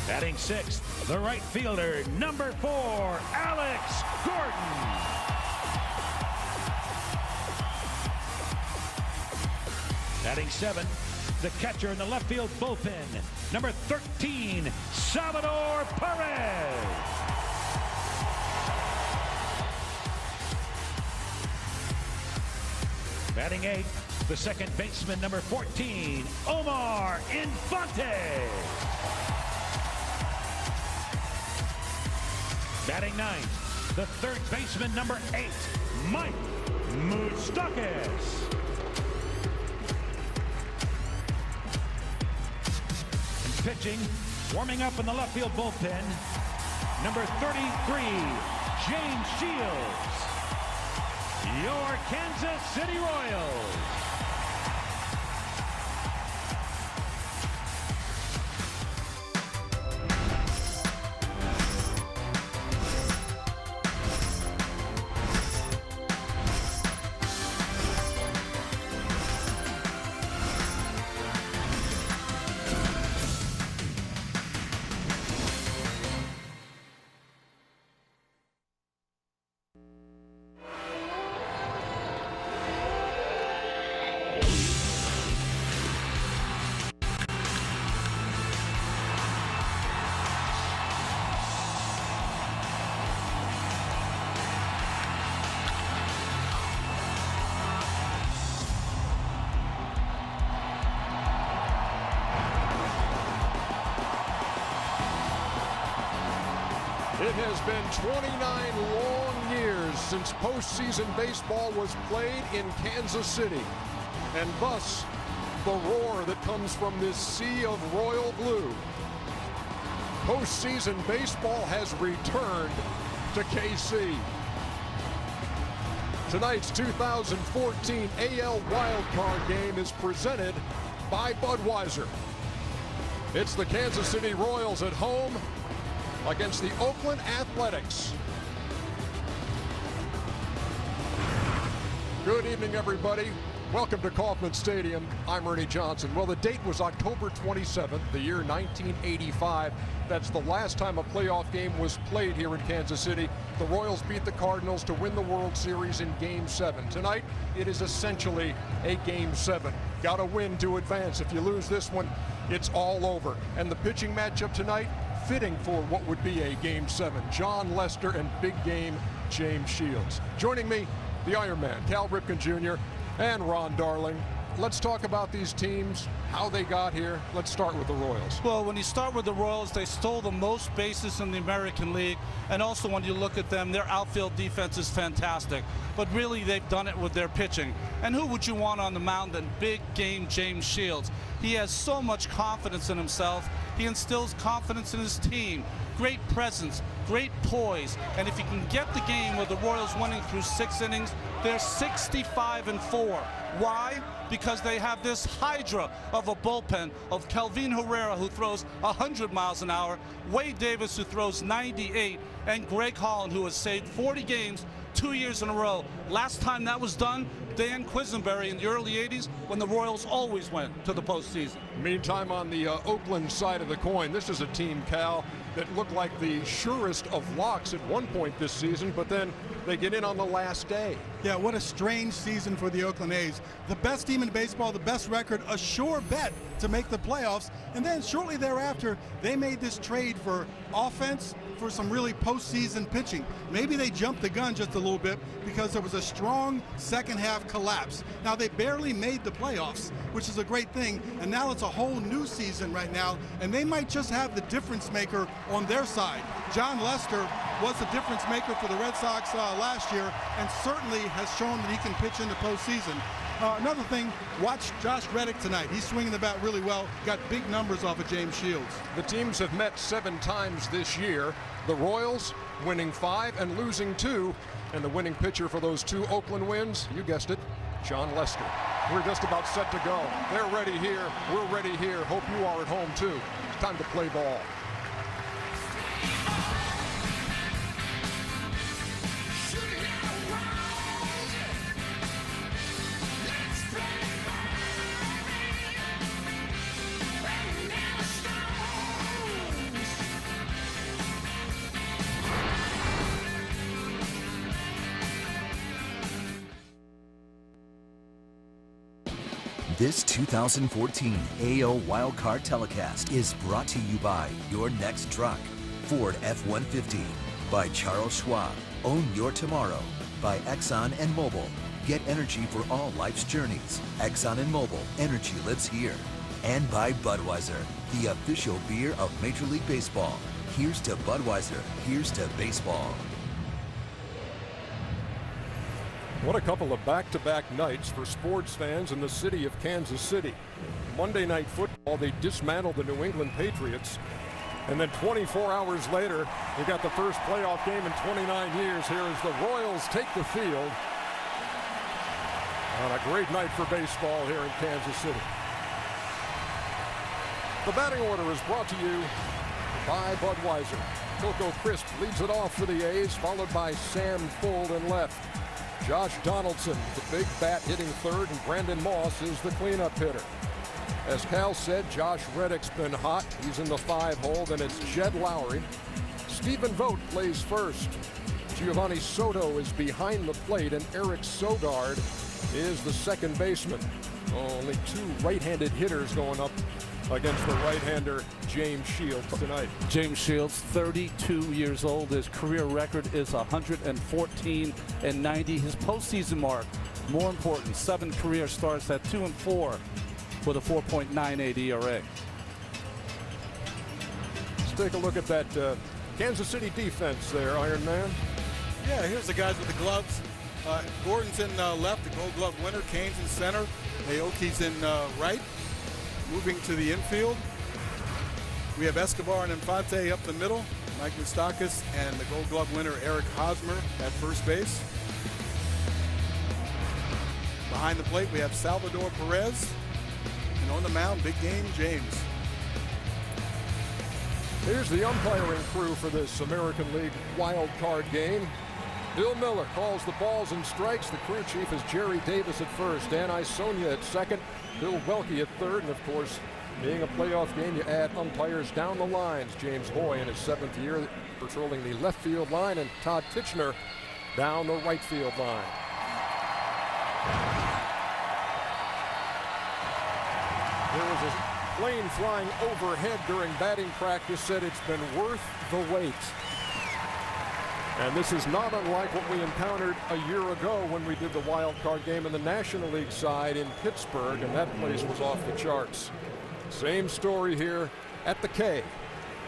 Batting sixth, the right fielder, number 4, Alex Gordon. Batting seventh, the catcher in the left field bullpen, number 13, Salvador Perez. Batting eighth, the second baseman, number 14, Omar Infante. Batting ninth, the third baseman, number 8, Mike Moustakas. And pitching, warming up in the left field bullpen, number 33, James Shields. Your Kansas City Royals. It has been 29 long years since postseason baseball was played in Kansas City. And thus, the roar that comes from this sea of royal blue. Postseason baseball has returned to KC. Tonight's 2014 AL Wildcard game is presented by Budweiser. It's the Kansas City Royals at home against the Oakland Athletics. Good evening, everybody. Welcome to Kauffman Stadium. I'm Ernie Johnson. Well, the date was October 27th, the year 1985. That's the last time a playoff game was played here in Kansas City. The Royals beat the Cardinals to win the World Series in Game 7. Tonight, it is essentially a Game 7. Got to win to advance. If you lose this one, it's all over. And the pitching matchup tonight, fitting for what would be a Game 7. Jon Lester and big game James Shields. Joining me, the Iron Man, Cal Ripken Jr. and Ron Darling. Let's talk about these teams, how they got here. Let's start with the Royals. Well, when you start with the Royals, they stole the most bases in the American League. And also when you look at them, their outfield defense is fantastic. But really, they've done it with their pitching. And who would you want on the mound than big game James Shields? He has so much confidence in himself. He instills confidence in his team. Great presence, great poise. And if you can get the game with the Royals winning through 6 innings, they're 65-4. Why? Because they have this hydra of a bullpen of Kelvin Herrera, who throws 100 miles an hour, Wade Davis, who throws 98, and Greg Holland, who has saved 40 games 2 years in a row. Last time that was done, Dan Quisenberry in the early 80s, when the Royals always went to the postseason. Meantime, on the Oakland side of the coin, this is a team, Cal, that looked like the surest of locks at one point this season, but then they get in on the last day. Yeah, what a strange season for the Oakland A's. The best team in baseball, the best record, a sure bet to make the playoffs, and then shortly thereafter, they made this trade for offense, for some really postseason pitching. Maybe they jumped the gun just a little bit because there was a strong second half collapse. Now they barely made the playoffs, which is a great thing, and now it's a whole new season right now, and they might just have the difference maker on their side. Jon Lester was the difference maker for the Red Sox last year, and certainly has shown that he can pitch in the postseason. Another thing, watch Josh Reddick tonight. He's swinging the bat really well, got big numbers off of James Shields. The teams have met 7 times this year. The Royals winning 5 and losing 2. And the winning pitcher for those 2 Oakland wins, you guessed it, Jon Lester. We're just about set to go. They're ready here. We're ready here. Hope you are at home too. It's time to play ball. This 2014 AO Wildcard telecast is brought to you by Your Next Truck, Ford F-150, by Charles Schwab, Own Your Tomorrow, by Exxon and Mobil. Get energy for all life's journeys. Exxon and Mobil, energy lives here. And by Budweiser, the official beer of Major League Baseball. Here's to Budweiser. Here's to baseball. What a couple of back-to-back nights for sports fans in the city of Kansas City. Monday Night Football, they dismantled the New England Patriots. And then 24 hours later, we got the first playoff game in 29 years here as the Royals take the field on a great night for baseball here in Kansas City. The batting order is brought to you by Budweiser. Coco Crisp leads it off for the A's, followed by Sam Fuld in left. Josh Donaldson, the big bat, hitting third, and Brandon Moss is the cleanup hitter. As Cal said, Josh Reddick's been hot. He's in the 5-hole. Then it's Jed Lowry. Stephen Vogt plays first. Giovanni Soto is behind the plate, and Eric Sogard is the second baseman. Only two right-handed hitters going up against the right-hander James Shields tonight. James Shields, 32 years old. His career record is 114-90. His postseason mark, more important, 7 career starts at 2-4 with a 4.98 ERA. Let's take a look at that Kansas City defense there, Iron Man. Yeah, here's the guys with the gloves. Gordon's in left, the Gold Glove winner. Kane's in center. Aoki's in right. Moving to the infield, we have Escobar and Infante up the middle. Mike Moustakas and the Gold Glove winner Eric Hosmer at first base. Behind the plate, we have Salvador Perez. And on the mound, big game, James. Here's the umpiring crew for this American League wild card game. Bill Miller calls the balls and strikes. The crew chief is Jerry Davis at first. Dan Isonia at second. Bill Welke at third. And of course, being a playoff game, you add umpires down the lines. James Hoy in his 7th year patrolling the left field line, and Todd Titchener down the right field line. There was a plane flying overhead during batting practice, said it's been worth the wait. And this is not unlike what we encountered a year ago when we did the wild card game in the National League side in Pittsburgh, and that place was off the charts. Same story here at the K,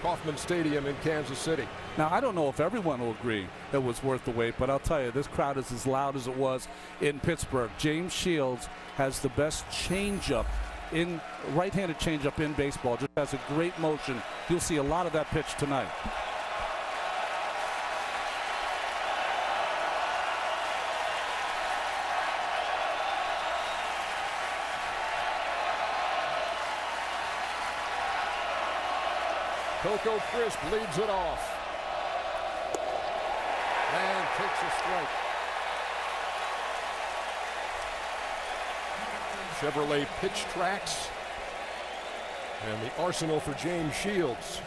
Kauffman Stadium in Kansas City. Now, I don't know if everyone will agree it was worth the wait, but I'll tell you, this crowd is as loud as it was in Pittsburgh. James Shields has the best changeup in right-handed changeup in baseball. Just has a great motion. You'll see a lot of that pitch tonight. Coco Crisp leads it off and takes a strike. Chevrolet pitch tracks and the arsenal for James Shields.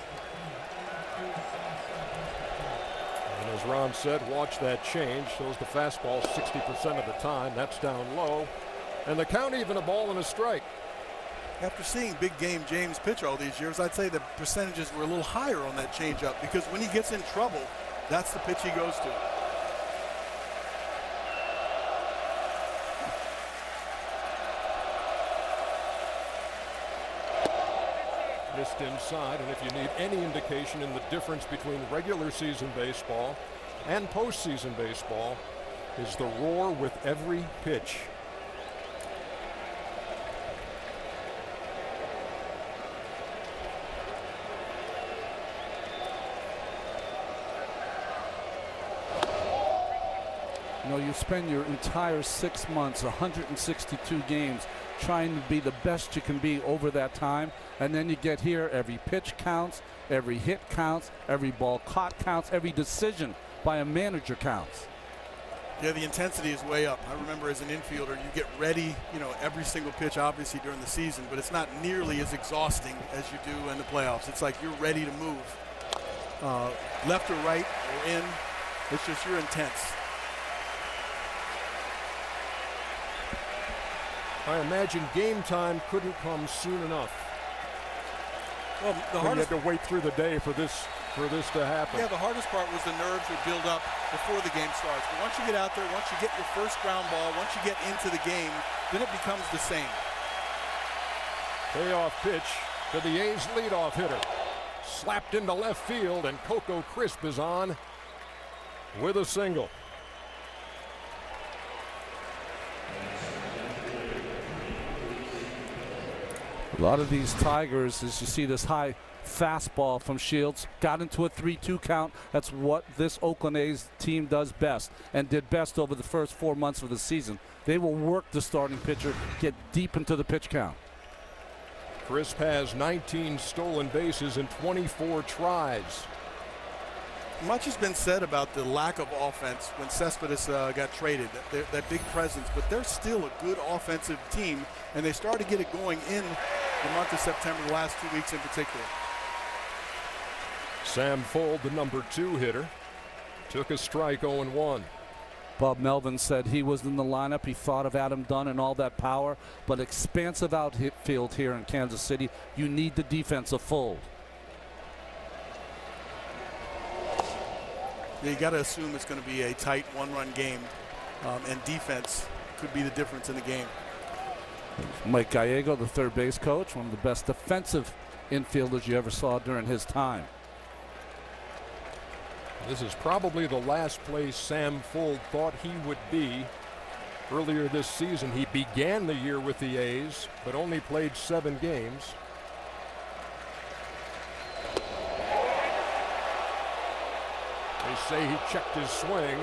And as Ron said, watch that change. Shows the fastball 60% of the time. That's down low. And the count even, a ball and a strike. After seeing big game James pitch all these years, I'd say the percentages were a little higher on that changeup, because when he gets in trouble, that's the pitch he goes to. Missed inside, and if you need any indication in the difference between regular season baseball and postseason baseball, is the roar with every pitch. You know, you spend your entire 6 months, 162 games, trying to be the best you can be over that time, and then you get here, every pitch counts, every hit counts, every ball caught counts, every decision by a manager counts. Yeah, the intensity is way up. I remember as an infielder, you get ready, you know, every single pitch obviously during the season, but it's not nearly as exhausting as you do in the playoffs. It's like you're ready to move left or right or in. It's just, you're intense. I imagine game time couldn't come soon enough. Well, the You hardest had to wait through the day for this to happen. Yeah, the hardest part was the nerves would build up before the game starts. But once you get out there, once you get your first ground ball, once you get into the game, then it becomes the same. Payoff pitch to the A's leadoff hitter. Slapped into left field, and Coco Crisp is on with a single. A lot of these Tigers, as you see this high fastball from Shields, got into a 3-2 count. That's what this Oakland A's team does best and did best over the first 4 months of the season. They will work the starting pitcher, get deep into the pitch count. Crisp has 19 stolen bases in 24 tries. Much has been said about the lack of offense when Cespedes got traded, that big presence, but they're still a good offensive team, and they started to get it going in the month of September, the last 2 weeks in particular. Sam Fuld, the number 2 hitter, took a strike 0-1. Bob Melvin said he was in the lineup. He thought of Adam Dunn and all that power, but expansive outfield here in Kansas City. You need the defense of Fuld. Yeah, you got to assume it's going to be a tight one-run game, and defense could be the difference in the game. Mike Gallego, the third base coach, one of the best defensive infielders you ever saw during his time. This is probably the last place Sam Fuld thought he would be. Earlier this season, he began the year with the A's, but only played 7 games. They say he checked his swing.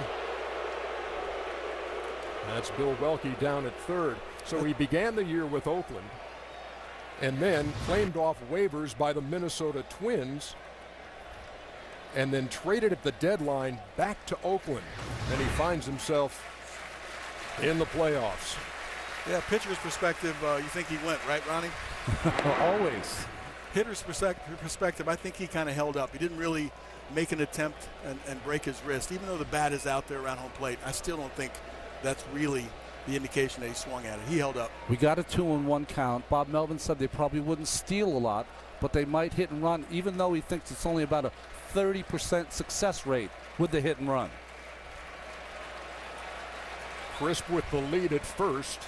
That's Bill Welke down at third. So he began the year with Oakland and then claimed off waivers by the Minnesota Twins and then traded at the deadline back to Oakland. And he finds himself in the playoffs. Yeah, pitcher's perspective, you think he went, right, Ronnie? Always. Hitter's perspective, I think he kind of held up. He didn't really make an attempt and break his wrist. Even though the bat is out there around home plate, I still don't think that's really the indication that he swung at it. He held up. We got a 2-1 count. Bob Melvin said they probably wouldn't steal a lot, but they might hit and run, even though he thinks it's only about a 30% success rate with the hit and run. Crisp with the lead at first.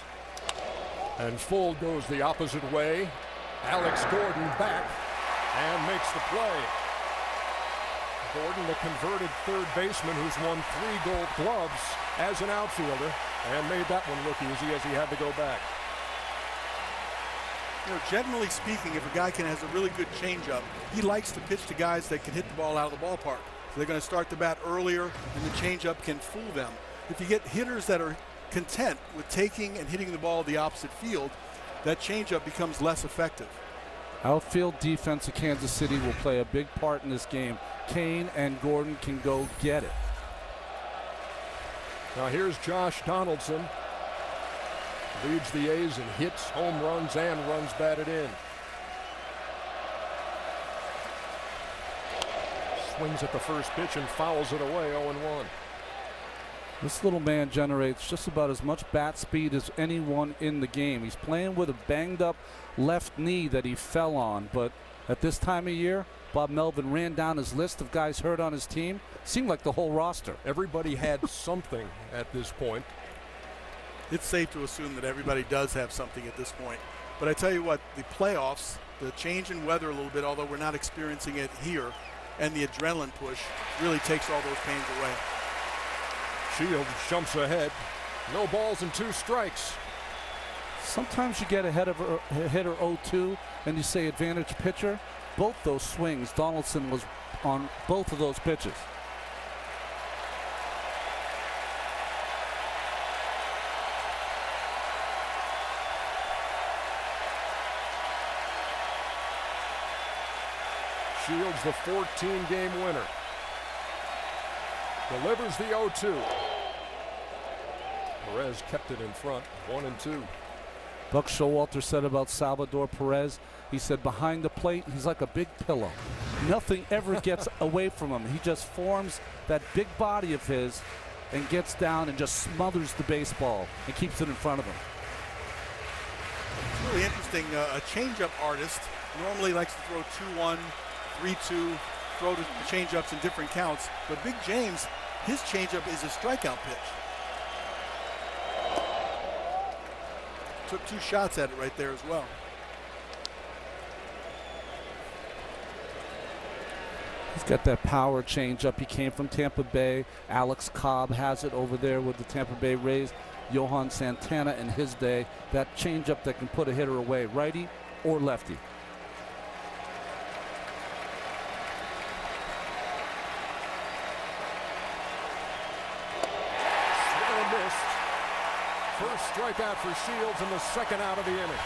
And Fuld goes the opposite way. Alex Gordon back and makes the play. Gordon, the converted third baseman who's won 3 Gold Gloves as an outfielder, and made that one look easy as he had to go back. You know, generally speaking, if a guy has a really good changeup, he likes to pitch to guys that can hit the ball out of the ballpark. So they're going to start the bat earlier, and the changeup can fool them. If you get hitters that are content with taking and hitting the ball the opposite field, that changeup becomes less effective. Outfield defense of Kansas City will play a big part in this game. Kane and Gordon can go get it. Now here's Josh Donaldson. Leads the A's in hits, home runs, and runs batted in. Swings at the first pitch and fouls it away, 0-1. This little man generates just about as much bat speed as anyone in the game. He's playing with a banged up left knee that he fell on, but at this time of year, Bob Melvin ran down his list of guys hurt on his team. Seemed like the whole roster. Everybody had something at this point. It's safe to assume that everybody does have something at this point. But I tell you what, the playoffs, the change in weather a little bit, although we're not experiencing it here, and the adrenaline push really takes all those pains away. Shields jumps ahead. No balls and 2 strikes. Sometimes you get ahead of a hitter 0-2 and you say advantage pitcher. Both those swings, Donaldson was on both of those pitches. Shields, the 14-game winner. Delivers the 0-2. Perez kept it in front, 1-2. Buck Showalter said about Salvador Perez, he said behind the plate, he's like a big pillow. Nothing ever gets away from him. He just forms that big body of his and gets down and just smothers the baseball and keeps it in front of him. really interesting. A changeup artist normally likes to throw 2-1, 3-2, throw the changeups in different counts. But Big James, his changeup is a strikeout pitch. Took 2 shots at it right there as well. He's got that power changeup. He came from Tampa Bay. Alex Cobb has it over there with the Tampa Bay Rays. Johan Santana in his day. That changeup that can put a hitter away, righty or lefty. Swing and missed. First strikeout for Shields and the second out of the inning.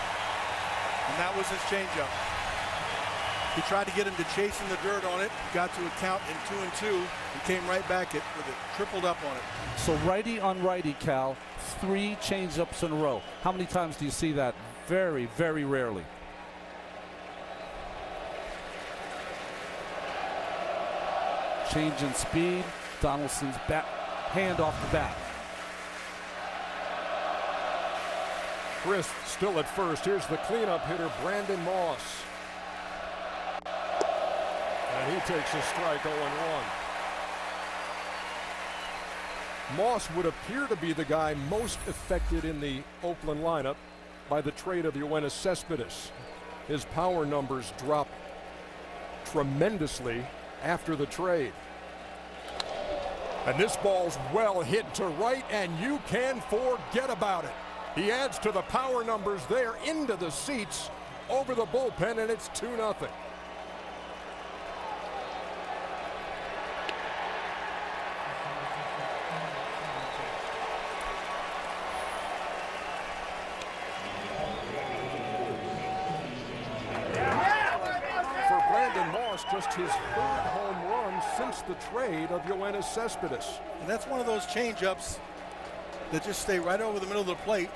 And that was his changeup. He tried to get him to chase in the dirt on it, got to a count in 2-2, and came right back with it, tripled up on it. So righty on righty, Cal, 3 changeups in a row. How many times do you see that? Very, very rarely. Change in speed. Donaldson's hand off the bat. Chris still at first. Here's the cleanup hitter, Brandon Moss. And he takes a strike 0-1. Moss would appear to be the guy most affected in the Oakland lineup by the trade of Yoenis Cespedes. His power numbers dropped tremendously after the trade. And this ball's well hit to right, and you can forget about it. He adds to the power numbers there into the seats over the bullpen, and it's 2-0. Just his 3rd home run since the trade of Yoenis Cespedes. And that's one of those changeups that just stay right over the middle of the plate.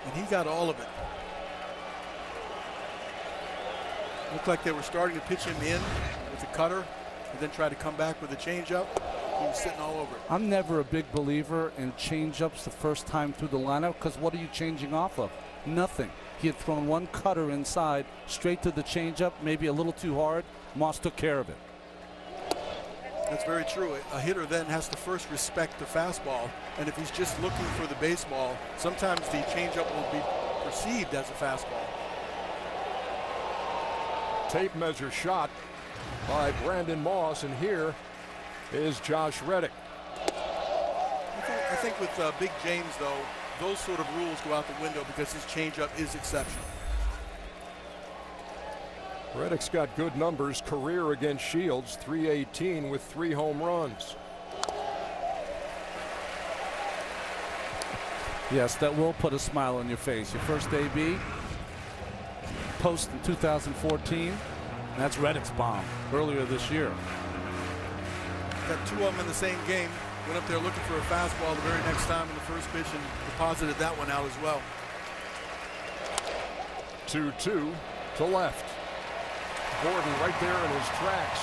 And he got all of it. Looked like they were starting to pitch him in with the cutter and then try to come back with a changeup. He was sitting all over it. I'm never a big believer in changeups the first time through the lineup, because what are you changing off of? Nothing. He had thrown 1 cutter inside, straight to the changeup, maybe a little too hard. Moss took care of it. That's very true. A hitter then has to first respect the fastball, and if he's just looking for the baseball, sometimes the changeup will be perceived as a fastball. Tape measure shot by Brandon Moss, and here is Josh Reddick. I think with Big James, though, those sort of rules go out the window because his changeup is exceptional. Reddick's got good numbers. Career against Shields, .318 with 3 home runs. Yes, that will put a smile on your face. Your first AB, post in 2014. And that's Reddick's bomb earlier this year. Got 2 of them in the same game. Went up there looking for a fastball the very next time in the first pitch and deposited that one out as well. 2-2 to left. Gordon right there in his tracks.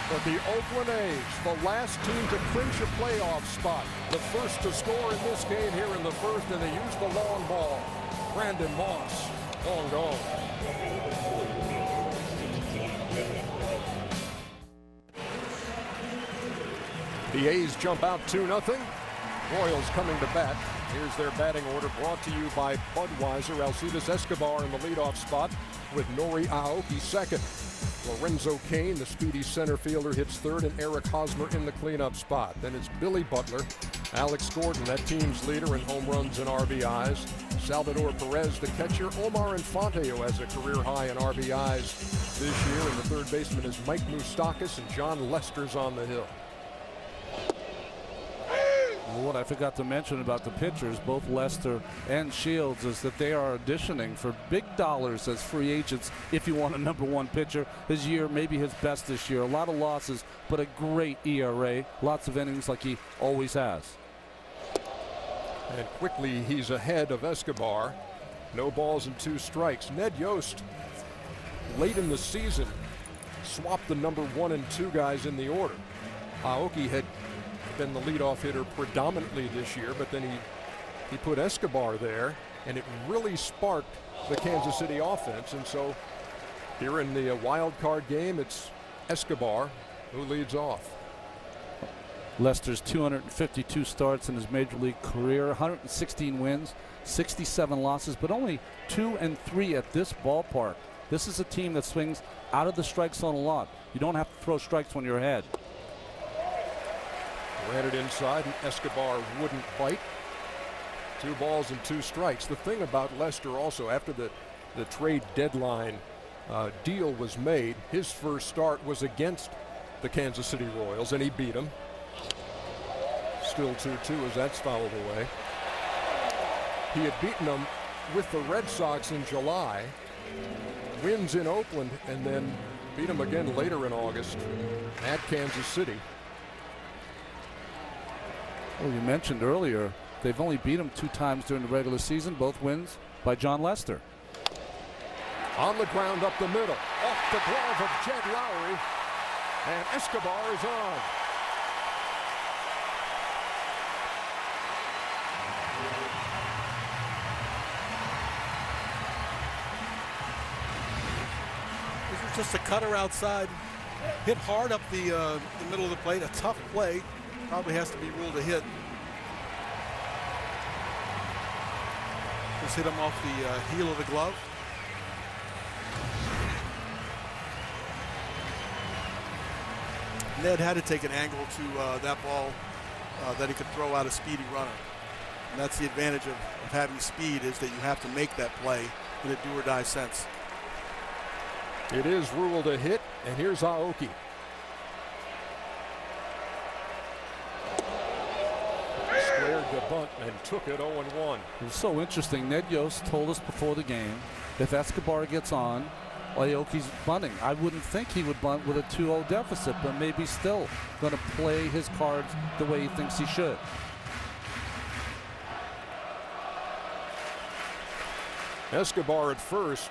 But the Oakland A's, the last team to clinch a playoff spot, the first to score in this game here in the first, and they use the long ball. Brandon Moss, long gone. The A's jump out 2-0. Royals coming to bat. Here's their batting order brought to you by Budweiser. Alcides Escobar in the leadoff spot with Nori Aoki second. Lorenzo Cain, the speedy center fielder, hits third, and Eric Hosmer in the cleanup spot. Then it's Billy Butler, Alex Gordon, that team's leader in home runs and RBIs. Salvador Perez, the catcher. Omar Infante, who has a career high in RBIs this year. And the third baseman is Mike Moustakas, and John Lester's on the hill. What I forgot to mention about the pitchers, both Lester and Shields, is that they are auditioning for big dollars as free agents if you want a #1 pitcher. His year, maybe his best this year. A lot of losses, but a great ERA. Lots of innings like he always has. And quickly he's ahead of Escobar. No balls and 2 strikes. Ned Yost, late in the season, swapped the #1 and 2 guys in the order. Aoki had been the leadoff hitter predominantly this year, but then he put Escobar there, and it really sparked the Kansas City offense. And so here in the wild card game, it's Escobar who leads off. Lester's 252 starts in his major league career, 116 wins, 67 losses, but only 2-3 at this ballpark. This is a team that swings out of the strike zone a lot. You don't have to throw strikes when you're ahead. Ran it inside, and Escobar wouldn't bite. 2 balls and 2 strikes. The thing about Lester also, after the trade deadline deal was made, his first start was against the Kansas City Royals, and he beat them. Still 2-2 as that's fouled away. He had beaten them with the Red Sox in July, wins in Oakland, and then beat them again later in August at Kansas City. Well, you mentioned earlier, they've only beat him 2 times during the regular season, both wins by John Lester. On the ground up the middle, off the glove of Jed Lowry, and Escobar is on. Just a cutter outside, hit hard up the middle of the plate. A tough play, probably has to be ruled a hit. Just hit him off the heel of the glove. Ned had to take an angle to that ball that he could throw out a speedy runner. And that's the advantage of having speed, is that you have to make that play in a do or die sense. It is ruled a hit, and here's Aoki. Squared the bunt and took it 0-1. It was so interesting. Ned Yost told us before the game, if Escobar gets on, Aoki's bunting. I wouldn't think he would bunt with a 2-0 deficit, but maybe still going to play his cards the way he thinks he should. Escobar at first,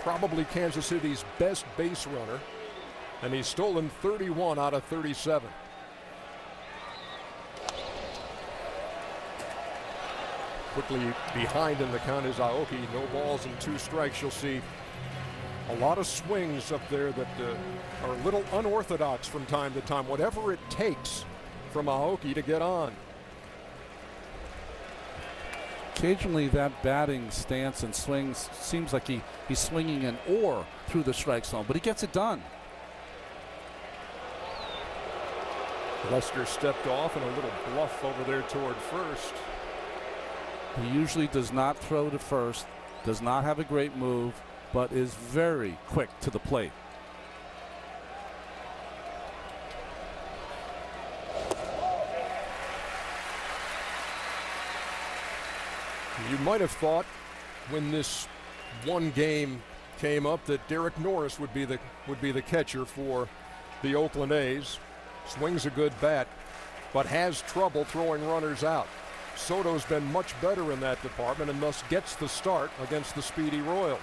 probably Kansas City's best base runner, and he's stolen 31 out of 37. Quickly behind in the count is Aoki. No balls and 2 strikes. You'll see a lot of swings up there that are a little unorthodox from time to time. Whatever it takes from Aoki to get on. Occasionally that batting stance and swings seems like he's swinging an oar through the strike zone, but he gets it done. Lester stepped off and a little bluff over there toward first. He usually does not throw to first, does not have a great move, but is very quick to the plate. You might have thought when this one game came up that Derek Norris would be the catcher for the Oakland A's. Swings a good bat, but has trouble throwing runners out. Soto's been much better in that department and thus gets the start against the speedy Royals.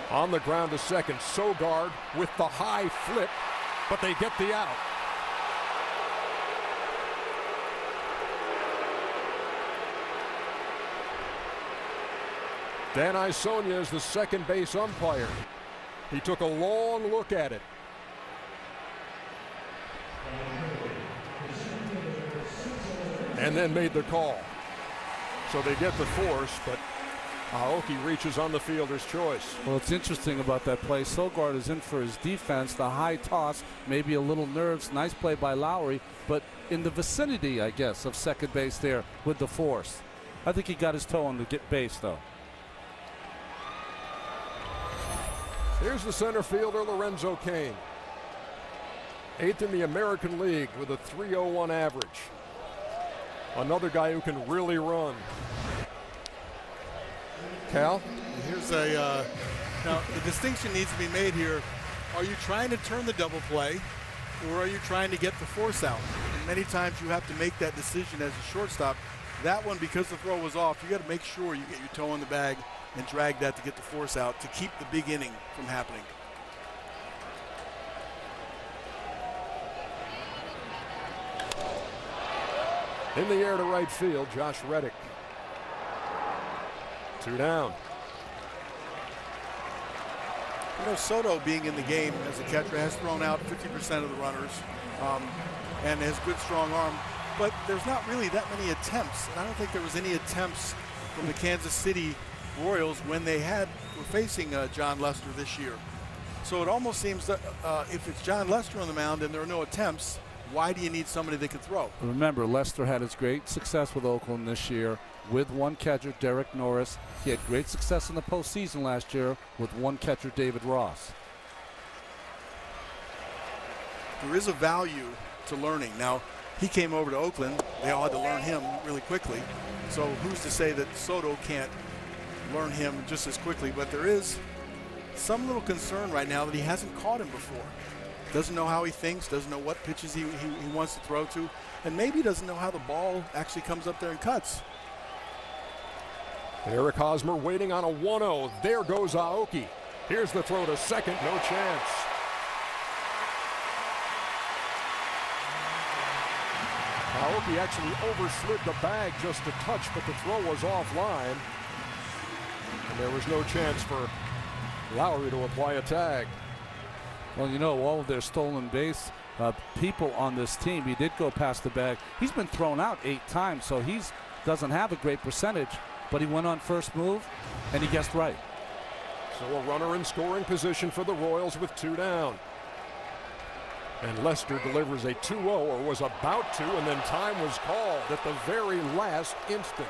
On the ground to second, Sogard with the high flip, but they get the out. Dan Isonia is the second base umpire. He took a long look at it. And then made the call. So they get the force, but Aoki reaches on the fielder's choice. Well, it's interesting about that play. Sogard is in for his defense. The high toss, maybe a little nerves. Nice play by Lowry, but in the vicinity, I guess, of second base there with the force. I think he got his toe on the base, though. Here's the center fielder, Lorenzo Cain. 8th in the American League with a .301 average. Another guy who can really run. Cal? Here's a now the distinction needs to be made here. Are you trying to turn the double play, or are you trying to get the force out? And many times you have to make that decision as a shortstop. That one, because the throw was off, you got to make sure you get your toe in the bag and drag that to get the force out to keep the big inning from happening. In the air to right field, Josh Reddick. 2 down. You know, Soto being in the game as a catcher has thrown out 50% of the runners and has good strong arm, but there's not really that many attempts. And I don't think there was any attempts from the Kansas City Royals when they were facing John Lester this year. So it almost seems that if it's John Lester on the mound and there are no attempts, why do you need somebody that can throw? Remember, Lester had his great success with Oakland this year with one catcher, Derek Norris. He had great success in the postseason last year with one catcher, David Ross. There is a value to learning. Now, he came over to Oakland. They all had to learn him really quickly. So who's to say that Soto can't learn him just as quickly? But there is some little concern right now that he hasn't caught him before. Doesn't know how he thinks, doesn't know what pitches he wants to throw to, and maybe doesn't know how the ball actually comes up there and cuts. Eric Hosmer waiting on a 1-0. There goes Aoki. Here's the throw to second, no chance. Aoki actually overslid the bag just a touch, but the throw was offline. And there was no chance for Lowry to apply a tag. Well, you know, all of their stolen base people on this team, he did go past the bag. He's been thrown out 8 times, so he doesn't have a great percentage, but he went on first move, and he guessed right. So a runner in scoring position for the Royals with 2 down. And Lester delivers a 2-0, or was about to, and then time was called at the very last instant.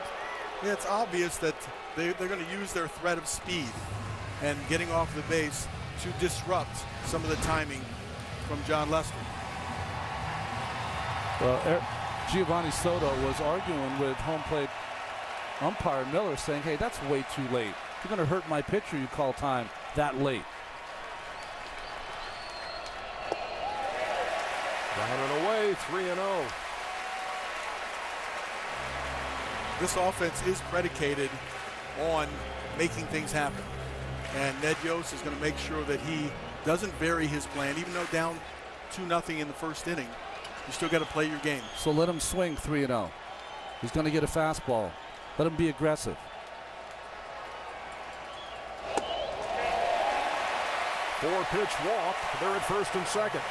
Yeah, it's obvious that they're going to use their threat of speed and getting off the base to disrupt some of the timing from John Lester. Well, Giovanni Soto was arguing with home plate umpire Miller, saying, hey, that's way too late. If you're going to hurt my pitcher, you call time that late. Down and away, 3-0. This offense is predicated on making things happen. And Ned Yost is going to make sure that he doesn't vary his plan, even though down 2-0 in the first inning. You still got to play your game. So let him swing 3-0. He's going to get a fastball. Let him be aggressive. 4-pitch walk. They're at first and second.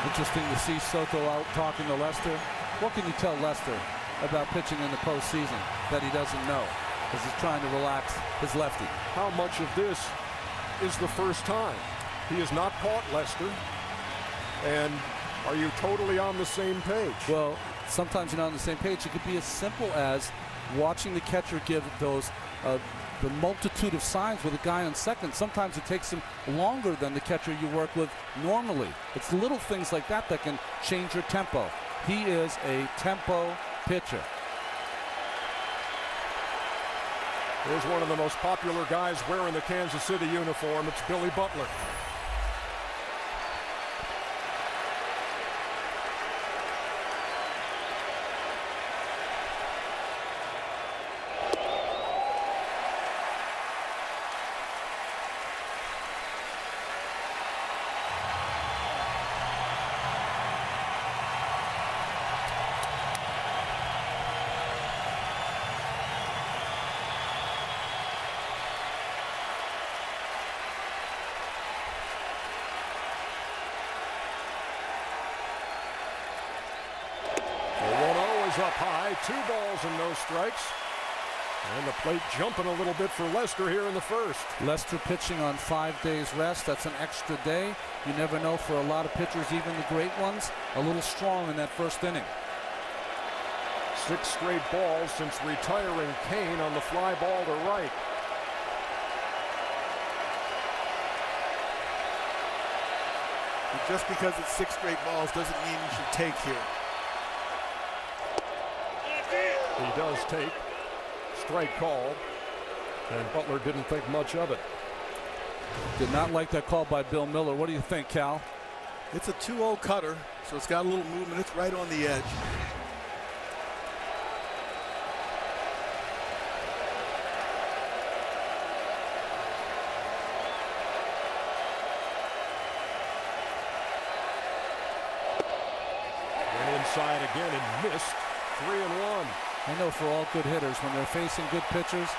Interesting to see Soto out talking to Lester. What can you tell Lester about pitching in the postseason that he doesn't know as he's trying to relax his lefty? How much of this is the first time? He has not caught Lester. And are you totally on the same page? Well, sometimes you're not on the same page. It could be as simple as watching the catcher give those the multitude of signs with a guy on second. Sometimes it takes him longer than the catcher you work with normally. It's little things like that that can change your tempo. He is a tempo pitcher. Here's one of the most popular guys wearing the Kansas City uniform. It's Billy Butler. Up high, 2 balls and no strikes. And the plate jumping a little bit for Lester here in the first. Lester pitching on 5 days rest. That's an extra day. You never know, for a lot of pitchers, even the great ones, a little strong in that first inning. 6 straight balls since retiring Kane on the fly ball to right. And just because it's 6 straight balls doesn't mean you should take here. He does take. Strike call. And Butler didn't think much of it. Did not like that call by Bill Miller. What do you think, Cal? It's a 2-0 cutter, so it's got a little movement. It's right on the edge. inside again and missed. 3-1. I know for all good hitters, when they're facing good pitchers,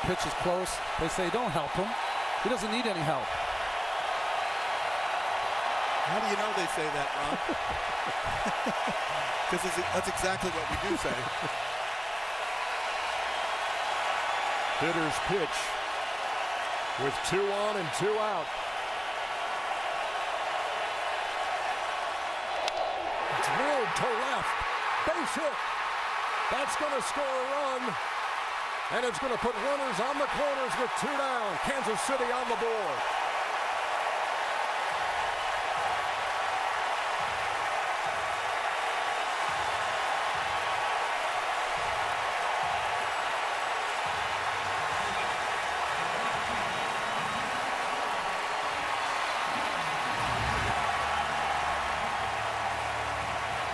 pitches close, they say, don't help him. He doesn't need any help. How do you know they say that, Ron? Because that's exactly what we do say. Hitter's pitch with 2 on and 2 out. Drilled to left. Base hit. That's going to score a run. And it's going to put runners on the corners with 2 down. Kansas City on the board.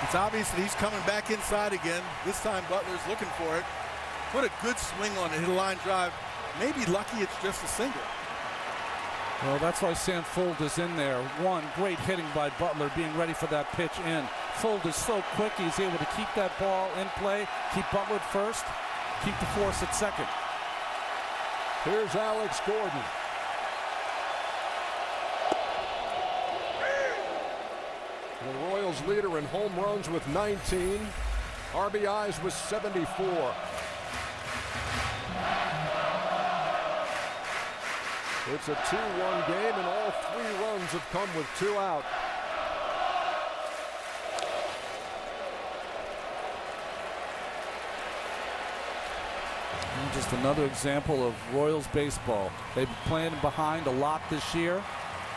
It's obvious that he's coming back inside again. This time Butler's looking for it. What a good swing on it. Hit a line drive. Maybe lucky it's just a single. Well, that's why Sam Fuld is in there. One, great hitting by Butler, being ready for that pitch in. Fuld is so quick, he's able to keep that ball in play, keep Butler at first, keep the force at second. Here's Alex Gordon. The Royals leader in home runs with 19. RBIs with 74. It's a 2-1 game, and all 3 runs have come with 2 out. And just another example of Royals baseball. They've been playing behind a lot this year.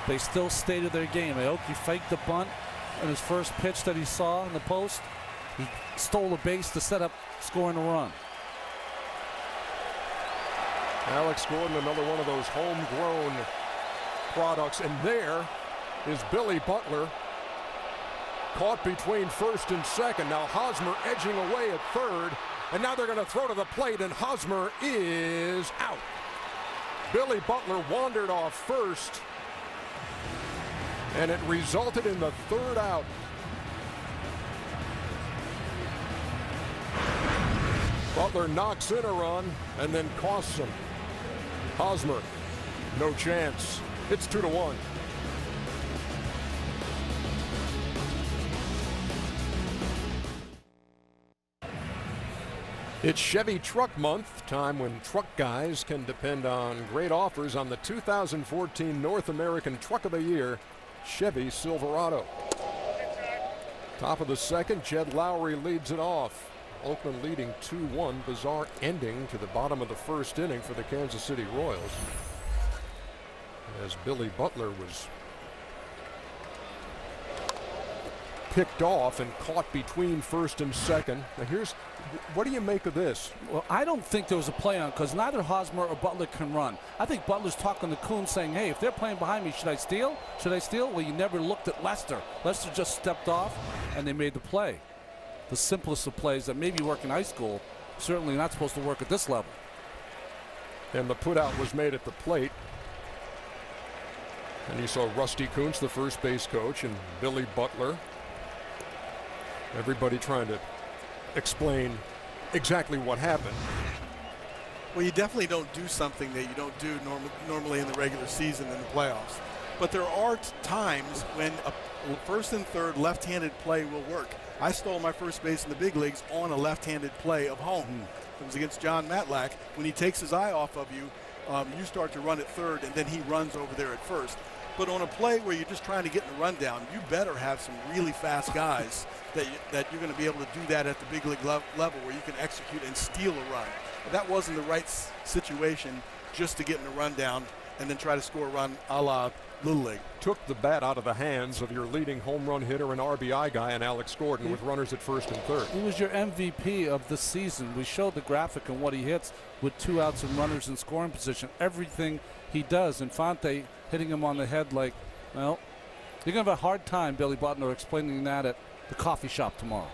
They still stay to their game. Aoki faked the bunt on his first pitch that he saw in the post. He stole a base to set up scoring a run. Alex Gordon, another one of those homegrown products. And there is Billy Butler, caught between first and second. Now Hosmer edging away at third. And now they're going to throw to the plate, and Hosmer is out. Billy Butler wandered off first, and it resulted in the 3rd out. Butler knocks in a run and then costs him. Hosmer, no chance. It's 2-1. It's Chevy Truck Month, time when truck guys can depend on great offers on the 2014 North American Truck of the Year, Chevy Silverado. Top of the second, Jed Lowry leads it off. Oakland leading 2-1. Bizarre ending to the bottom of the first inning for the Kansas City Royals, as Billy Butler was picked off and caught between first and second. Now what do you make of this? Well, I don't think there was a play on, because neither Hosmer or Butler can run. I think Butler's talking to Kuhn saying, hey, if they're playing behind me, should I steal? Should I steal? Well, you never looked at Lester. Lester just stepped off and they made the play. The simplest of plays that maybe work in high school, certainly not supposed to work at this level. And the putout was made at the plate. And you saw Rusty Kuntz, the first base coach, and Billy Butler. Everybody trying to explain exactly what happened. Well, you definitely don't do something that you don't do normally in the regular season in the playoffs. But there are times when a first and third left-handed play will work. I stole my first base in the big leagues on a left-handed play of home. It was against John Matlack. When he takes his eye off of you, you start to run at third, and then he runs over there at first. But on a play where you're just trying to get in the rundown, you better have some really fast guys that you're going to be able to do that at the big league level, where you can execute and steal a run. But that wasn't the right situation just to get in the rundown and then try to score a run a la Little League. Took the bat out of the hands of your leading home run hitter and RBI guy in Alex Gordon with runners at first and third. He was your MVP of the season. We showed the graphic and what he hits with 2 outs and runners in scoring position. Everything he does. Infante hitting him on the head like, well, you're going to have a hard time, Billy Butler, explaining that at the coffee shop tomorrow.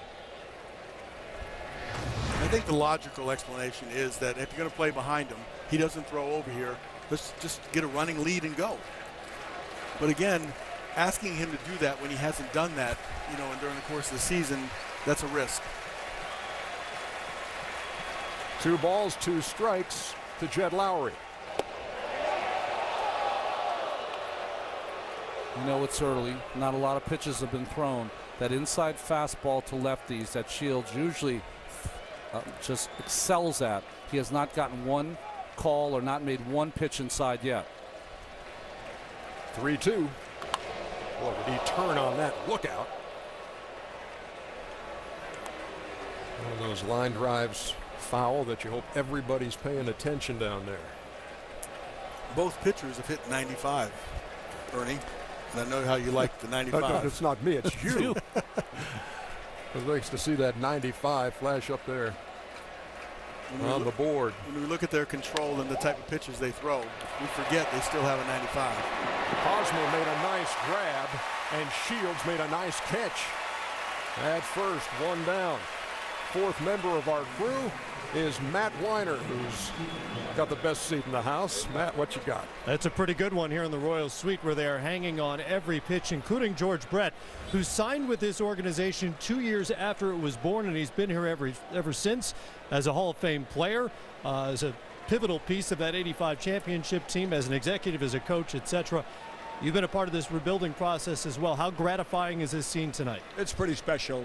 I think the logical explanation is that if you're going to play behind him, he doesn't throw over here. Let's just get a running lead and go. But again, asking him to do that when he hasn't done that, during the course of the season, that's a risk. 2 balls, 2 strikes to Jed Lowry. You know it's early. Not a lot of pitches have been thrown. That inside fastball to lefties that Shields usually just excels at. He has not gotten one call or not made one pitch inside yet. 3-2. Boy, did he turn on that lookout. One of those line drives foul that you hope everybody's paying attention down there. Both pitchers have hit 95, Ernie. And I know how you like the 95. No, it's not me, it's you. It's nice to see that 95 flash up there on the board. When we look at their control and the type of pitches they throw, we forget they still have a 95. Hosmer made a nice grab, and Shields made a nice catch. At first, 1 down. 4th member of our crew is Matt Weiner, who's got the best seat in the house. Matt, what you got? That's a pretty good one here in the Royals suite, where they are hanging on every pitch, including George Brett, who signed with this organization 2 years after it was born, and he's been here ever since as a Hall of Fame player, as a pivotal piece of that '85 championship team, as an executive, as a coach, etc. You've been a part of this rebuilding process as well. How gratifying is this scene tonight? It's pretty special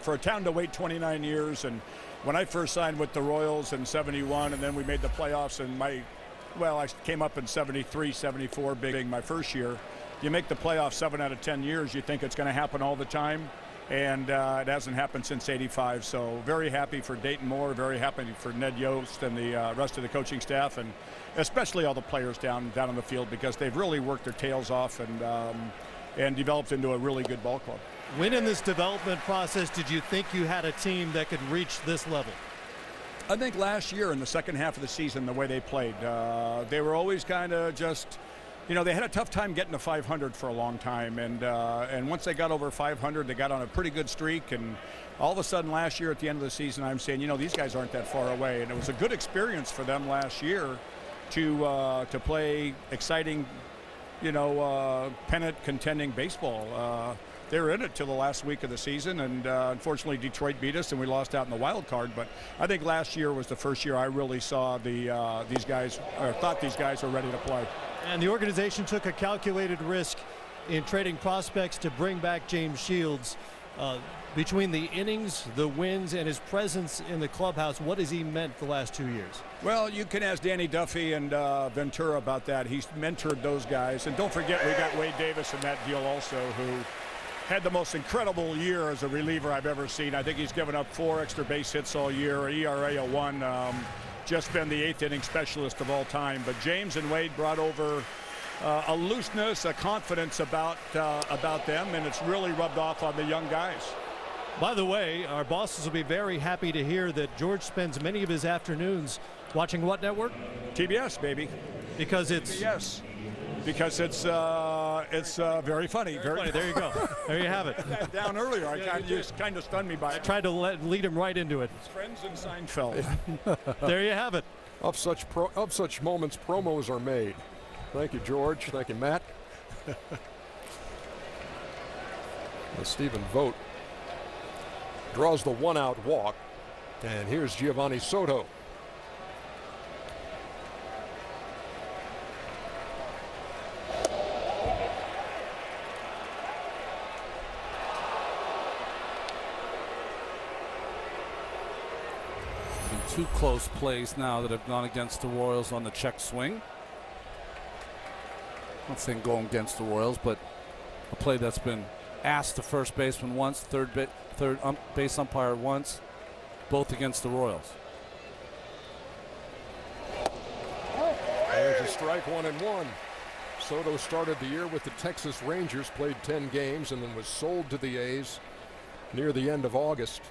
for a town to wait 29 years. And when I first signed with the Royals in '71, and then we made the playoffs, and I came up in '73, '74, being my first year. You make the playoffs 7 out of 10 years, you think it's going to happen all the time. And it hasn't happened since '85. So very happy for Dayton Moore, very happy for Ned Yost and the rest of the coaching staff, and especially all the players down on the field, because they've really worked their tails off and developed into a really good ball club. When in this development process did you think you had a team that could reach this level? I think last year in the second half of the season, the way they played, they were always kind of just, they had a tough time getting to 500 for a long time, and once they got over 500, they got on a pretty good streak, and all of a sudden last year at the end of the season, I'm saying, these guys aren't that far away, and it was a good experience for them last year to play exciting, pennant contending baseball. They were in it till the last week of the season, and unfortunately Detroit beat us and we lost out in the wild card. But I think last year was the first year I really saw these guys, or thought these guys were ready to play. And the organization took a calculated risk in trading prospects to bring back James Shields. Between the innings, the wins, and his presence in the clubhouse, what has he meant the last 2 years? Well, you can ask Danny Duffy and Ventura about that. He's mentored those guys. And don't forget, we got Wade Davis in that deal also, who had the most incredible year as a reliever I've ever seen. I think he's given up 4 extra base hits all year, an ERA of 1, just been the 8th inning specialist of all time. But James and Wade brought over a looseness, a confidence about them, and it's really rubbed off on the young guys. By the way, our bosses will be very happy to hear that George spends many of his afternoons watching what network? TBS, baby. Because it's... Yes. Because it's very funny. Very funny. There you go. There you have it. Down earlier, you kind of stunned me by it. I tried to lead him right into it. Friends in Seinfeld. There you have it. Of such moments, promos are made. Thank you, George. Thank you, Matt. Stephen Vogt draws the 1-out walk, and here's Giovanni Soto. Two close plays now that have gone against the Royals on the check swing. I'm not saying going against the Royals, but a play that's been asked the first baseman once, third base umpire once, both against the Royals. There's a strike, 1-1. Soto started the year with the Texas Rangers, played 10 games, and then was sold to the A's near the end of August.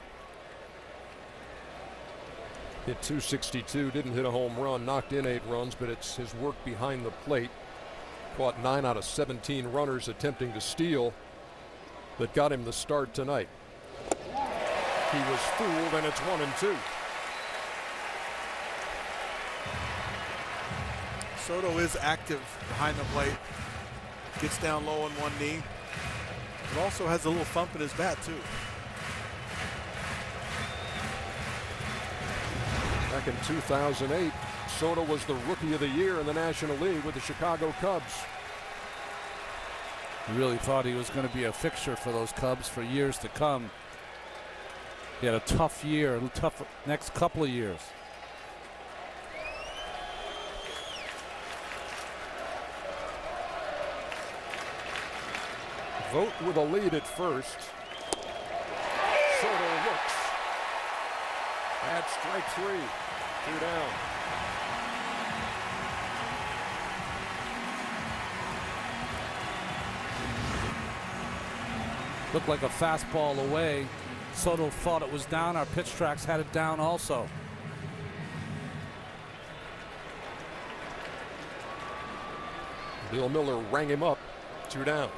Hit .262, didn't hit a home run, knocked in 8 runs, but it's his work behind the plate. Caught 9 out of 17 runners attempting to steal that got him the start tonight. He was fooled, and it's 1-2. Soto is active behind the plate. Gets down low on one knee, but also has a little thump in his bat too. Back in 2008, Soto was the Rookie of the Year in the National League with the Chicago Cubs. He really thought he was going to be a fixture for those Cubs for years to come. He had a tough year, a tough next couple of years. Vogt with a lead at first. Soto looks at strike 3. 2 down. Looked like a fastball away. Soto thought it was down. Our pitch tracks had it down also. Bill Miller rang him up. 2 down.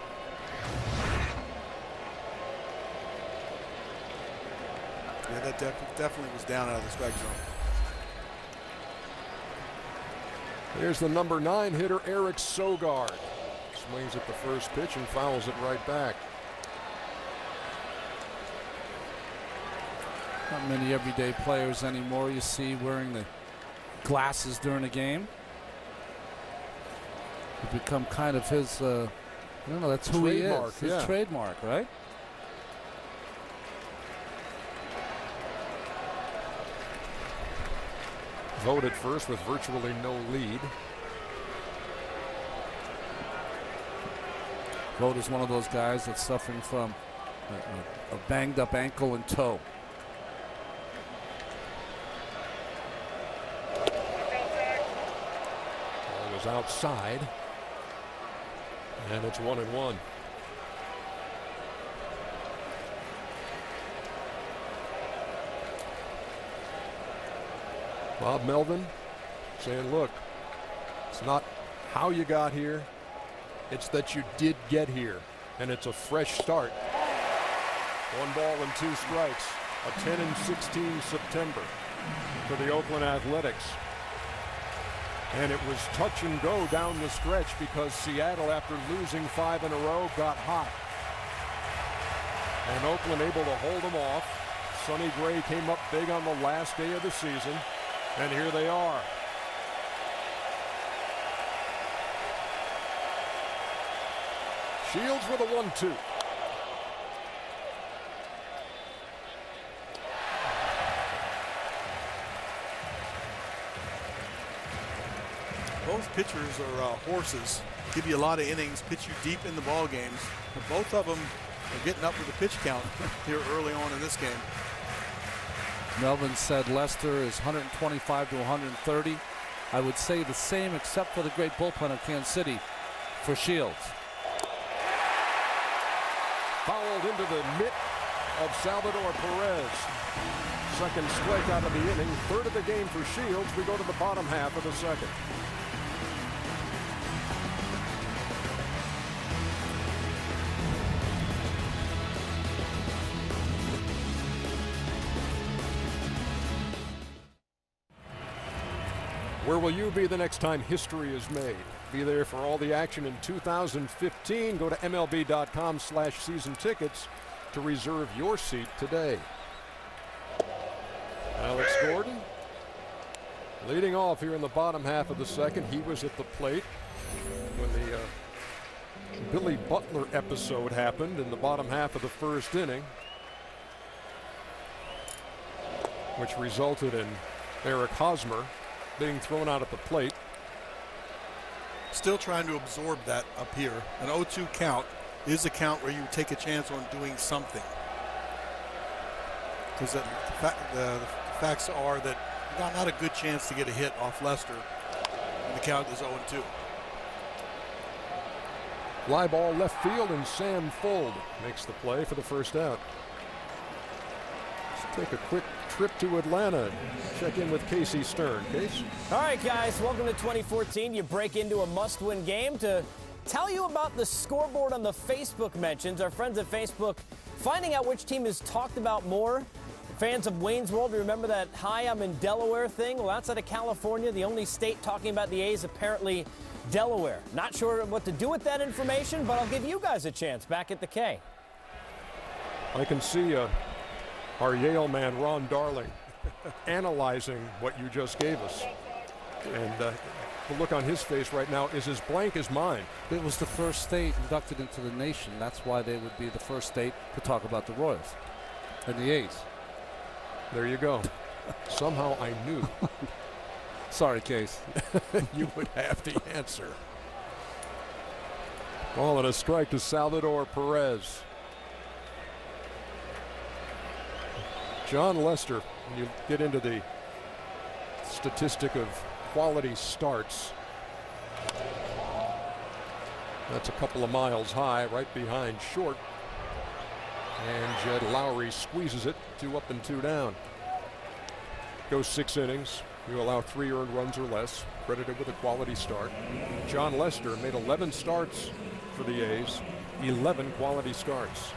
Yeah, that definitely was down out of the strike zone. Here's the number 9 hitter, Eric Sogard. Swings at the first pitch and fouls it right back. Not many everyday players anymore you see wearing the glasses during a game. It become kind of his, I don't know, that's who trademark, he is. His trademark, right? Vogt at first with virtually no lead. Vogt is one of those guys that's suffering from a banged up ankle and toe. Ball was outside. And it's 1-1. Bob Melvin saying, look, it's not how you got here, it's that you did get here, and it's a fresh start. 1 ball and 2 strikes. A 10-16 September for the Oakland Athletics. And it was touch and go down the stretch because Seattle, after losing 5 in a row, got hot. And Oakland able to hold them off. Sonny Gray came up big on the last day of the season. And here they are. Shields with a 1-2. Both pitchers are horses. Give you a lot of innings, pitch you deep in the ball games. But both of them are getting up with the pitch count here early on in this game. Melvin said Lester is 125 to 130. I would say the same except for the great bullpen of Kansas City for Shields. Fouled into the mitt of Salvador Perez. Second strikeout of the inning, 3rd of the game for Shields. We go to the bottom half of the 2nd. Where will you be the next time history is made? Be there for all the action in 2015. Go to MLB.com/season tickets to reserve your seat today. Alex Gordon leading off here in the bottom half of the 2nd. He was at the plate when the Billy Butler episode happened in the bottom half of the 1st inning, which resulted in Eric Hosmer being thrown out at the plate. Still trying to absorb that up here. An 0-2 count is a count where you take a chance on doing something. Because the facts are that you got not a good chance to get a hit off Lester. And the count is 0-2. Fly ball left field, and Sam Fuld makes the play for the 1st out. Let's take a quick trip to Atlanta and check in with Casey Stern. Case? All right, guys, welcome to 2014. You break into a must-win game to tell you about the scoreboard on the Facebook mentions. Our friends at Facebook finding out which team is talked about more. Fans of Wayne's World, remember that "Hi, I'm in Delaware" thing? Well, outside of California, the only state talking about the A's apparently Delaware. Not sure what to do with that information, but I'll give you guys a chance back at the K. I can see our Yale man, Ron Darling, analyzing what you just gave us. And the look on his face right now is as blank as mine. It was the first state inducted into the nation. That's why they would be the first state to talk about the Royals and the A's. There you go. Somehow I knew. Sorry, Case. You would have the answer. Ball and a strike to Salvador Perez. John Lester, when you get into the statistic of quality starts, that's a couple of miles high, right behind short. And Jed Lowry squeezes it, 2 up and 2 down. Goes 6 innings. You allow 3 earned runs or less, credited with a quality start. John Lester made 11 starts for the A's, 11 quality starts.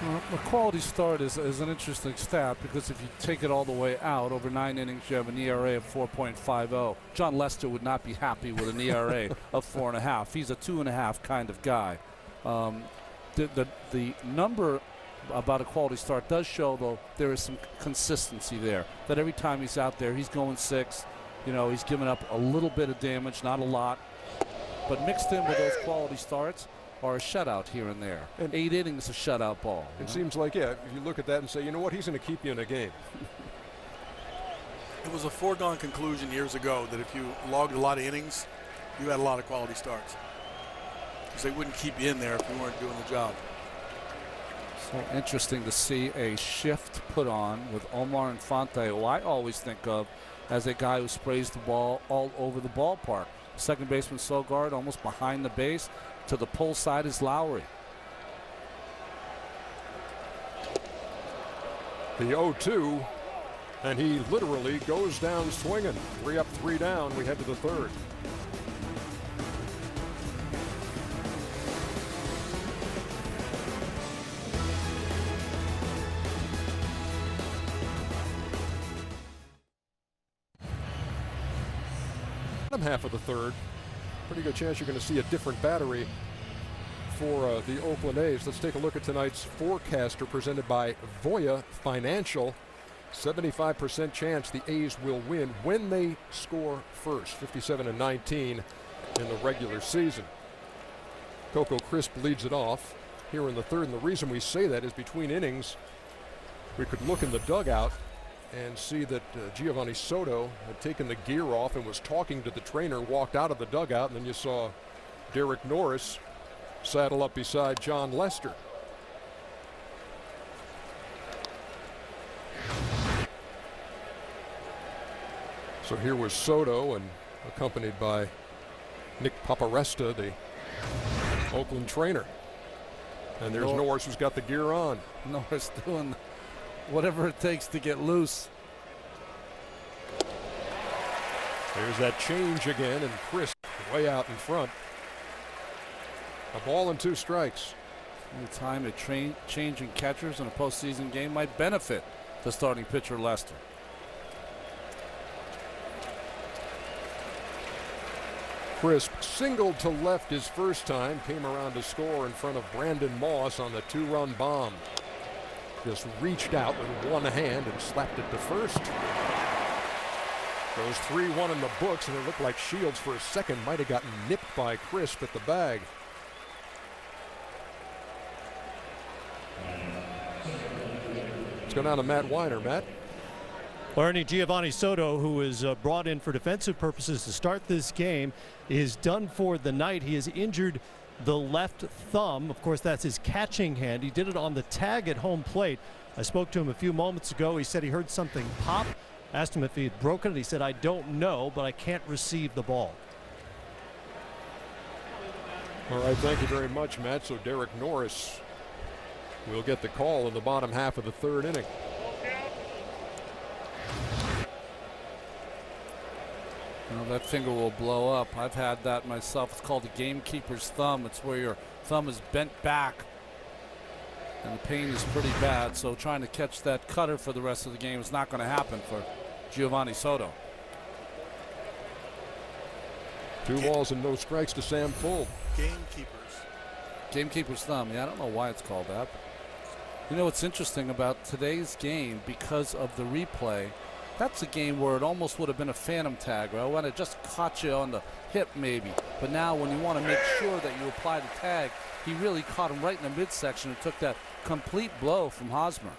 Well, a quality start is an interesting stat because if you take it all the way out, over 9 innings, you have an ERA of 4.50. John Lester would not be happy with an ERA of 4.5. He's a 2.5 kind of guy. The number about a quality start does show, though, there is some consistency there. That every time he's out there, he's going 6. You know, he's giving up a little bit of damage, not a lot. But mixed in with those quality starts are a shutout here and there. And 8 innings of shutout ball. It seems like, yeah, if you look at that and say, you know what, he's going to keep you in a game. It was a foregone conclusion years ago that if you logged a lot of innings, you had a lot of quality starts. Because they wouldn't keep you in there if you weren't doing the job. So interesting to see a shift put on with Omar Infante, who I always think of as a guy who sprays the ball all over the ballpark. Second baseman Sogard almost behind the base. To the pull side is Lowry. The 0-2, and he literally goes down swinging. 3 up, 3 down. We head to the 3rd. Half of the 3rd. Pretty good chance you're going to see a different battery for the Oakland A's. Let's take a look at tonight's forecaster presented by Voya Financial. 75% chance the A's will win when they score first. 57-19 in the regular season. Coco Crisp leads it off here in the 3rd. And the reason we say that is between innings, we could look in the dugout and see that Giovanni Soto had taken the gear off and was talking to the trainer, walked out of the dugout, and then you saw Derek Norris saddle up beside John Lester. So here was Soto, and accompanied by Nick Paparesta, the Oakland trainer. And there's Norris, who's got the gear on. Norris doing whatever it takes to get loose. There's that change again, and Chris way out in front. A ball and 2 strikes. The time of changing catchers in a postseason game might benefit the starting pitcher Lester. Crisp singled to left his first time, came around to score in front of Brandon Moss on the 2-run bomb. Just reached out with one hand and slapped it to first. Goes 3-1 in the books, and it looked like Shields for a second might have gotten nipped by Crisp at the bag. Let's go down to Matt Weiner. Matt? Ernie, Giovanni Soto, who was brought in for defensive purposes to start this game, is done for the night. He has injured the left thumb. Of course, that's his catching hand. He did it on the tag at home plate. I spoke to him a few moments ago. He said he heard something pop. Asked him if he had broken it. He said, I don't know, but I can't receive the ball. All right, thank you very much, Matt. So Derek Norris will get the call in the bottom half of the 3rd inning. Well, that finger will blow up. I've had that myself. It's called the gamekeeper's thumb. It's where your thumb is bent back and the pain is pretty bad. So trying to catch that cutter for the rest of the game is not going to happen for Giovanni Soto. 2 balls and no strikes to Sam Full. Gamekeepers. Gamekeeper's thumb. Yeah, I don't know why it's called that. You know what's interesting about today's game, because of the replay, that's a game where it almost would have been a phantom tag, right? When it just caught you on the hip maybe. But now when you want to make sure that you apply the tag, he really caught him right in the midsection and took that complete blow from Hosmer.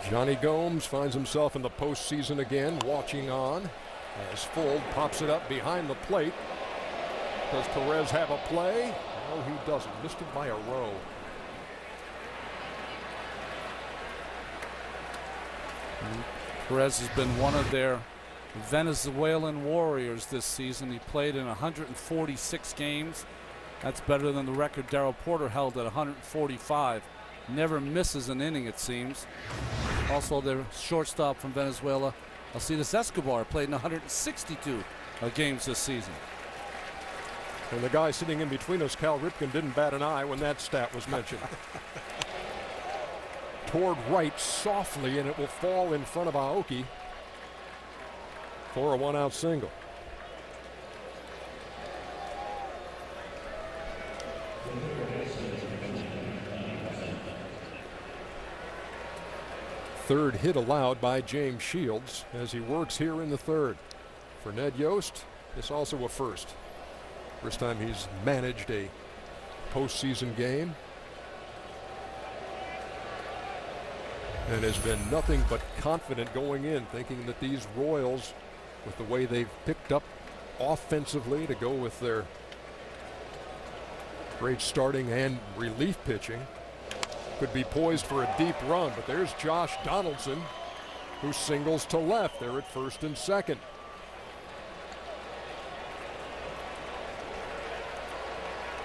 Johnny Gomes finds himself in the postseason again, watching on as Fuld pops it up behind the plate. Does Perez have a play? No, he doesn't. Missed it by a row. Perez has been one of their Venezuelan warriors this season. He played in 146 games. That's better than the record Darrell Porter held at 145. Never misses an inning, it seems. Also, their shortstop from Venezuela, Alcides Escobar, played in 162 games this season. And the guy sitting in between us, Cal Ripken, didn't bat an eye when that stat was mentioned. Toward right softly, and it will fall in front of Aoki for a one-out single. Third hit allowed by James Shields as he works here in the third. For Ned Yost, it's also a first. First time he's managed a postseason game. And has been nothing but confident going in, thinking that these Royals, with the way they've picked up offensively to go with their great starting and relief pitching, could be poised for a deep run. But there's Josh Donaldson, who singles to left. They're at first and second.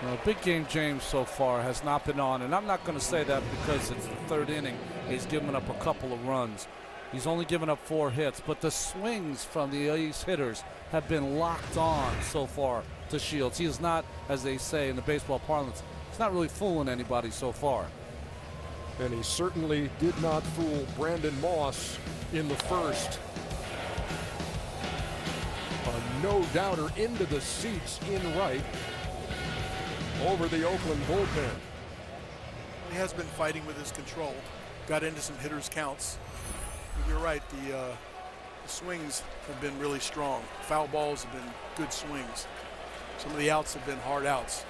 Well, big game James so far has not been on, and I'm not going to say that because it's the third inning. He's given up a couple of runs. He's only given up 4 hits, but the swings from the A's hitters have been locked on so far to Shields. He is not, as they say in the baseball parlance, he's not really fooling anybody so far. And he certainly did not fool Brandon Moss in the first. A no-doubter into the seats in right over the Oakland bullpen. He has been fighting with his control. Got into some hitters' counts. But you're right, the swings have been really strong. Foul balls have been good swings. Some of the outs have been hard outs.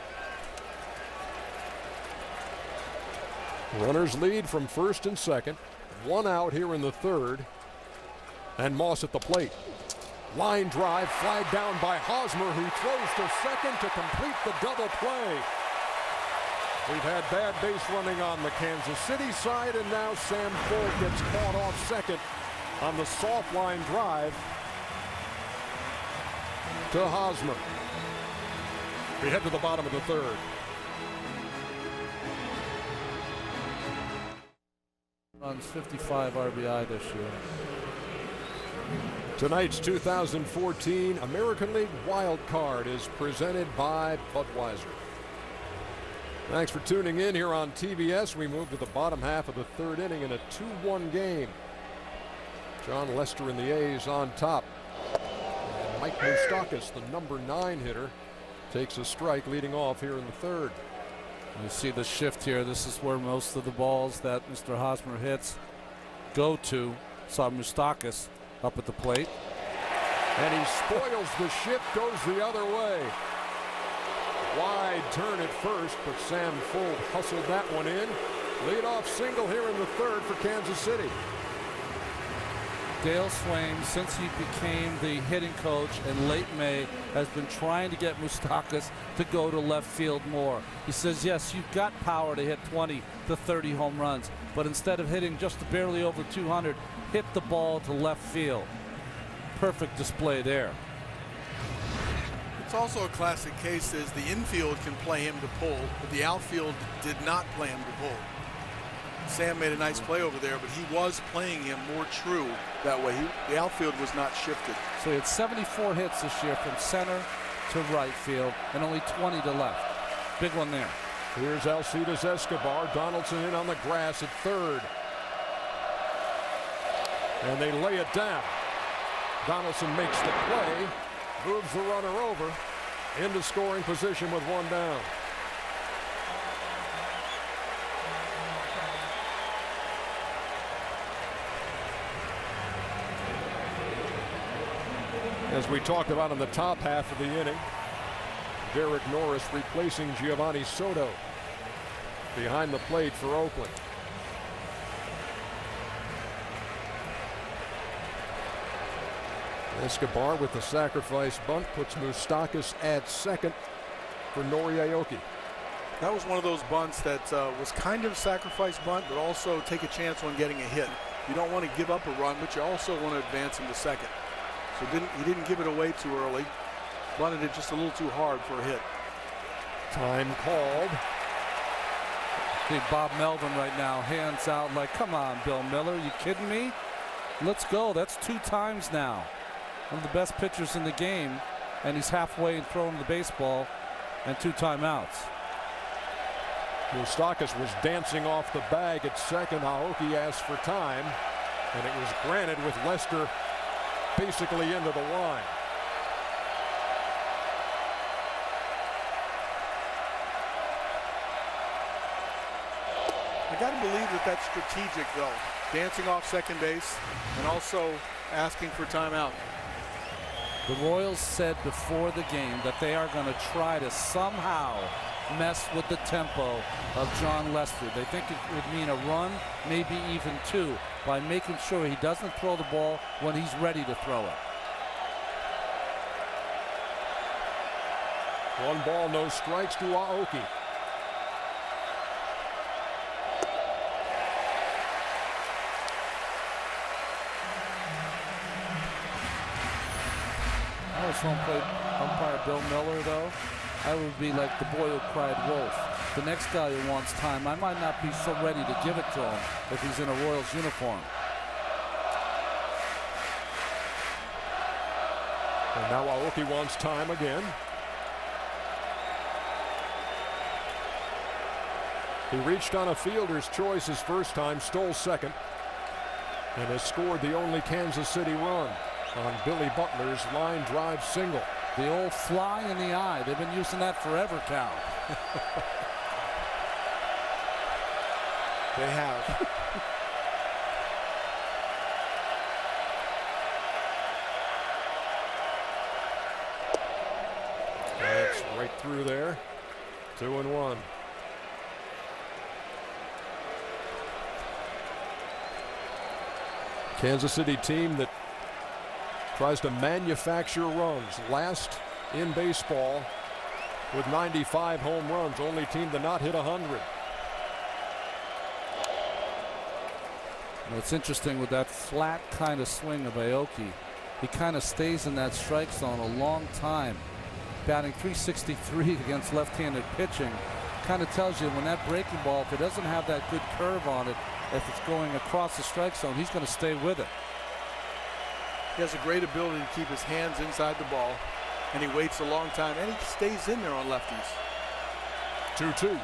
Runners lead from first and second. 1 out here in the third. And Moss at the plate. Line drive, flagged down by Hosmer, who throws to second to complete the double play. We've had bad base running on the Kansas City side, and now Sam Fuld gets caught off second on the soft line drive to Hosmer. We head to the bottom of the third. Runs 55 RBI this year. Tonight's 2014 American League Wild Card is presented by Budweiser. Thanks for tuning in here on TBS. We move to the bottom half of the third inning in a 2-1 game. John Lester and the A's on top. And Mike Moustakas, the number 9 hitter, takes a strike leading off here in the third. You see the shift here. This is where most of the balls that Mr. Hosmer hits go to. Saw Moustakas up at the plate. And he spoils the shift, goes the other way. Wide turn at first, but Sam Fuld hustled that one in. Leadoff single here in the third for Kansas City. Dale Swain, since he became the hitting coach in late May, has been trying to get Moustakas to go to left field more. He says, yes, you've got power to hit 20 to 30 home runs, but instead of hitting just barely over 200, hit the ball to left field. Perfect display there. It's also a classic case is the infield can play him to pull, but the outfield did not play him to pull. Sam made a nice play over there, but he was playing him more true that way. The outfield was not shifted. So he had 74 hits this year from center to right field and only 20 to left. Big one there. Here's Alcides Escobar. Donaldson in on the grass at third. And they lay it down. Donaldson makes the play, moves the runner over, into scoring position with one down. As we talked about in the top half of the inning, Derek Norris replacing Giovanni Soto behind the plate for Oakland. Escobar with the sacrifice bunt puts Moustakas at second for Nori Aoki. That was one of those bunts that was kind of a sacrifice bunt, but also take a chance on getting a hit. You don't want to give up a run, but you also want to advance him to second. So he didn't give it away too early. Bunted it just a little too hard for a hit. Time called. See Bob Melvin right now, hands out like, come on, Bill Miller, you kidding me? Let's go. That's 2 times now. One of the best pitchers in the game, and he's halfway and throwing the baseball, and 2 timeouts. Moustakas was dancing off the bag at second. Aoki asked for time, and it was granted with Lester basically into the line. I got to believe that that's strategic, though. Dancing off second base and also asking for timeout. The Royals said before the game that they are going to try to somehow mess with the tempo of John Lester. They think it would mean a run, maybe even 2, by making sure he doesn't throw the ball when he's ready to throw it. 1 ball, no strikes to Aoki. I was home plate umpire Bill Miller, though. I would be like the boy who cried wolf. The next guy who wants time, I might not be so ready to give it to him if he's in a Royals uniform. And now Aoki wants time again. He reached on a fielder's choice his first time, stole second, and has scored the only Kansas City run on Billy Butler's line drive single. The old fly in the eye. They've been using that forever, Cal. They have. That's right through there. 2-1. Kansas City team that tries to manufacture runs. Last in baseball with 95 home runs. Only team to not hit 100. It's interesting with that flat kind of swing of Aoki. He kind of stays in that strike zone a long time. Batting .363 against left-handed pitching. Kind of tells you when that breaking ball, if it doesn't have that good curve on it, if it's going across the strike zone, he's going to stay with it. He has a great ability to keep his hands inside the ball, and he waits a long time, and he stays in there on lefties. 2-2.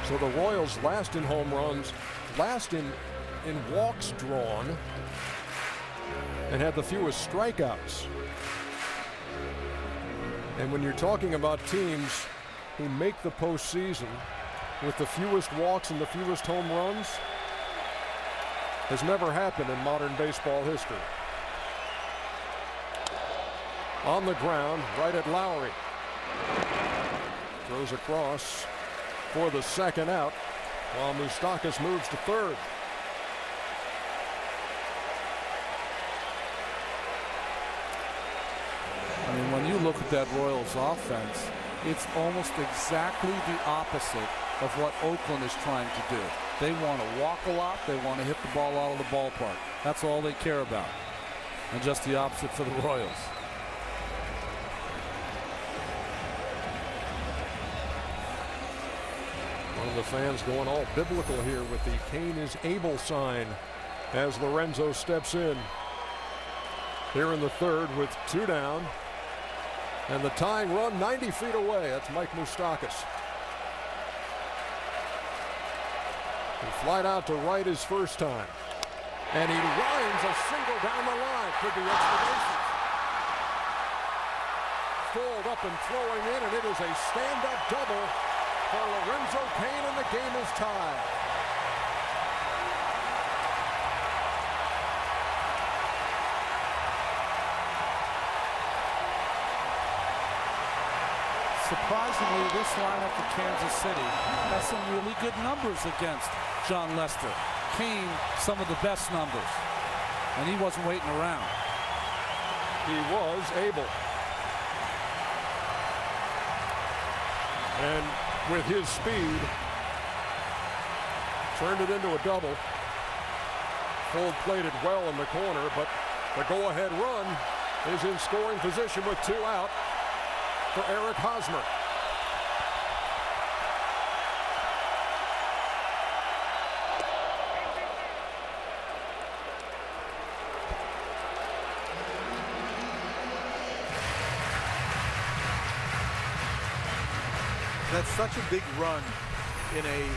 So the Royals last in home runs, last in walks drawn, and had the fewest strikeouts. And when you're talking about teams who make the postseason with the fewest walks and the fewest home runs, has never happened in modern baseball history. On the ground, right at Lowry. Throws across for the second out, while Moustakas moves to third. I mean, when you look at that Royals offense, it's almost exactly the opposite of what Oakland is trying to do. They want to walk a lot. They want to hit the ball out of the ballpark. That's all they care about. And just the opposite for the Royals. One of the fans going all biblical here with the Cain is Abel sign as Lorenzo steps in here in the third with 2 down. And the tying run 90 feet away. That's Mike Moustakas. He flied out to right his first time. And he lines a single down the line. Could be extra bases. Fouled up and throwing in, and it is a stand-up double for Lorenzo Cain, and the game is tied. Surprisingly, this lineup for Kansas City has some really good numbers against John Lester. Cain, some of the best numbers. And he wasn't waiting around. He was able. And with his speed, turned it into a double. Full plated well in the corner, but the go-ahead run is in scoring position with 2 out for Eric Hosmer. That's such a big run in a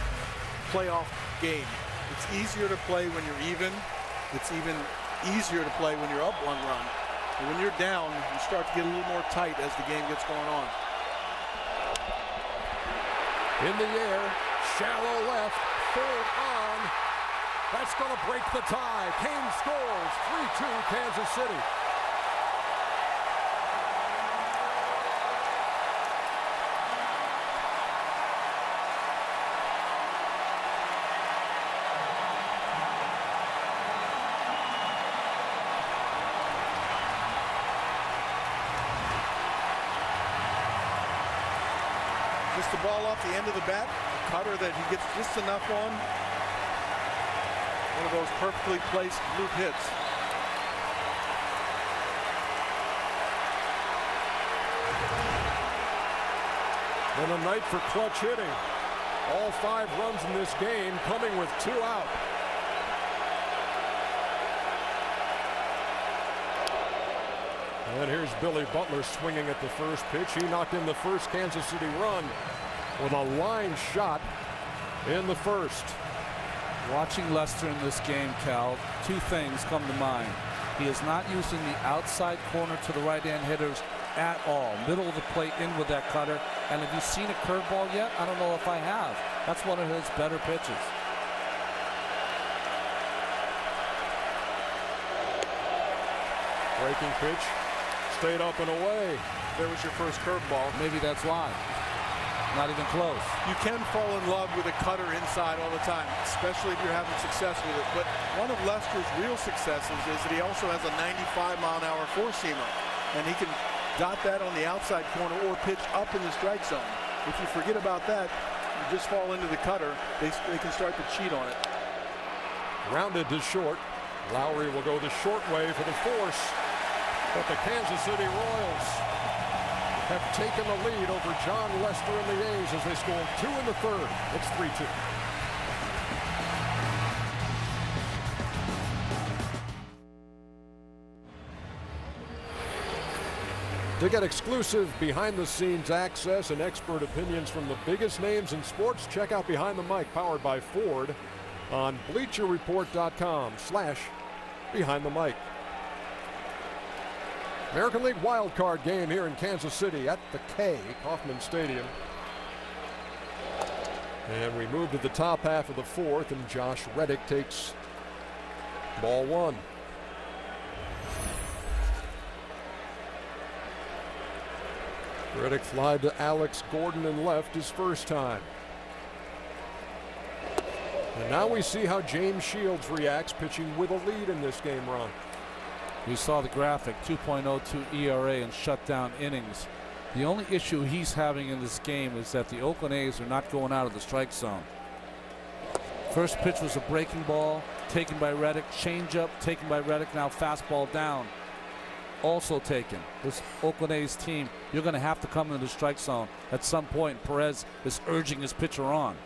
playoff game. It's easier to play when you're even. It's even easier to play when you're up 1 run. And when you're down, you start to get a little more tight as the game gets going on. In the air, shallow left, full on. That's going to break the tie. Cain scores, 3-2 Kansas City. Just the ball off the end of the bat, a cutter that he gets just enough on. One of those perfectly placed loop hits. Then a night for clutch hitting. All 5 runs in this game coming with 2 out. And here's Billy Butler swinging at the first pitch. He knocked in the first Kansas City run with a line shot in the first. Watching Lester in this game, Cal, 2 things come to mind. He is not using the outside corner to the right-hand hitters at all. Middle of the plate in with that cutter. And have you seen a curveball yet? I don't know if I have. That's one of his better pitches. Breaking pitch. Stayed up and away. There was your first curveball. Maybe that's why. Not even close. You can fall in love with a cutter inside all the time, especially if you're having success with it. But one of Lester's real successes is that he also has a 95-mile-an-hour four-seamer. And he can dot that on the outside corner or pitch up in the strike zone. If you forget about that, you just fall into the cutter, they can start to cheat on it. Rounded to short. Lowry will go the short way for the force. But the Kansas City Royals have taken the lead over John Lester and the A's as they score 2 in the 3rd. It's 3-2. To get exclusive behind-the-scenes access and expert opinions from the biggest names in sports, check out Behind the Mic, powered by Ford, on BleacherReport.com/Behind the Mic. American League wild card game here in Kansas City at the K, Kauffman Stadium. And we move to the top half of the 4th, and Josh Reddick takes ball 1. Reddick fly to Alex Gordon in left his first time. And now we see how James Shields reacts pitching with a lead in this game, Ron. You saw the graphic, 2.02 ERA and shutdown innings. The only issue he's having in this game is that the Oakland A's are not going out of the strike zone. First pitch was a breaking ball taken by Reddick, changeup taken by Reddick, now fastball down also taken. This Oakland A's team, you're going to have to come into the strike zone at some point. Perez is urging his pitcher on.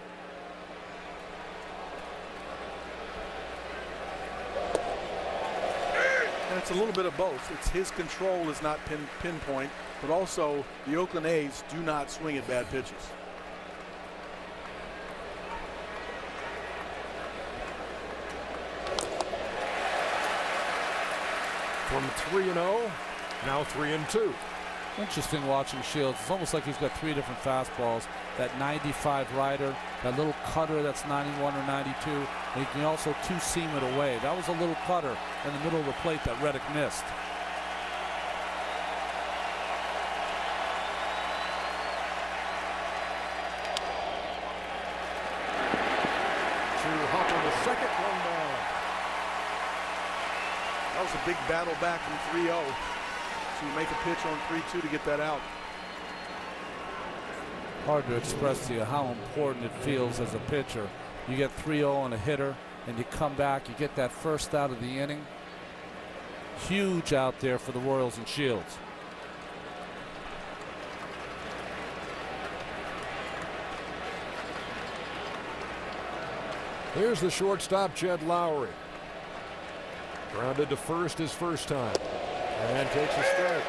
And it's a little bit of both. It's his control is not pinpoint, but also the Oakland A's do not swing at bad pitches. from 3-0, now 3-2. Interesting watching Shields. It's almost like he's got 3 different fastballs. That 95 rider, that little cutter that's 91 or 92, and he can also two-seam it away. That was a little cutter in the middle of the plate that Reddick missed. Second one down. That was a big battle back from 3-0. So you make a pitch on 3-2 to get that out. Hard to express to you how important it feels as a pitcher. You get 3-0 on a hitter, and you come back, you get that first out of the inning. Huge out there for the Royals and Shields. Here's the shortstop, Jed Lowry. Grounded to first his first time. And takes a strike.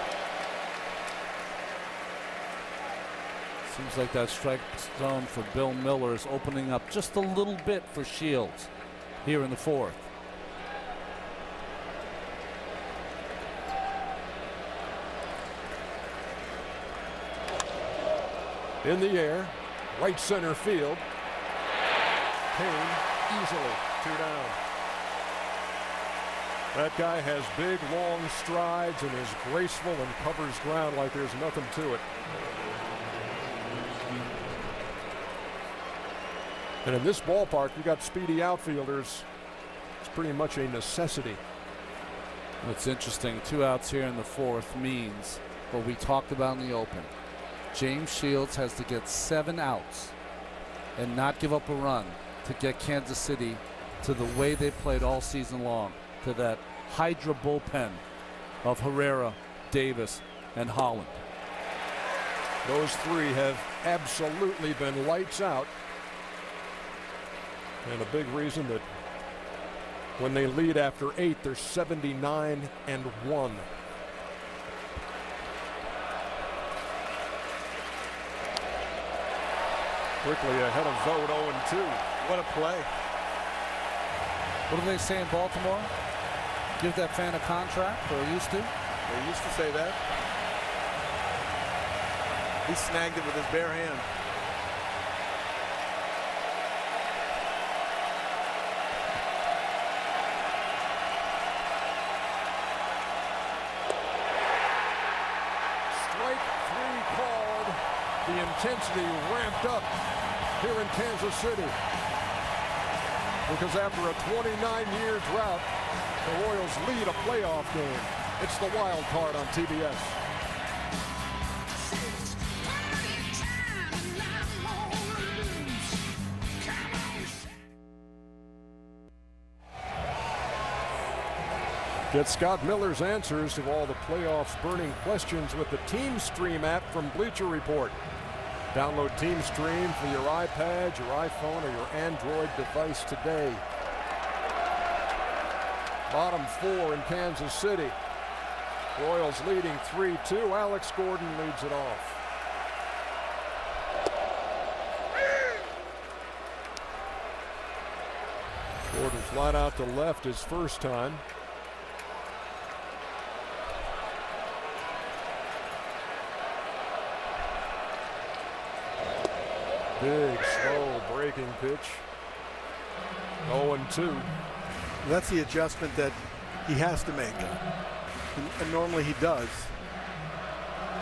Seems like that strike zone for Bill Miller is opening up just a little bit for Shields here in the fourth. In the air, right center field. Payne easily 2 down. That guy has big, long strides and is graceful and covers ground like there's nothing to it. And in this ballpark, you got speedy outfielders. It's pretty much a necessity. What's interesting, 2 outs here in the fourth means what we talked about in the open. James Shields has to get 7 outs and not give up a run to get Kansas City to the way they played all season long, to that Hydra bullpen of Herrera, Davis, and Holland. Those 3 have absolutely been lights out. And a big reason that when they lead after 8, they're 79-1. Quickly ahead of Vogt, 0-2. What a play. What do they say in Baltimore? Give that fan a contract, or used to? They used to say that. He snagged it with his bare hand. Strike 3 called. The intensity ramped up here in Kansas City. Because after a 29-year drought, the Royals lead a playoff game. It's the wild card on TBS. Get Scott Miller's answers to all the playoffs burning questions with the Team Stream app from Bleacher Report. Download Team Stream for your iPad, your iPhone, or your Android device today. Bottom 4 in Kansas City. Royals leading 3-2. Alex Gordon leads it off. Gordon flat out to left his first time. Big, slow breaking pitch. 0-2. That's the adjustment that he has to make. And normally he does.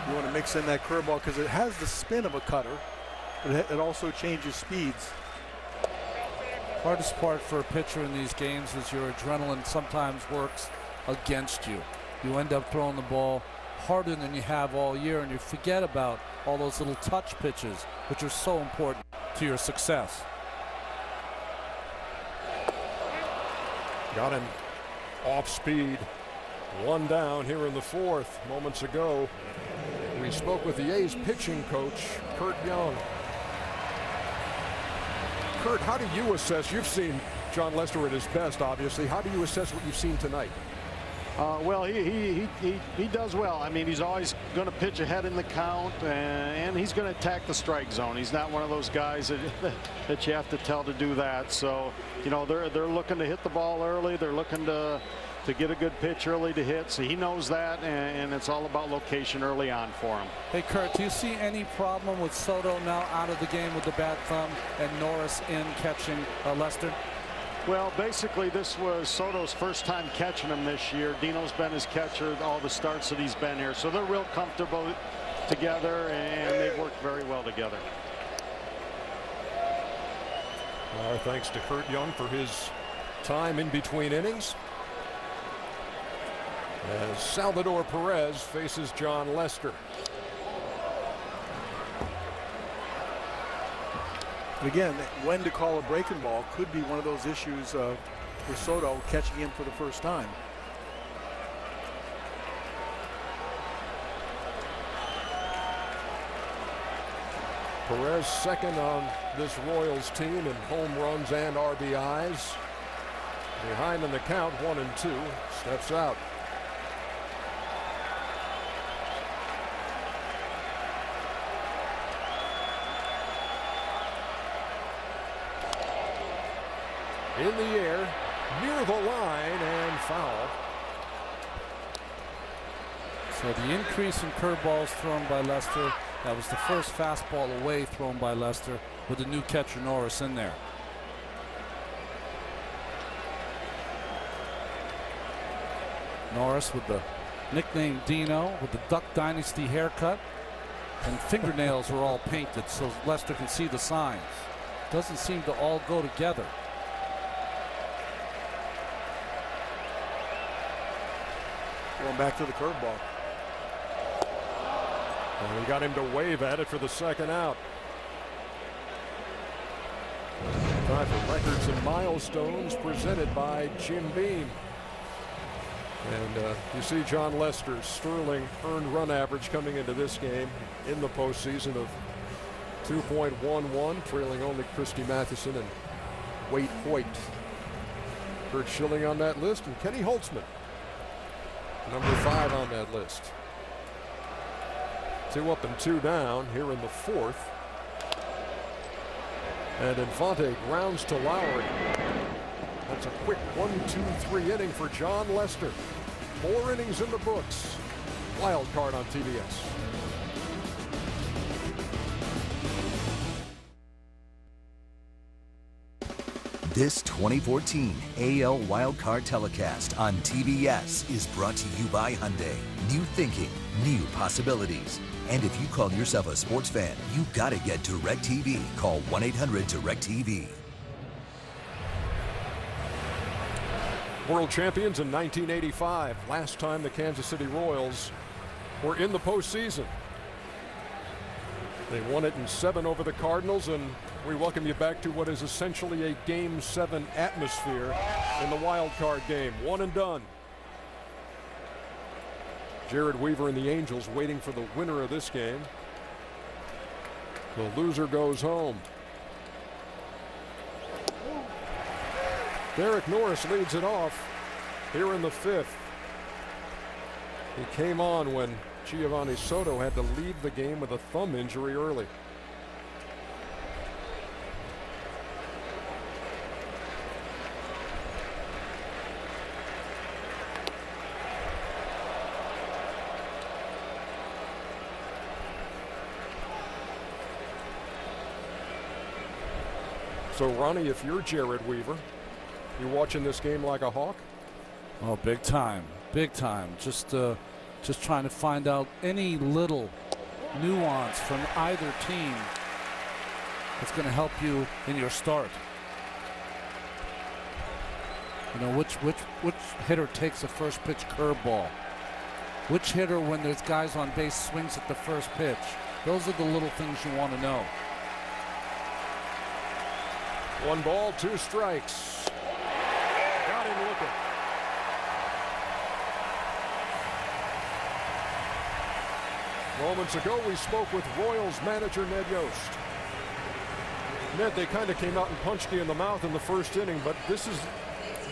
You want to mix in that curveball because it has the spin of a cutter, but it also changes speeds. Hardest part for a pitcher in these games is your adrenaline sometimes works against you. You end up throwing the ball harder than you have all year, and you forget about all those little touch pitches, which are so important to your success. Got him off speed. 1 down here in the fourth. Moments ago, we spoke with the A's pitching coach, Curt Young. Curt, how do you assess, you've seen John Lester at his best, obviously. How do you assess what you've seen tonight? Well, he does well. I mean, he's always going to pitch ahead in the count, and he's going to attack the strike zone. He's not one of those guys that you have to tell to do that. So, you know, they're looking to hit the ball early. They're looking to to get a good pitch early to hit. So he knows that, and it's all about location early on for him. Hey, Kurt, do you see any problem with Soto now out of the game with the bad thumb and Norris in catching Lester? Well, basically, this was Soto's first time catching him this year. Dino's been his catcher all the starts that he's been here. So they're real comfortable together, and they've worked very well together. Our thanks to Kurt Young for his time in between innings. As Salvador Perez faces John Lester. Again, when to call a breaking ball could be one of those issues for Soto catching him for the first time. Perez second on this Royals team in home runs and RBIs. Behind in the count, 1-2. Steps out. In the air, near the line, and foul. So the increase in curveballs thrown by Lester, that was the first fastball away thrown by Lester with the new catcher Norris in there. Norris with the nickname Dino, with the Duck Dynasty haircut, and fingernails were all painted so Lester can see the signs. Doesn't seem to all go together. Going back to the curveball. And we got him to wave at it for the second out. Time for records and milestones presented by Jim Beam. And you see John Lester's sterling earned run average coming into this game in the postseason of 2.11, trailing only Christy Matheson and Wade Hoyt. Kurt Schilling on that list, and Kenny Holtzman, number 5 on that list. 2 up and 2 down here in the 4th. And Infante grounds to Lowry. That's a quick 1-2-3 inning for John Lester. 4 innings in the books. Wild card on TBS. This 2014 AL Wildcard telecast on TBS is brought to you by Hyundai. New thinking, new possibilities. And if you call yourself a sports fan, you gotta get DirecTV. Call 1-800-DirecTV. World champions in 1985. Last time the Kansas City Royals were in the postseason. They won it in 7 over the Cardinals, and we welcome you back to what is essentially a Game 7 atmosphere in the wild card game. One and done. Jared Weaver and the Angels waiting for the winner of this game. The loser goes home. Derek Norris leads it off here in the 5th. He came on when Giovanni Soto had to leave the game with a thumb injury early. So Ronnie, if you're Jared Weaver, you watching this game like a hawk? Oh, big time, big time. Just trying to find out any little nuance from either team that's going to help you in your start. You know, which hitter takes a first pitch curveball? Which hitter, when there's guys on base, swings at the first pitch? Those are the little things you want to know. 1 ball, 2 strikes. Got him looking. Moments ago, we spoke with Royals manager Ned Yost. Ned, they kind of came out and punched you in the mouth in the first inning, but this is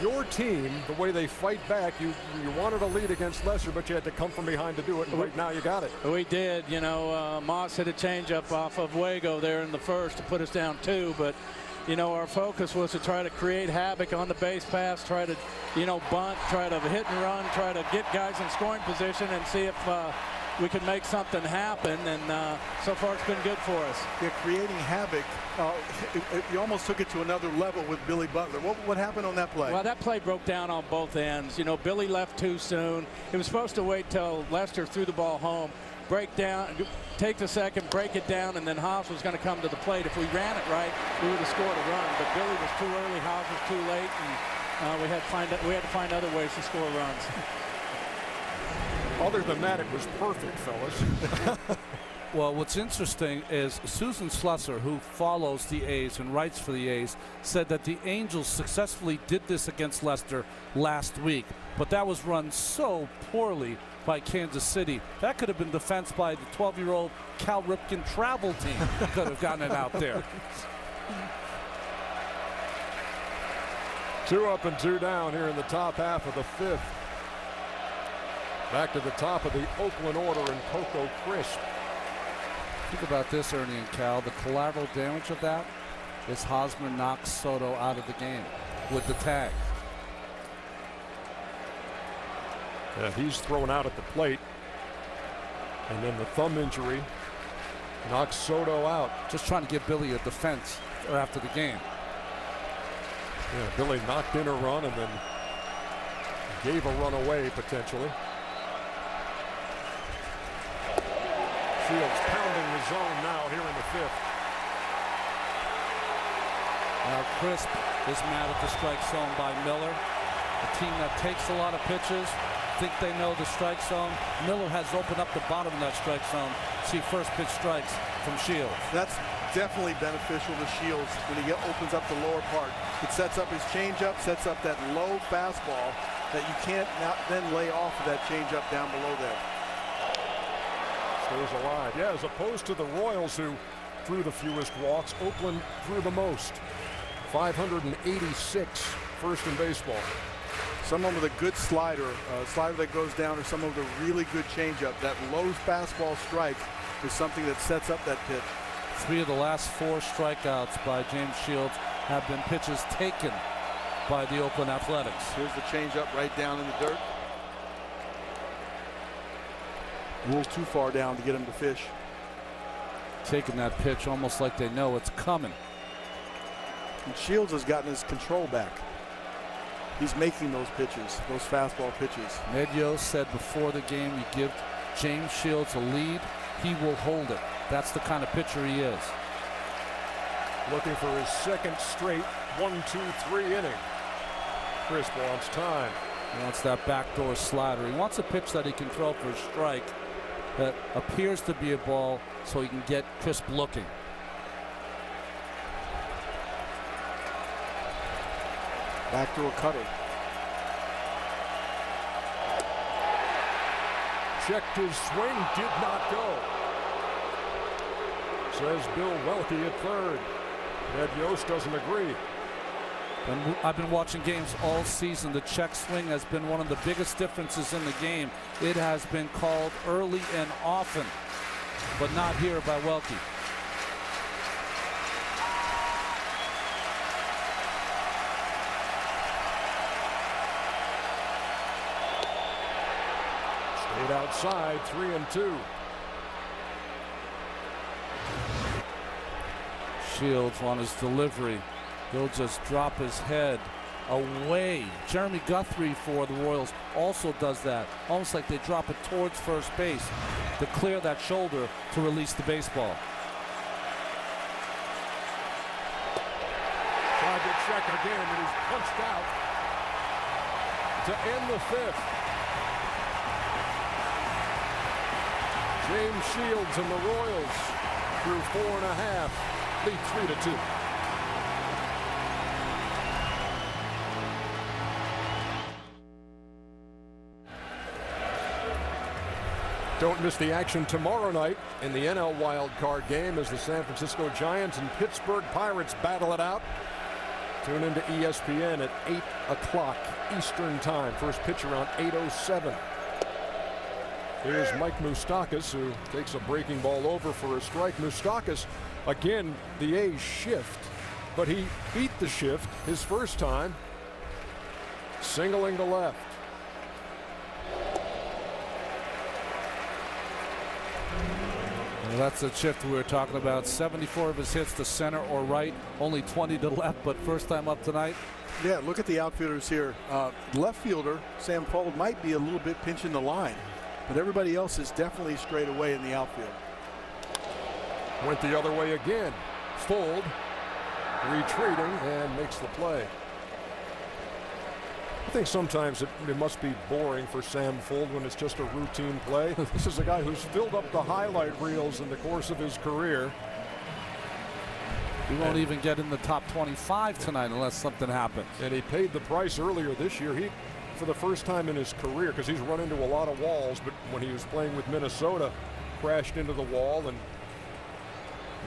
your team, the way they fight back. You wanted a lead against Lester, but you had to come from behind to do it, and right now you got it. We did. You know, Moss hit a changeup off of Wago there in the first to put us down 2, but you know, our focus was to try to create havoc on the base pass, try to, you know, bunt, try to hit and run, try to get guys in scoring position and see if we could make something happen, and so far it's been good for us. Yeah, creating havoc, you almost took it to another level with Billy Butler. What happened on that play? Well, that play broke down on both ends. You know, Billy left too soon. He was supposed to wait till Lester threw the ball home, break down, take the second, break it down, and then Haas was going to come to the plate. If we ran it right, we would have scored a run, but Billy was too early, Haas was too late, and we had to find other ways to score runs. Other than that, it was perfect, fellas. Well, what's interesting is Susan Slusser, who follows the A's and writes for the A's, said that the Angels successfully did this against Lester last week, but that was run so poorly by Kansas City. That could have been defensed by the 12-year-old Cal Ripken travel team. Could have gotten it out there. 2 up and 2 down here in the top half of the 5th. Back to the top of the Oakland order and Coco Crisp. Think about this, Ernie and Cal. The collateral damage of that is Hosmer knocks Soto out of the game with the tag. Yeah, he's thrown out at the plate. And then the thumb injury knocks Soto out. Just trying to give Billy a defense after the game. Yeah, Billy knocked in a run and then gave a run away potentially. Shields pounding the zone now here in the 5th. Now Crisp is mad at the strike zone by Miller. A team that takes a lot of pitches, think they know the strike zone. Miller has opened up the bottom of that strike zone. See first pitch strikes from Shields. That's definitely beneficial to Shields when he opens up the lower part. It sets up his changeup, sets up that low fastball that you can't then lay off of that changeup down below there. Stays alive. Yeah, as opposed to the Royals, who threw the fewest walks, Oakland threw the most. 586 first in baseball. Someone with a good slider that goes down, or someone with a really good changeup, that low fastball strike is something that sets up that pitch. 3 of the last 4 strikeouts by James Shields have been pitches taken by the Oakland Athletics. Here's the changeup right down in the dirt. A little too far down to get him to fish. Taking that pitch almost like they know it's coming. And Shields has gotten his control back. He's making those pitches, those fastball pitches. Ned Yost said before the game, you give James Shields a lead, he will hold it. That's the kind of pitcher he is. Looking for his second straight 1-2-3 inning. Crisp wants time. He wants that backdoor slider. He wants a pitch that he can throw for a strike that appears to be a ball so he can get Crisp looking. Backdoor cutter. Checked his swing, did not go. Says Bill Welke at third. Ned Yost doesn't agree. And I've been watching games all season. The check swing has been one of the biggest differences in the game. It has been called early and often, but not here by Welke. Stayed outside, 3-2. Shields on his delivery. He'll just drop his head away. Jeremy Guthrie for the Royals also does that. Almost like they drop it towards first base to clear that shoulder to release the baseball. Tried to check again, and he's punched out to end the 5th. James Shields and the Royals through 4.5, lead 3-2. Don't miss the action tomorrow night in the NL Wild Card game as the San Francisco Giants and Pittsburgh Pirates battle it out. Tune into ESPN at 8 o'clock Eastern Time. First pitch around 8:07. Here's Mike Moustakas, who takes a breaking ball over for a strike. Moustakas, again, the A's shift but he beat the shift his first time, singling to left. Well, that's the shift we were talking about. 74 of his hits to center or right, only 20 to left, but first time up tonight. Yeah, look at the outfielders here. Left fielder Sam Fuld might be a little bit pinching the line, but everybody else is definitely straight away in the outfield. Went the other way again. Fuld retreating and makes the play. I think sometimes it must be boring for Sam Fuld when it's just a routine play. This is a guy who's filled up the highlight reels in the course of his career. He won't even get in the top 25 tonight unless something happens. And he paid the price earlier this year. He, for the first time in his career, because he's run into a lot of walls, but when he was playing with Minnesota, crashed into the wall and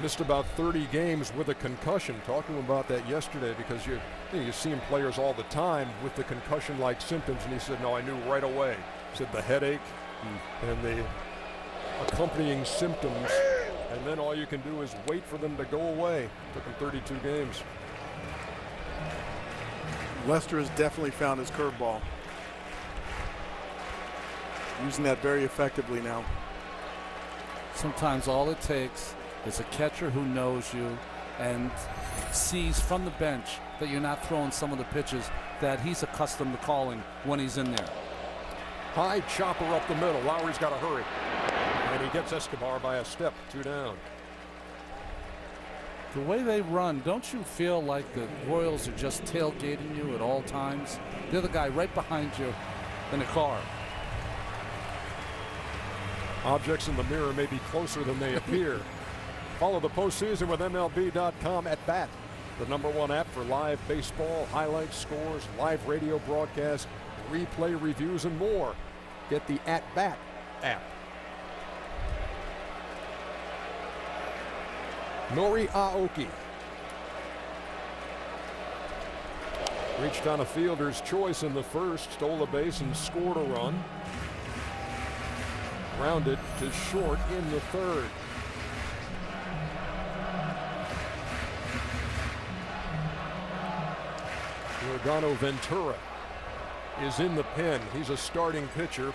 missed about 30 games with a concussion. Talking about that yesterday, because you see him players all the time with the concussion-like symptoms, and he said, no, I knew right away. He said the headache and the accompanying symptoms, and then all you can do is wait for them to go away. Took him 32 games. Lester has definitely found his curveball. Using that very effectively now. Sometimes all it takes is a catcher who knows you and sees from the bench that you're not throwing some of the pitches that he's accustomed to calling when he's in there. High chopper up the middle. Lowry's got to hurry. And he gets Escobar by a step. 2 down. The way they run, don't you feel like the Royals are just tailgating you at all times? They're the guy right behind you in the car. Objects in the mirror may be closer than they appear. Follow the postseason with MLB.com at bat, the #1 app for live baseball, highlights, scores, live radio broadcasts, replay reviews, and more. Get the At Bat app. Nori Aoki reached on a fielder's choice in the first, stole a base and scored a run. Grounded to short in the third. Giordano Ventura is in the pen. He's a starting pitcher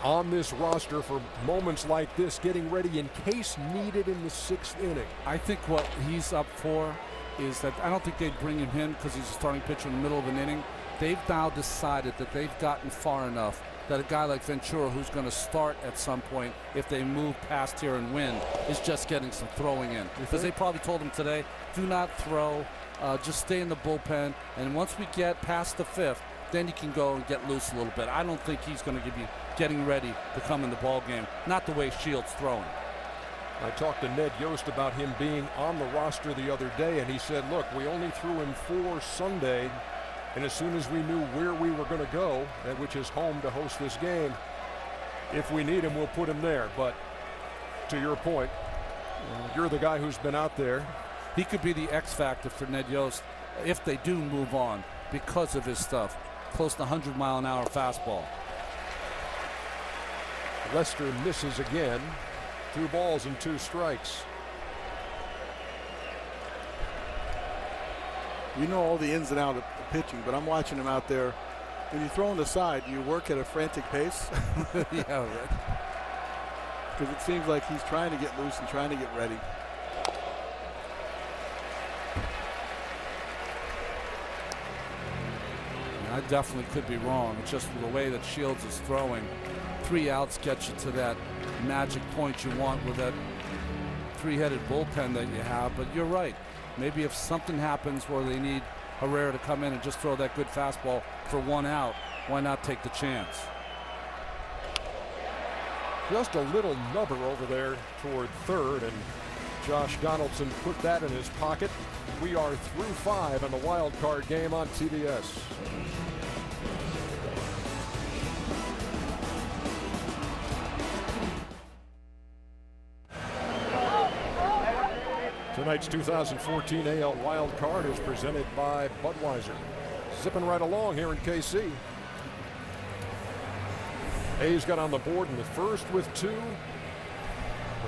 on this roster for moments like this, getting ready in case needed in the 6th inning. I think what he's up for is that I don't think they'd bring him in because he's a starting pitcher in the middle of an inning. They've now decided that they've gotten far enough that a guy like Ventura, who's going to start at some point if they move past here and win, is just getting some throwing in. Because they probably told him today, do not throw, just stay in the bullpen, and once we get past the 5th, then you can go and get loose a little bit. I don't think he's going to be getting ready to come in the ball game, not the way Shields throwing. I talked to Ned Yost about him being on the roster the other day, and he said, look, we only threw him 4 Sunday, and as soon as we knew where we were going to go, which is home to host this game, if we need him, we'll put him there. But to your point, you're the guy who's been out there. He could be the X factor for Ned Yost if they do move on because of his stuff. Close to 100-mile-an-hour fastball. Lester misses again. 2 balls and 2 strikes. You know all the ins and outs of pitching, but I'm watching him out there. When you throw on the side, do you work at a frantic pace? Yeah, right. Because it seems like he's trying to get loose and trying to get ready. I definitely could be wrong. It's just the way that Shields is throwing. 3 outs gets you to that magic point you want with that 3-headed bullpen that you have. But you're right. Maybe if something happens where they need Herrera to come in and just throw that good fastball for 1 out, why not take the chance? Just a little nubber over there toward third, and Josh Donaldson put that in his pocket. We are through 5 in the wild card game on TBS. Tonight's 2014 AL Wild Card is presented by Budweiser. Zipping right along here in KC. A's got on the board in the first with 2.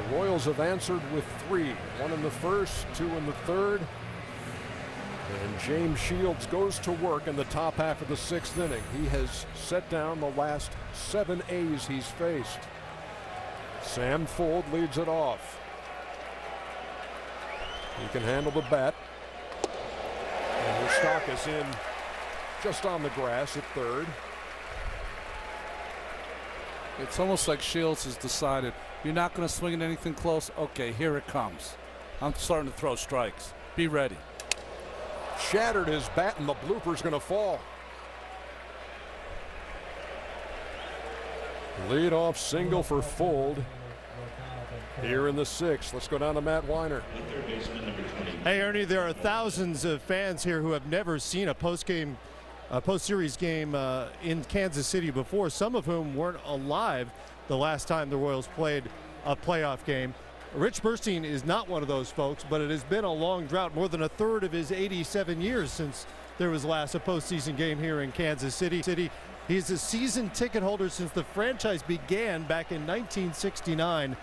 The Royals have answered with 3. 1 in the first, 2 in the third. And James Shields goes to work in the top half of the 6th inning. He has set down the last 7 A's he's faced. Sam Fuld leads it off. He can handle the bat. And Moustakas in just on the grass at third. It's almost like Shields has decided, you're not going to swing at anything close? Okay, here it comes. I'm starting to throw strikes. Be ready. Shattered his bat, and the blooper's going to fall. Leadoff single for Fuld here in the 6th. Let's go down to Matt Weiner. Hey, Ernie, there are thousands of fans here who have never seen a post-series game in Kansas City before, some of whom weren't alive the last time the Royals played a playoff game. Rich Burstein is not one of those folks, but it has been a long drought, more than a third of his 87 years since there was last a postseason game here in Kansas City. He's a season ticket holder since the franchise began back in 1969.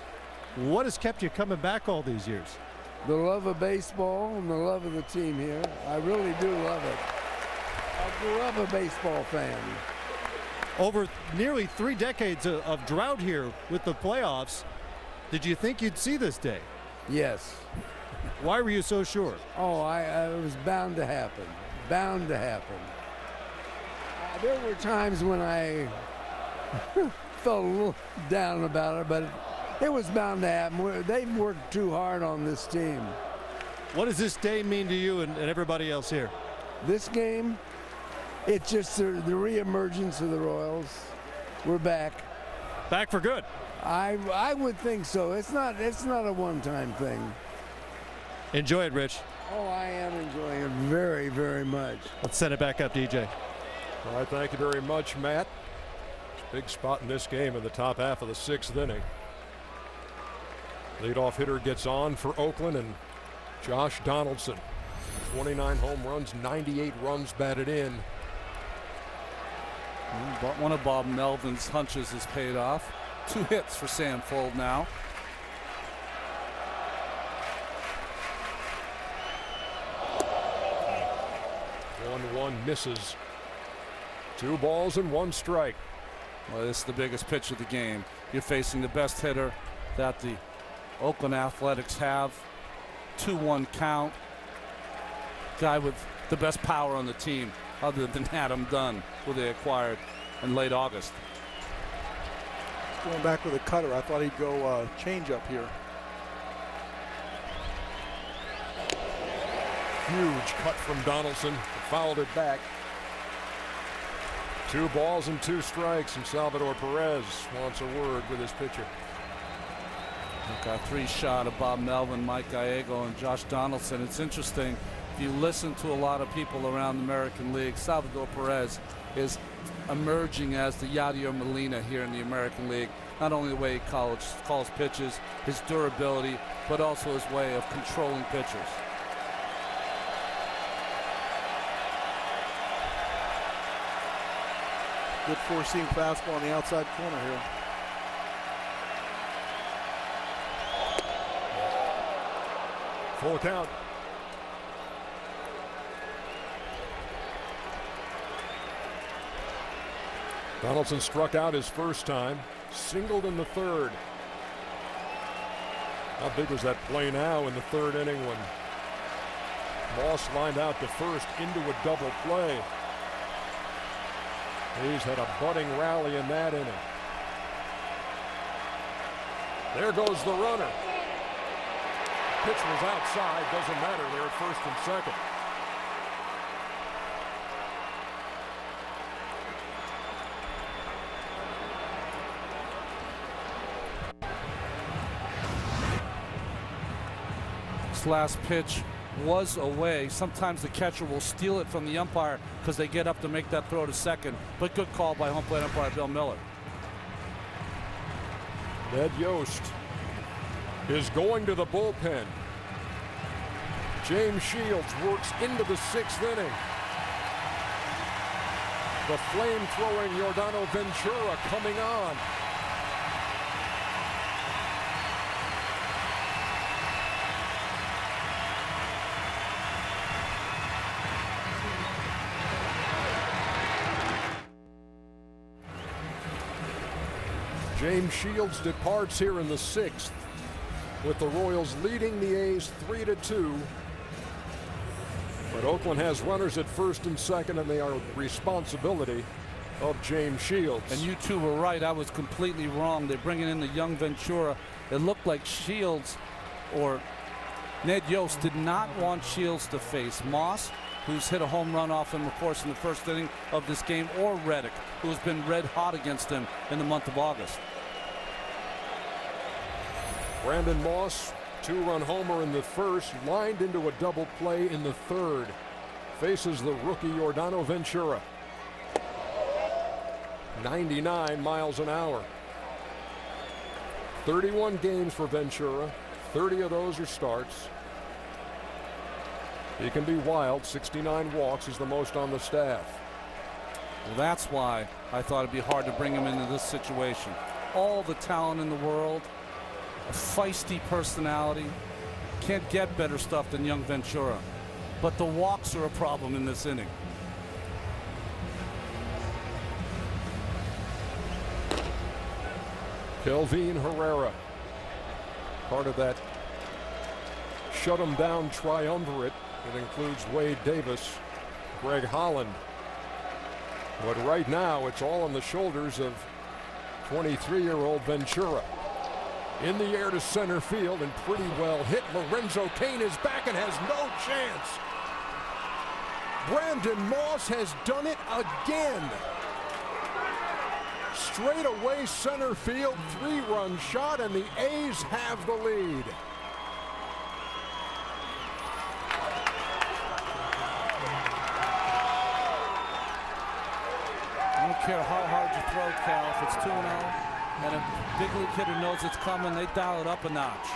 What has kept you coming back all these years? The love of baseball and the love of the team here. I really do love it. I grew up a baseball fan. Over nearly 3 decades of drought here with the playoffs, did you think you'd see this day? Yes. Why were you so sure? Oh, it was bound to happen. Bound to happen. There were times when I felt a little down about it, but it was bound to happen. They've worked too hard on this team. What does this day mean to you and everybody else here? This game, it's just the reemergence of the Royals. We're back. Back for good. I would think so. It's not a one-time thing. Enjoy it, Rich. Oh, I am enjoying it very, very much. Let's send it back up, DJ. All right, thank you very much, Matt. Big spot in this game in the top half of the 6th inning. Leadoff hitter gets on for Oakland, and Josh Donaldson. 29 home runs, 98 runs batted in. But one of Bob Melvin's hunches has paid off. 2 hits for Sam Fuld now. One misses. 2 balls and 1 strike. Well, this is the biggest pitch of the game. You're facing the best hitter that the Oakland Athletics have. 2-1 count. Guy with the best power on the team, other than Adam Dunn, who they acquired in late August. Going back with a cutter. I thought he'd go change up here. Huge cut from Donaldson. Fouled it back. 2 balls and 2 strikes, and Salvador Perez wants a word with his pitcher. Got 3 shot of Bob Melvin, Mike Gallego, and Josh Donaldson. It's interesting. If you listen to a lot of people around the American League, Salvador Perez is emerging as the Yadier Molina here in the American League. Not only the way he calls pitches, his durability, but also his way of controlling pitchers. Good four-seam fastball on the outside corner here. Full count. Donaldson struck out his first time, singled in the 3rd. How big was that play now in the 3rd inning when Moss lined out to first into a double play? He's had a budding rally in that inning. There goes the runner. Pitch was outside, doesn't matter. They're at first and second. This last pitch was away. Sometimes the catcher will steal it from the umpire because they get up to make that throw to second. But good call by home plate umpire Bill Miller. Ned Yost is going to the bullpen. James Shields works into the 6th inning. The flame-throwing Yordano Ventura coming on. James Shields departs here in the 6th, with the Royals leading the A's 3-2. But Oakland has runners at first and second, and they are responsibility of James Shields. And you two were right. I was completely wrong. They're bringing in the young Ventura. It looked like Shields or Ned Yost did not want Shields to face Moss, who's hit a home run off him, of course, in the first inning of this game, or Reddick, who's been red hot against him in the month of August. Brandon Moss, 2-run homer in the first, lined into a double play in the third. Faces the rookie Yordano Ventura. 99 miles an hour. 31 games for Ventura. 30 of those are starts. He can be wild. 69 walks is the most on the staff. Well, that's why I thought it'd be hard to bring him into this situation. All the talent in the world, a feisty personality. Can't get better stuff than young Ventura. But the walks are a problem in this inning. Kelvin Herrera, part of that shut 'em down triumvirate that includes Wade Davis, Greg Holland. But right now it's all on the shoulders of 23-year-old Ventura. In the air to center field and pretty well hit. Lorenzo Cain is back and has no chance. Brandon Moss has done it again. Straight away center field, 3-run shot, and the A's have the lead. I don't care how hard you throw, Cal. If it's 2-0 and a big league hitter knows it's coming, they dial it up a notch.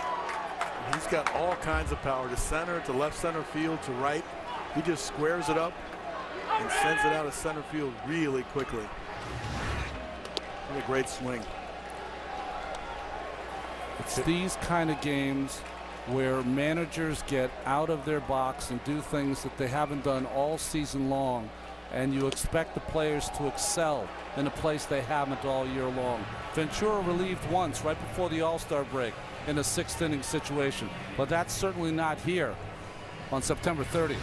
He's got all kinds of power to center, to left center field, to right. He just squares it up and sends it out of center field really quickly. What a great swing. It's these kind of games where managers get out of their box and do things that they haven't done all season long, and you expect the players to excel in a place they haven't all year long. Ventura relieved once right before the All-Star break in a 6th inning situation, but that's certainly not here on September 30th.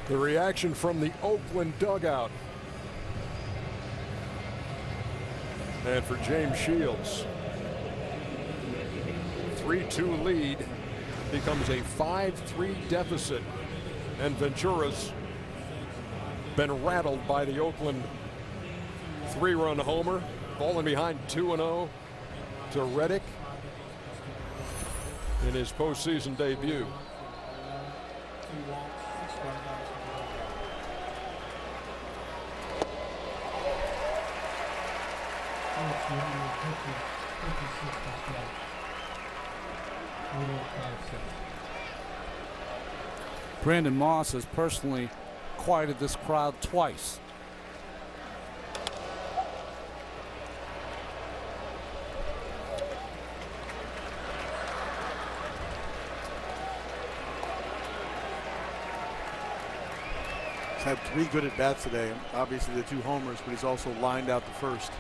The reaction from the Oakland dugout. And for James Shields, 3-2 lead becomes a 5-3 deficit, and Ventura's been rattled by the Oakland 3-run homer, falling behind 2-0 to Reddick in his postseason debut. Brandon Moss has personally quieted this crowd twice. He's had 3 good at-bats today. Obviously the 2 homers, but he's also lined out the first.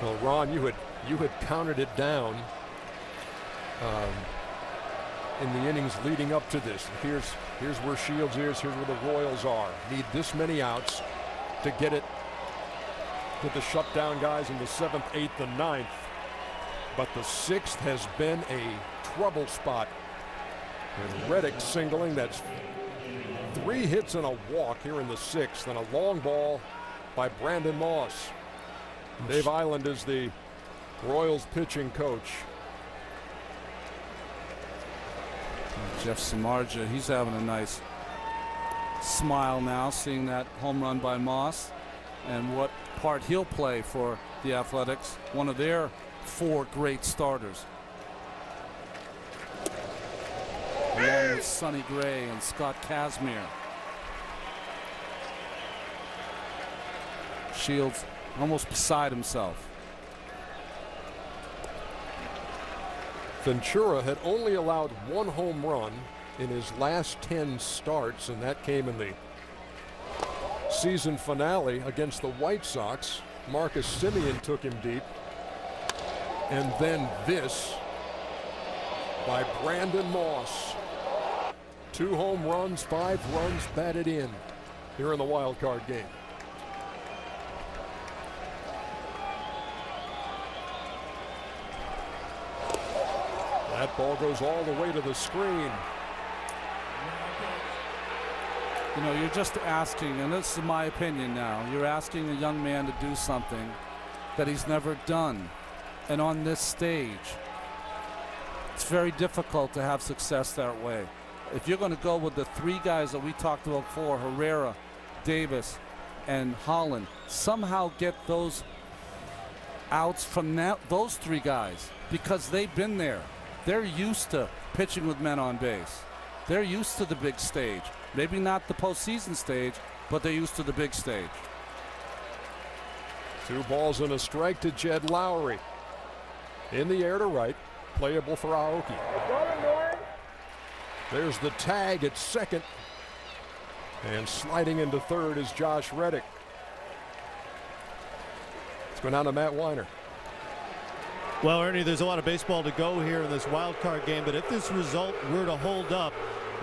Well, Ron, you had counted it down in the innings leading up to this. Here's where Shields is. Here's where the Royals are. Need this many outs to get it to the shutdown guys in the 7th, 8th, and 9th. But the 6th has been a trouble spot. And Reddick singling. That's 3 hits and a walk here in the 6th, and a long ball by Brandon Moss. Dave Island is the Royals pitching coach. Jeff Samardzija, he's having a nice smile now, seeing that home run by Moss and what part he'll play for the Athletics, one of their 4 great starters, along with Sonny Gray and Scott Kazmir. Shields almost beside himself. Ventura had only allowed 1 home run in his last 10 starts, and that came in the season finale against the White Sox. Marcus Semien took him deep. And then this by Brandon Moss. 2 home runs, 5 runs batted in here in the wild card game. That ball goes all the way to the screen. You know, you're just asking, and this is my opinion now, you're asking a young man to do something that he's never done. And on this stage, it's very difficult to have success that way. If you're going to go with the 3 guys that we talked about before, Herrera, Davis, and Holland, somehow get those outs from those 3 guys, because they've been there. They're used to pitching with men on base. They're used to the big stage. Maybe not the postseason stage, but they're used to the big stage. 2 balls and a strike to Jed Lowry. In the air to right, playable for Aoki. There's the tag at second. And sliding into third is Josh Reddick. Let's go down to Matt Weiner. Well, Ernie, there's a lot of baseball to go here in this wild card game, but if this result were to hold up,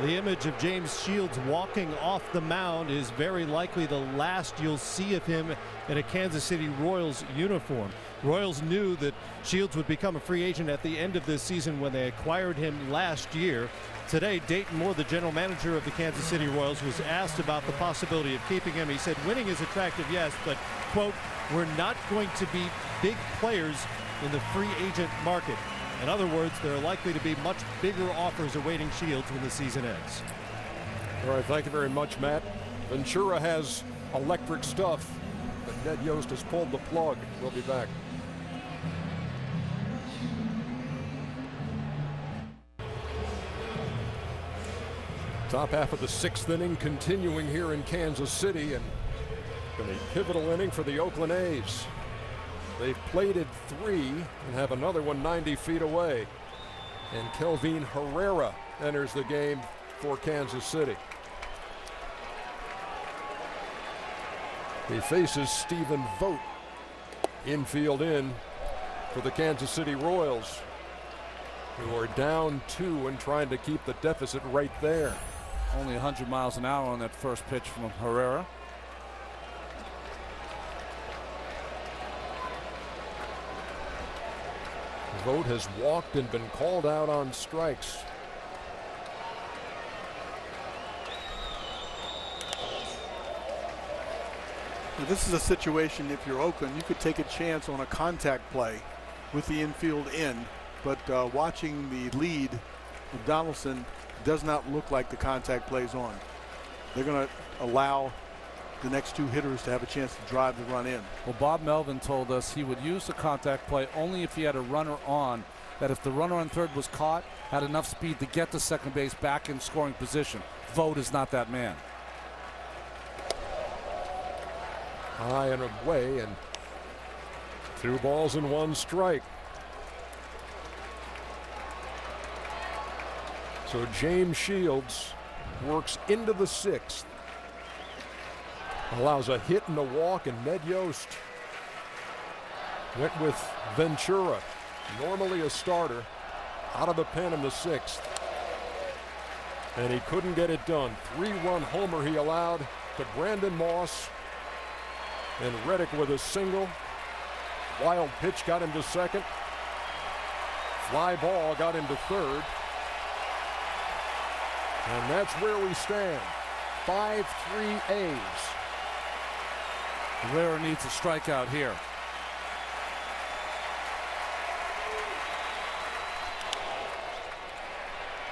the image of James Shields walking off the mound is very likely the last you'll see of him in a Kansas City Royals uniform. Royals knew that Shields would become a free agent at the end of this season when they acquired him last year. Today, Dayton Moore, the general manager of the Kansas City Royals, was asked about the possibility of keeping him. He said, winning is attractive, yes, but, quote, we're not going to be big players in the free agent market. In other words, there are likely to be much bigger offers awaiting Shields when the season ends. All right, thank you very much, Matt. Ventura has electric stuff, but Ned Yost has pulled the plug. We'll be back. Top half of the 6th inning continuing here in Kansas City, and been a pivotal inning for the Oakland A's. They've plated 3 and have another one 90 feet away. And Kelvin Herrera enters the game for Kansas City. He faces Stephen Vogt, infield in for the Kansas City Royals, who are down 2 and trying to keep the deficit right there. Only 100 miles an hour on that first pitch from Herrera. Vogt has walked and been called out on strikes. Now, this is a situation, if you're Oakland, you could take a chance on a contact play with the infield in, but watching the lead of Donaldson does not look like the contact play's on. They're going to allow the next 2 hitters to have a chance to drive the run in. Well, Bob Melvin told us he would use the contact play only if he had a runner on, that if the runner on third was caught, had enough speed to get to second base back in scoring position. Vogt is not that man. High and away, and 2 balls and 1 strike. So James Shields works into the 6th. Allows a hit and a walk, and Ned Yost went with Ventura, normally a starter, out of the pen in the 6th. And he couldn't get it done. 3-run homer he allowed to Brandon Moss, and Reddick with a single. Wild pitch got him to second. Fly ball got him to third. And that's where we stand. 5-3 A's. Herrera needs a strikeout here.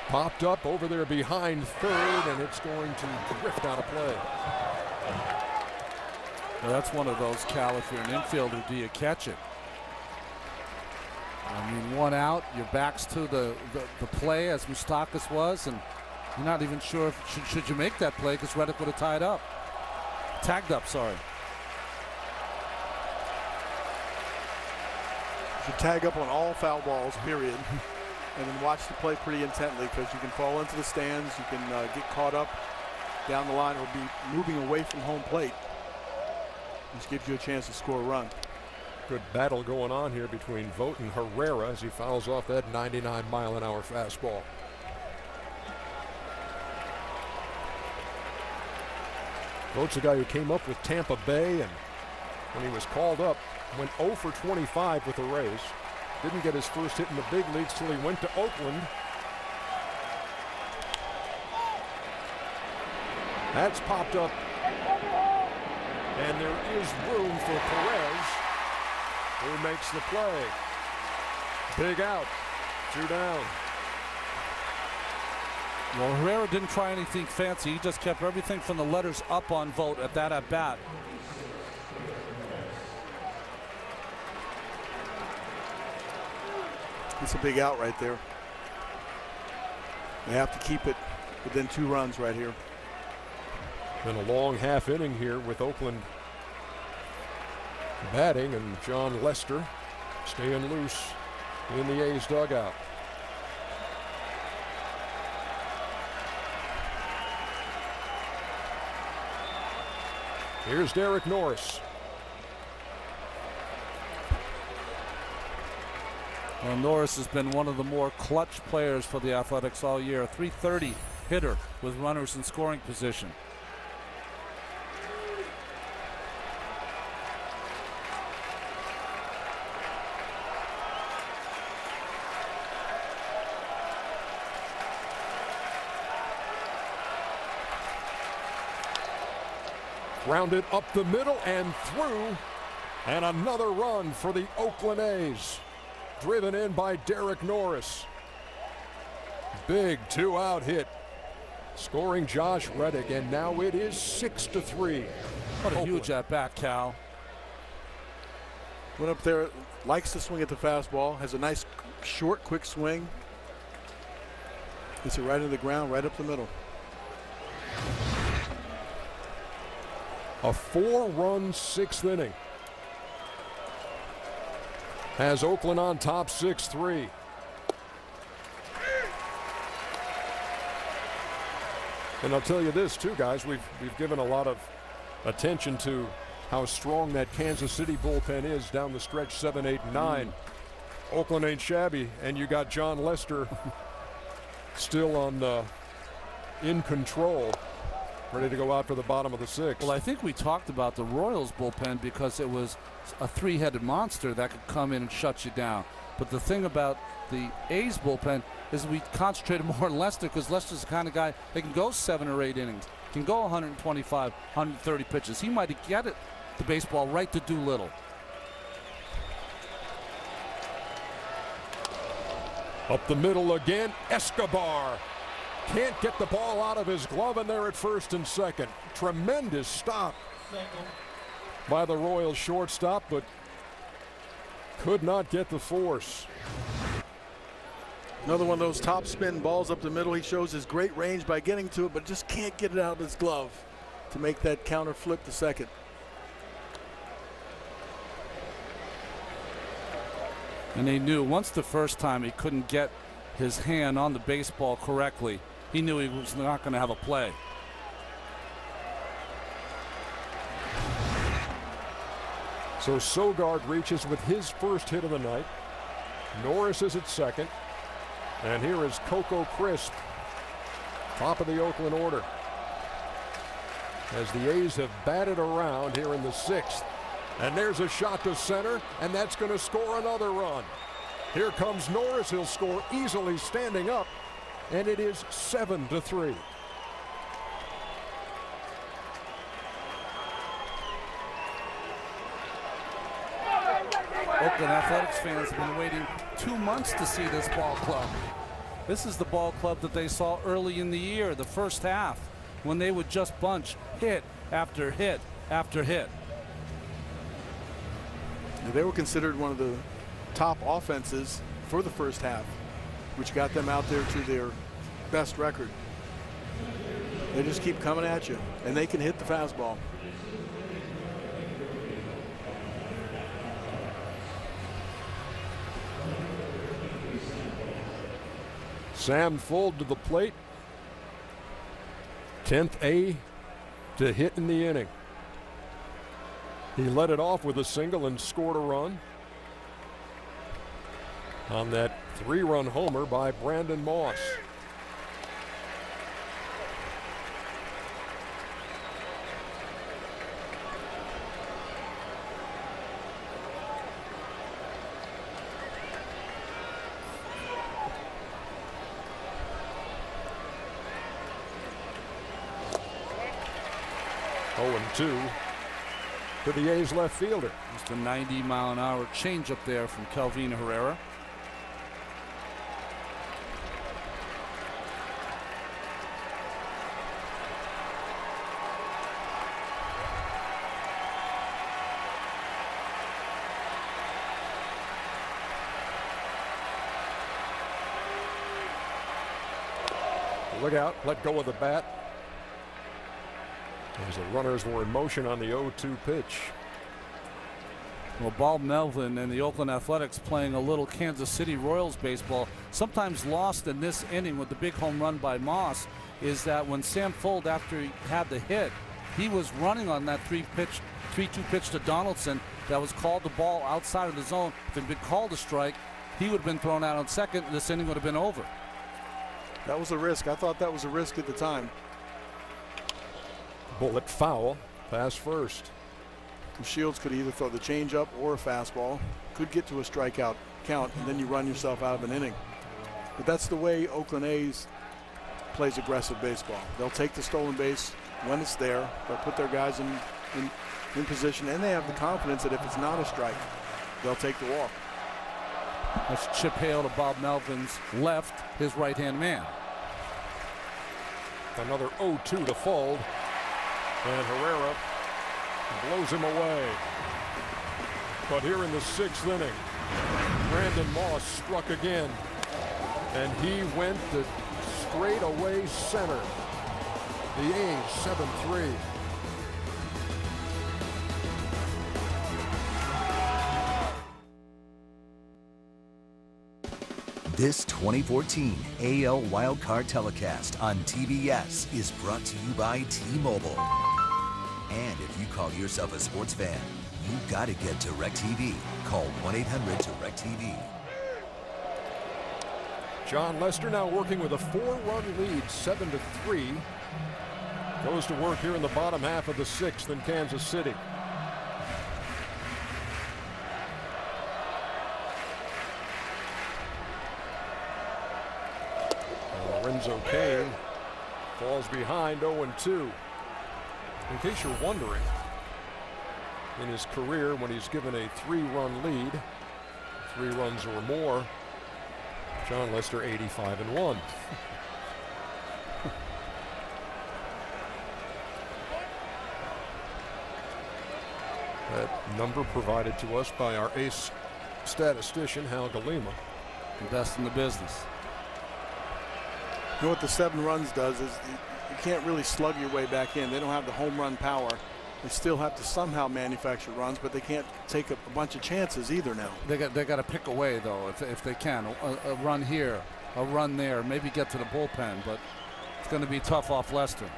Popped up over there behind third, and it's going to drift out of play. Now that's one of those, Cal, if you're an infielder, do you catch it? I mean, 1 out, your back's to the play as Moustakas was, and you're not even sure if should you make that play because Reddick would have tagged up, sorry. Should tag up on all foul balls, period. and then watch the play pretty intently, because you can fall into the stands, you can get caught up down the line, or be moving away from home plate, which gives you a chance to score a run. Good battle going on here between Vogt and Herrera as he fouls off that 99-mile-an-hour fastball. Vogt's the guy who came up with Tampa Bay, and when he was called up, went 0 for 25 with the Rays. Didn't get his first hit in the big leagues till he went to Oakland. That's popped up, and there is room for Perez, who makes the play. Big out, 2 down. Well, Herrera didn't try anything fancy. He just kept everything from the letters up on Vogt at that at-bat. It's a big out right there. They have to keep it within 2 runs right here. Been a long half inning here with Oakland batting, and John Lester staying loose in the A's dugout. Here's Derek Norris. Well, Norris has been one of the more clutch players for the Athletics all year. A .330 hitter with runners in scoring position. Grounded up the middle and through, and another run for the Oakland A's. Driven in by Derek Norris. Big 2-out hit, scoring Josh Reddick, and now it is 6-3. What a huge at-bat, Cal. Went up there, likes to swing at the fastball, has a nice short, quick swing. Hits it right into the ground, right up the middle. A 4-run 6th inning has Oakland on top 6-3. And I'll tell you this too, guys, we've given a lot of attention to how strong that Kansas City bullpen is down the stretch, 7, 8, 9. Oakland ain't shabby, and you got John Lester still on in control, ready to go out for the bottom of the 6th. Well, I think we talked about the Royals bullpen because it was a 3-headed monster that could come in and shut you down. But the thing about the A's bullpen is we concentrated more on Lester, because Lester's the kind of guy that can go 7 or 8 innings, can go 125, 130 pitches. He might get it, the baseball right to Doolittle. Up the middle again, Escobar. Can't get the ball out of his glove, and they're at first and second. Tremendous stop by the Royals shortstop, but could not get the force. Another one of those top spin balls up the middle. He shows his great range by getting to it, but just can't get it out of his glove to make that counter flip to second. And they knew once the first time he couldn't get his hand on the baseball correctly, he knew he was not going to have a play. So Sogard reaches with his first hit of the night. Norris is at second. And here is Coco Crisp, top of the Oakland order, as the A's have batted around here in the 6th. And there's a shot to center, and that's going to score another run. Here comes Norris. He'll score easily standing up, and it is 7-3. Oakland Athletics fans have been waiting 2 months to see this ball club. This is the ball club that they saw early in the year, the first half, when they would just bunch hit after hit after hit. They were considered one of the top offenses for the first half, which got them out there to their best record. They just keep coming at you, and they can hit the fastball. Sam Fuld to the plate. 10th A to hit in the inning. He led it off with a single and scored a run on that 3-run homer by Brandon Moss. Oh, 2 to the A's left fielder. Just a 90-mile-an-hour changeup there from Kelvin Herrera. Look out, let go of the bat. As the runners were in motion on the 0-2 pitch. Well, Bob Melvin and the Oakland Athletics playing a little Kansas City Royals baseball. Sometimes lost in this inning with the big home run by Moss is that when Sam Fuld, after he had the hit, he was running on that 3-2 pitch to Donaldson that was called the ball outside of the zone. If it had been called a strike, he would have been thrown out on second. This inning would have been over. That was a risk. I thought that was a risk at the time. Bullet foul, pass first. Shields could either throw the changeup or a fastball, could get to a strikeout count, and then you run yourself out of an inning. But that's the way Oakland A's plays aggressive baseball. They'll take the stolen base when it's there. They'll put their guys in position, and they have the confidence that if it's not a strike, they'll take the walk. That's Chip Hale to Bob Melvin's left, his right-hand man. Another 0-2 to Fuld. And Herrera blows him away. But here in the 6th inning, Brandon Moss struck again. And he went to straight away center. The A's 7-3. This 2014 AL Wildcard telecast on TBS is brought to you by T-Mobile. And if you call yourself a sports fan, you gotta get DirecTV. Call 1-800-DirecTV. John Lester now working with a 4-run lead, 7-3. Goes to work here in the bottom half of the 6th in Kansas City. Lorenzo Cain falls behind 0-2. In case you're wondering, in his career when he's given a 3-run lead, 3 runs or more, John Lester 85-1. That number provided to us by our ace statistician Hal Galima. The best in the business. You know what the 7 runs does is you can't really slug your way back in. They don't have the home run power. They still have to somehow manufacture runs, but they can't take a bunch of chances either now. They got to pick away though, if they can. A run here, a run there, maybe get to the bullpen, but it's going to be tough off Lester.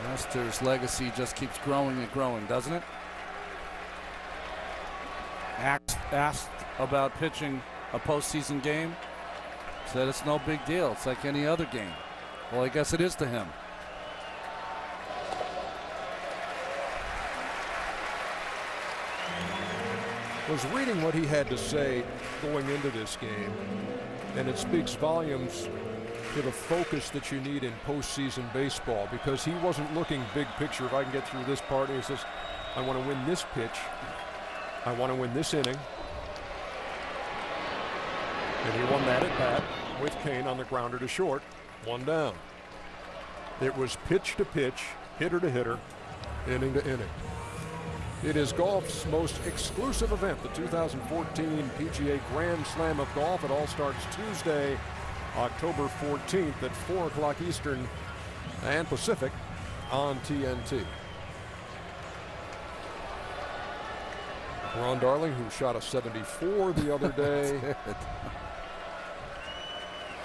Lester's legacy just keeps growing and growing, doesn't it? Asked about pitching a postseason game, said it's no big deal. It's like any other game. Well, I guess it is to him. Was reading what he had to say going into this game, and it speaks volumes to the focus that you need in postseason baseball, because he wasn't looking big picture. If I can get through this part, he says, I want to win this pitch. I want to win this inning. And he won that at bat with Cain on the grounder to short, 1 down. It was pitch to pitch, hitter to hitter, inning to inning. It is golf's most exclusive event, the 2014 PGA Grand Slam of Golf. It all starts Tuesday, October 14th at 4 o'clock Eastern and Pacific on TNT. Ron Darling, who shot a 74 the other day.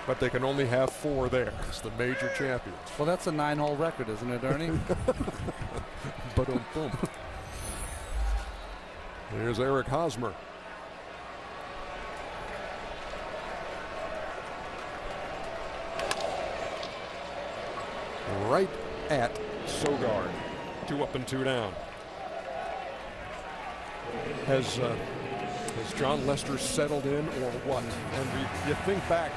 But they can only have 4 there. It's the major champions. Well, that's a 9-hole record, isn't it, Ernie? Ba-dum-bum. Here's Eric Hosmer. Right at Sogard. 2 up and 2 down. Has John Lester settled in or what? And you think back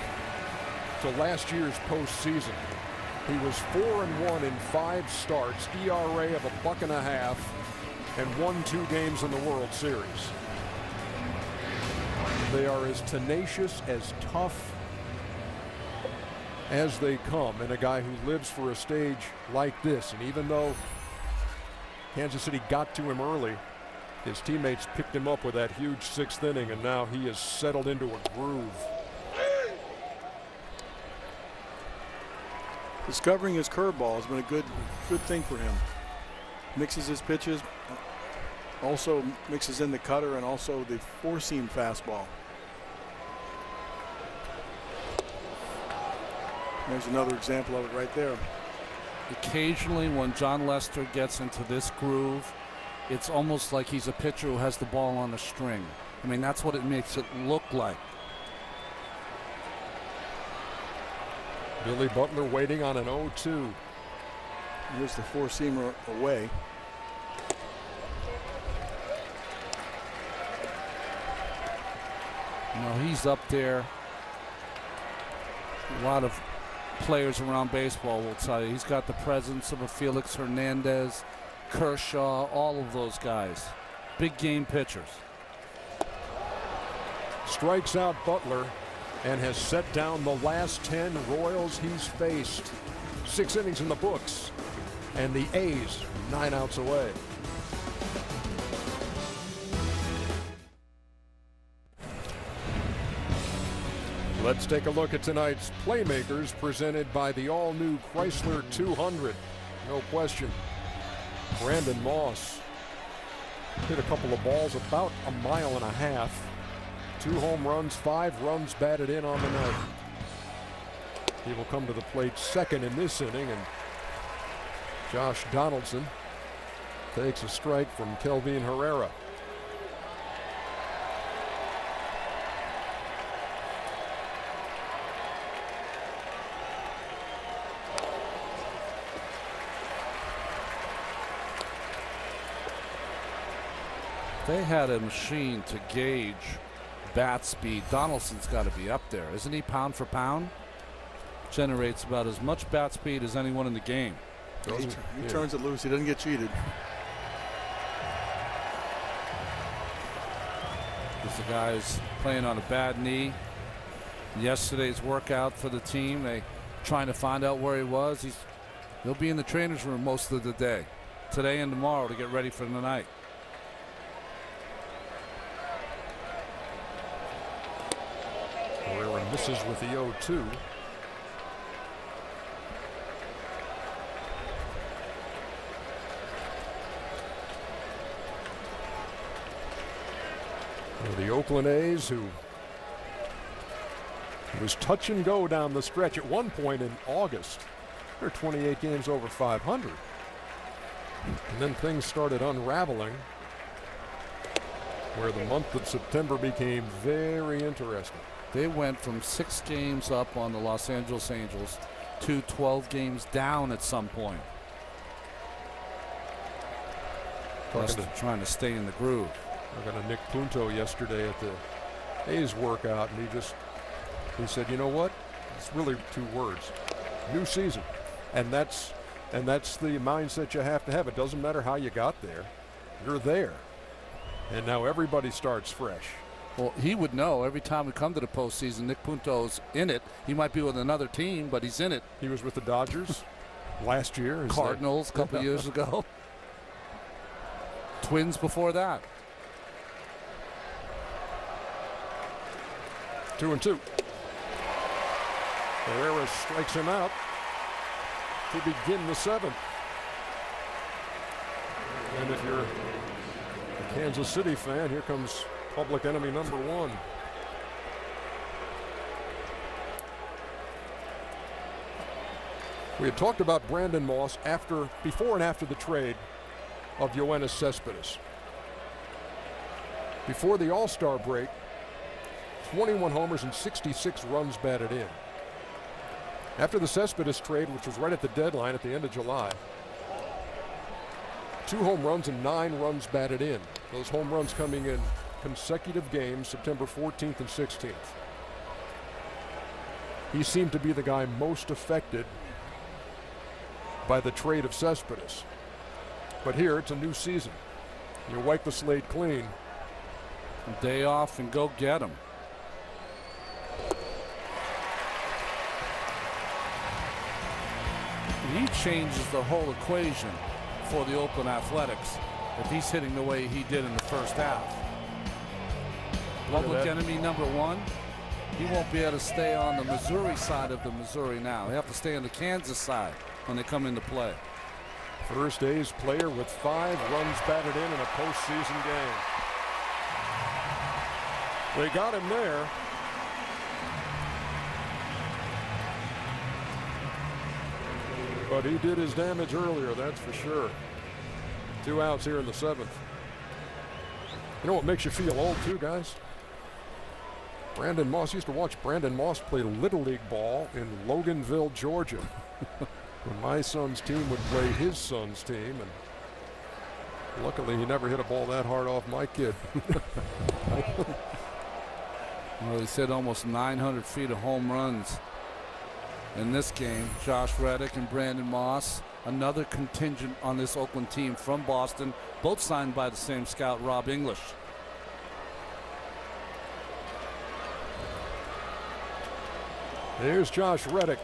to last year's postseason. He was 4-1 in 5 starts, ERA of $1.50, and won 2 games in the World Series. They are as tenacious, as tough as they come, and a guy who lives for a stage like this. And even though Kansas City got to him early, his teammates picked him up with that huge 6th inning, and now he has settled into a groove. Discovering his curveball has been a good thing for him. Mixes his pitches, also mixes in the cutter and also the 4-seam fastball. There's another example of it right there. Occasionally when John Lester gets into this groove, it's almost like he's a pitcher who has the ball on a string. I mean, that's what it makes it look like. Billy Butler waiting on an 0-2. Here's the 4-seamer away. You know, he's up there. A lot of players around baseball will tell you he's got the presence of a Felix Hernandez, Kershaw, all of those guys. Big game pitchers. Strikes out Butler and has set down the last 10 Royals he's faced. 6 innings in the books, and the A's 9 outs away. Let's take a look at tonight's playmakers, presented by the all-new Chrysler 200. No question. Brandon Moss hit a couple of balls about 1.5 miles. 2 home runs, 5 runs batted in on the night. He will come to the plate second in this inning, and Josh Donaldson takes a strike from Kelvin Herrera. They had a machine to gauge bat speed. Donaldson's got to be up there, isn't he? Pound for pound, generates about as much bat speed as anyone in the game. He turns it loose. He doesn't get cheated. Because the guy's playing on a bad knee. Yesterday's workout for the team, they trying to find out where he was. He'll be in the trainer's room most of the day, today and tomorrow, to get ready for the night. Herrera misses with the 0-2. The Oakland A's, who was touch and go down the stretch at one point in August. They're 28 games over 500. And then things started unraveling, where the month of September became very interesting. They went from 6 games up on the Los Angeles Angels to 12 games down at some point. Trying to stay in the groove. I got a Nick Punto yesterday at the A's workout, and he said, you know what? It's really 2 words: new season. And that's the mindset you have to have. It doesn't matter how you got there. You're there. And now everybody starts fresh. Well, he would know every time we come to the postseason, Nick Punto's in it. He might be with another team, but he's in it. He was with the Dodgers last year. Cardinals a couple years ago. Twins before that. 2-2. Herrera strikes him out to begin the 7th. And if Kansas City fan. Here comes public enemy number one. We had talked about Brandon Moss before and after the trade of Yoenis Cespedes. Before the All-Star break, 21 homers and 66 runs batted in. After the Cespedes trade, which was right at the deadline at the end of July, 2 home runs and 9 runs batted in. Those home runs coming in consecutive games, September 14th and 16th. He seemed to be the guy most affected by the trade of Cespedes. But here, it's a new season. You wipe the slate clean. Day off and go get him. He changes the whole equation for the Oakland Athletics if he's hitting the way he did in the first half. Public enemy number one. He won't be able to stay on the Missouri side of the Missouri now. He'll have to stay on the Kansas side when they come into play. First A's player with 5 runs batted in a postseason game. They got him there. But he did his damage earlier, that's for sure. 2 outs here in the 7th. You know what makes you feel old too, guys? Brandon Moss, used to watch Brandon Moss play Little League ball in Loganville, Georgia. When my son's team would play his son's team, and luckily he never hit a ball that hard off my kid. Well, he's hit almost 900 feet of home runs in this game. Josh Reddick and Brandon Moss, another contingent on this Oakland team from Boston, both signed by the same scout, Rob English. Here's Josh Reddick.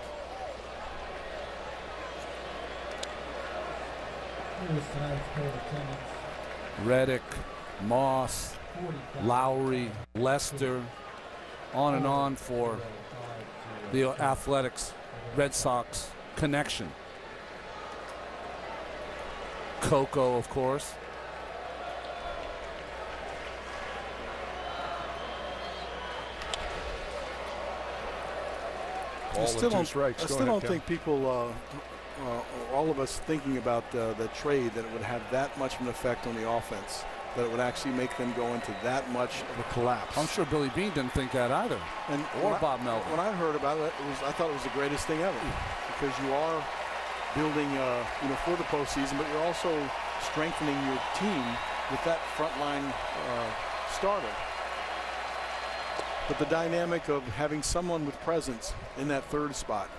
Reddick, Moss, Lowry, Lester, on and on for the Athletics Red Sox connection. Coco, of course. I still don't think people, all of us thinking about the trade, that it would have that much of an effect on the offense, that it would actually make them go into that much of a collapse. I'm sure Billy Beane didn't think that either, or Bob Melvin. When I heard about it, I thought it was the greatest thing ever, because you are building, for the postseason, but you're also strengthening your team with that frontline starter. But the dynamic of having someone with presence in that 3rd spot,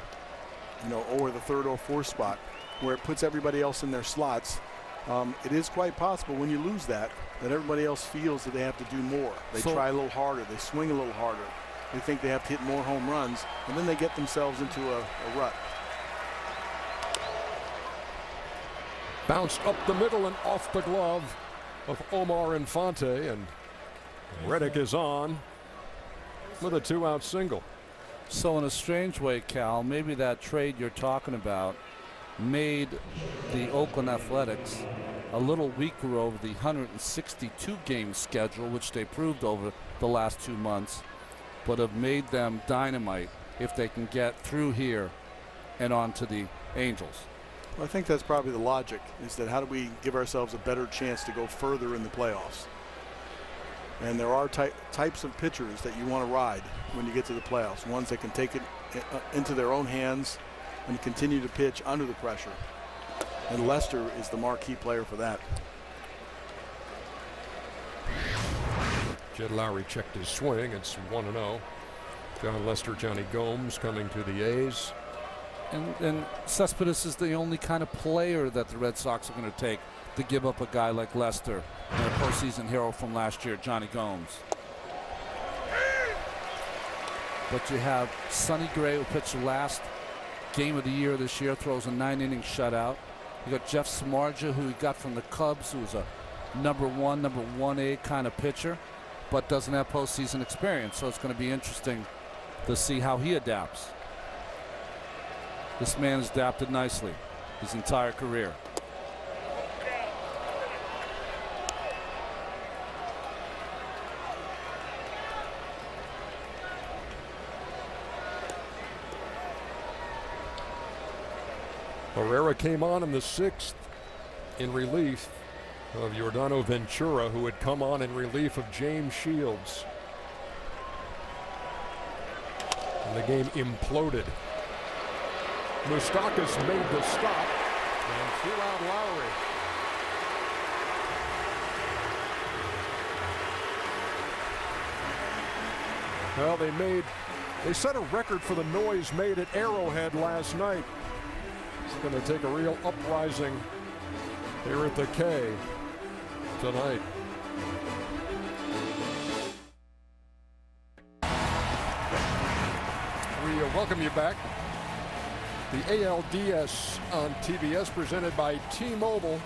or the 3rd or 4th spot, where it puts everybody else in their slots, it is quite possible when you lose that everybody else feels that they have to do more. They try a little harder. They swing a little harder. They think they have to hit more home runs, and then they get themselves into a rut. Bounced up the middle and off the glove of Omar Infante, and Reddick is on with a 2-out single. So in a strange way, Cal, maybe that trade you're talking about made the Oakland Athletics a little weaker over the 162 game schedule, which they proved over the last 2 months, but have made them dynamite if they can get through here and on to the Angels. Well, I think that's probably the logic, is that how do we give ourselves a better chance to go further in the playoffs? And there are types of pitchers that you want to ride when you get to the playoffs, ones that can take it into their own hands and continue to pitch under the pressure. And Lester is the marquee player for that. Jed Lowry checked his swing. It's 1-0. John Lester, Johnny Gomes coming to the A's. And Cespedes is the only kind of player that the Red Sox are going to take to give up a guy like Lester and a postseason hero from last year, Johnny Gomes. But you have Sonny Gray, who pitched the last game of the year this year, throws a 9-inning shutout. You got Jeff Samardzija, who he got from the Cubs, who's a number 1A kind of pitcher, but doesn't have postseason experience. So it's going to be interesting to see how he adapts. This man has adapted nicely his entire career. Herrera came on in the 6th in relief of Yordano Ventura, who had come on in relief of James Shields. And the game imploded. Moustakas made the stop and threw out Lowry. Well, they set a record for the noise made at Arrowhead last night. It's going to take a real uprising here at the K tonight. We welcome you back. The ALDS on TBS presented by T-Mobile.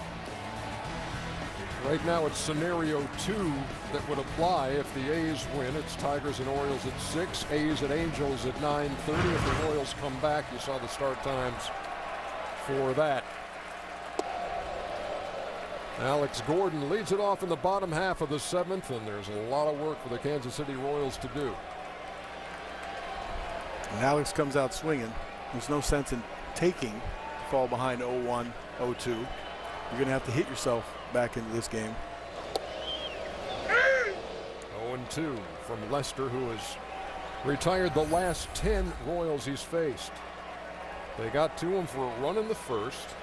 Right now it's scenario 2 that would apply if the A's win. It's Tigers and Orioles at 6, A's and Angels at 9:30. If the Royals come back, you saw the start times for that. Alex Gordon leads it off in the bottom half of the 7th, and there's a lot of work for the Kansas City Royals to do. And Alex comes out swinging. There's no sense in taking to fall behind 0-1, 0-2. You're going to have to hit yourself back into this game. 0-2 from Lester, who has retired the last 10 Royals he's faced. They got to him for a run in the 1st,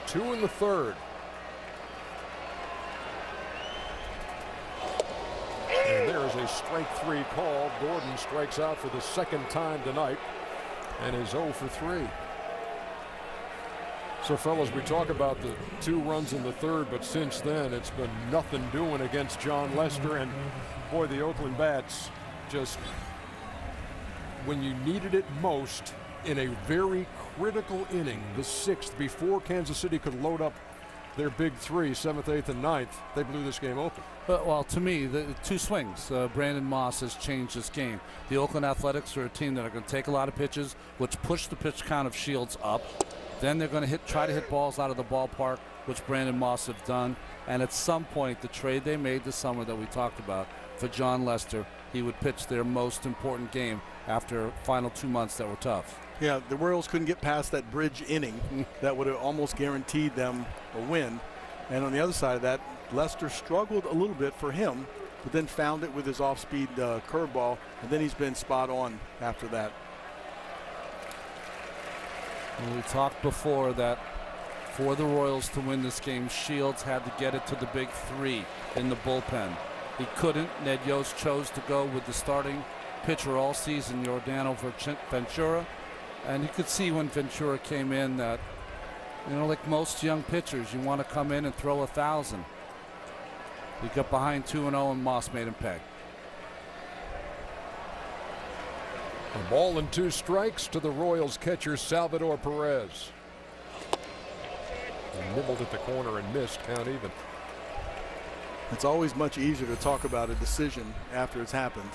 2 in the 3rd. And there's a strike 3 call. Gordon strikes out for the 2nd time tonight and is 0 for 3. So, fellas, we talk about the 2 runs in the 3rd, but since then it's been nothing doing against John Lester. And boy, the Oakland bats just, when you needed it most, in a very critical inning, the 6th, before Kansas City could load up their big 3, 7th, 8th, and 9th, they blew this game open. Well, to me, the 2 swings. Brandon Moss has changed this game. The Oakland Athletics are a team that are going to take a lot of pitches, which push the pitch count of Shields up. Then they're going to try to hit balls out of the ballpark, which Brandon Moss have done. And at some point, the trade they made this summer that we talked about for John Lester, he would pitch their most important game after final 2 months that were tough. Yeah, the Royals couldn't get past that bridge inning that would have almost guaranteed them a win. And on the other side of that, Lester struggled a little bit for him, but then found it with his off-speed curveball, and then he's been spot on after that. And we talked before that for the Royals to win this game, Shields had to get it to the big 3 in the bullpen. He couldn't. Ned Yost chose to go with the starting pitcher all season, Yordano Ventura. And you could see when Ventura came in that, you know, like most young pitchers, you want to come in and throw 1,000. He got behind 2-0, and Moss made him peg. A ball and 2 strikes to the Royals catcher Salvador Perez. He nibbled at the corner and missed, count even. It's always much easier to talk about a decision after it's happened.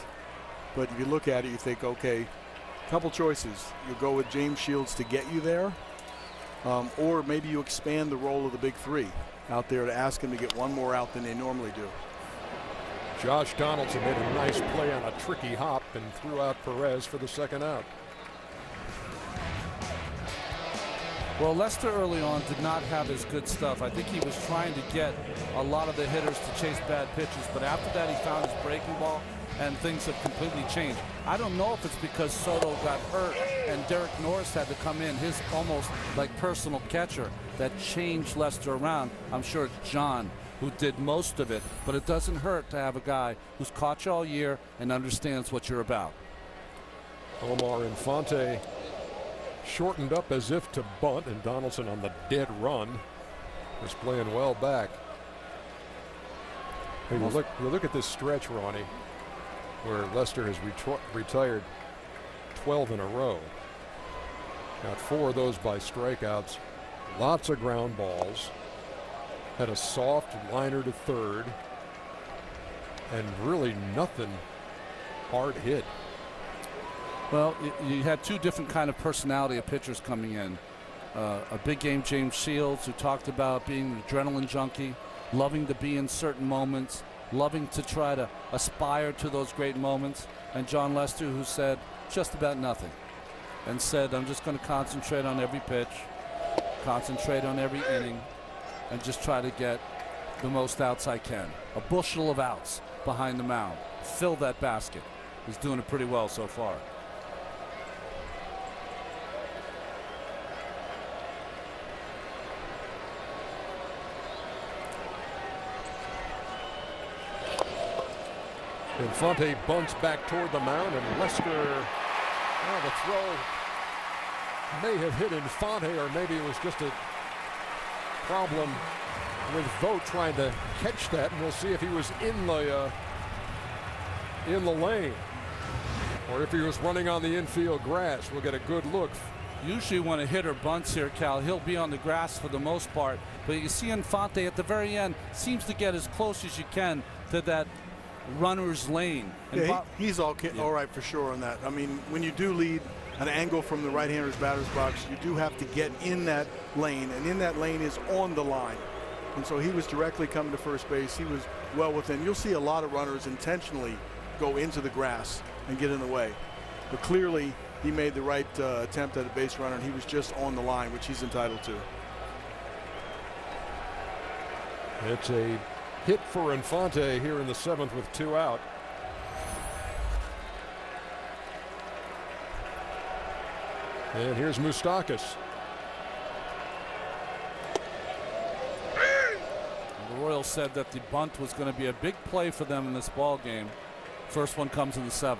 But if you look at it, you think, okay, couple choices. You go with James Shields to get you there, or maybe you expand the role of the big 3 out there to ask him to get 1 more out than they normally do. Josh Donaldson made a nice play on a tricky hop and threw out Perez for the 2nd out. Well, Lester early on did not have his good stuff. I think he was trying to get a lot of the hitters to chase bad pitches, but after that he found his breaking ball, and things have completely changed. I don't know if it's because Soto got hurt and Derek Norris had to come in, his almost like personal catcher, that changed Lester around. I'm sure it's John who did most of it, but it doesn't hurt to have a guy who's caught you all year and understands what you're about. Omar Infante shortened up as if to bunt, and Donaldson on the dead run was playing well back. Hey, you look at this stretch, Ronnie, where Lester has retired 12 in a row. Got 4 of those by strikeouts. Lots of ground balls. Had a soft liner to 3rd. And really nothing hard hit. Well, you had 2 different kind of personality of pitchers coming in. A big game James Shields, who talked about being an adrenaline junkie, loving to be in certain moments, loving to try to aspire to those great moments. And John Lester, who said just about nothing and said, I'm just going to concentrate on every pitch concentrate on every inning, and just try to get the most outs I can. A bushel of outs behind the mound. Fill that basket. He's doing it pretty well so far. Infante bunts back toward the mound, and Lester, well, the throw may have hit Infante, or maybe it was just a problem with Vogt trying to catch that, and we'll see if he was in the lane or if he was running on the infield grass. We'll get a good look. Usually when a hitter bunts here, Cal, he'll be on the grass for the most part, but you see Infante at the very end seems to get as close as you can to that runner's lane. And yeah, he's all right for sure on that. I mean, when you do lead an angle from the right-hander's batter's box, you do have to get in that lane, and in that lane is on the line. And so he was directly coming to first base. He was well within. You'll see a lot of runners intentionally go into the grass and get in the way. But clearly, he made the right attempt at a base runner, and he was just on the line, which he's entitled to. It's a hit for Infante here in the 7th with 2 out. And here's Moustakas. The Royals said that the bunt was going to be a big play for them in this ball game. First one comes in the 7th.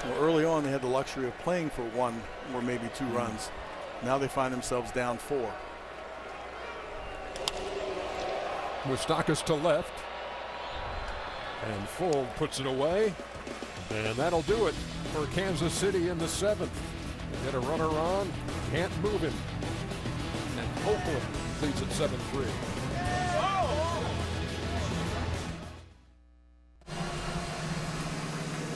Well, early on, they had the luxury of playing for 1 or maybe 2 runs. Now they find themselves down 4. Moustakas to left. And Full puts it away. And that'll do it for Kansas City in the 7th. They get a runner on, can't move him. And Oakland leads at 7-3.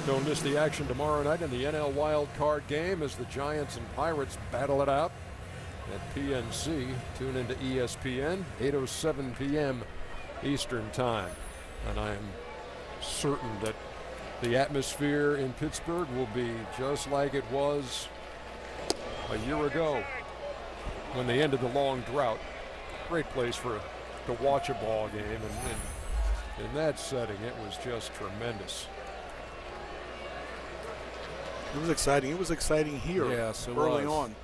Don't miss the action tomorrow night in the NL Wild Card game as the Giants and Pirates battle it out at PNC. Tune into ESPN, 8:07 p.m. Eastern Time. And I am certain that the atmosphere in Pittsburgh will be just like it was a year ago when they ended the long drought. Great place to watch a ball game, and in that setting, it was just tremendous. It was exciting. It was exciting here early on.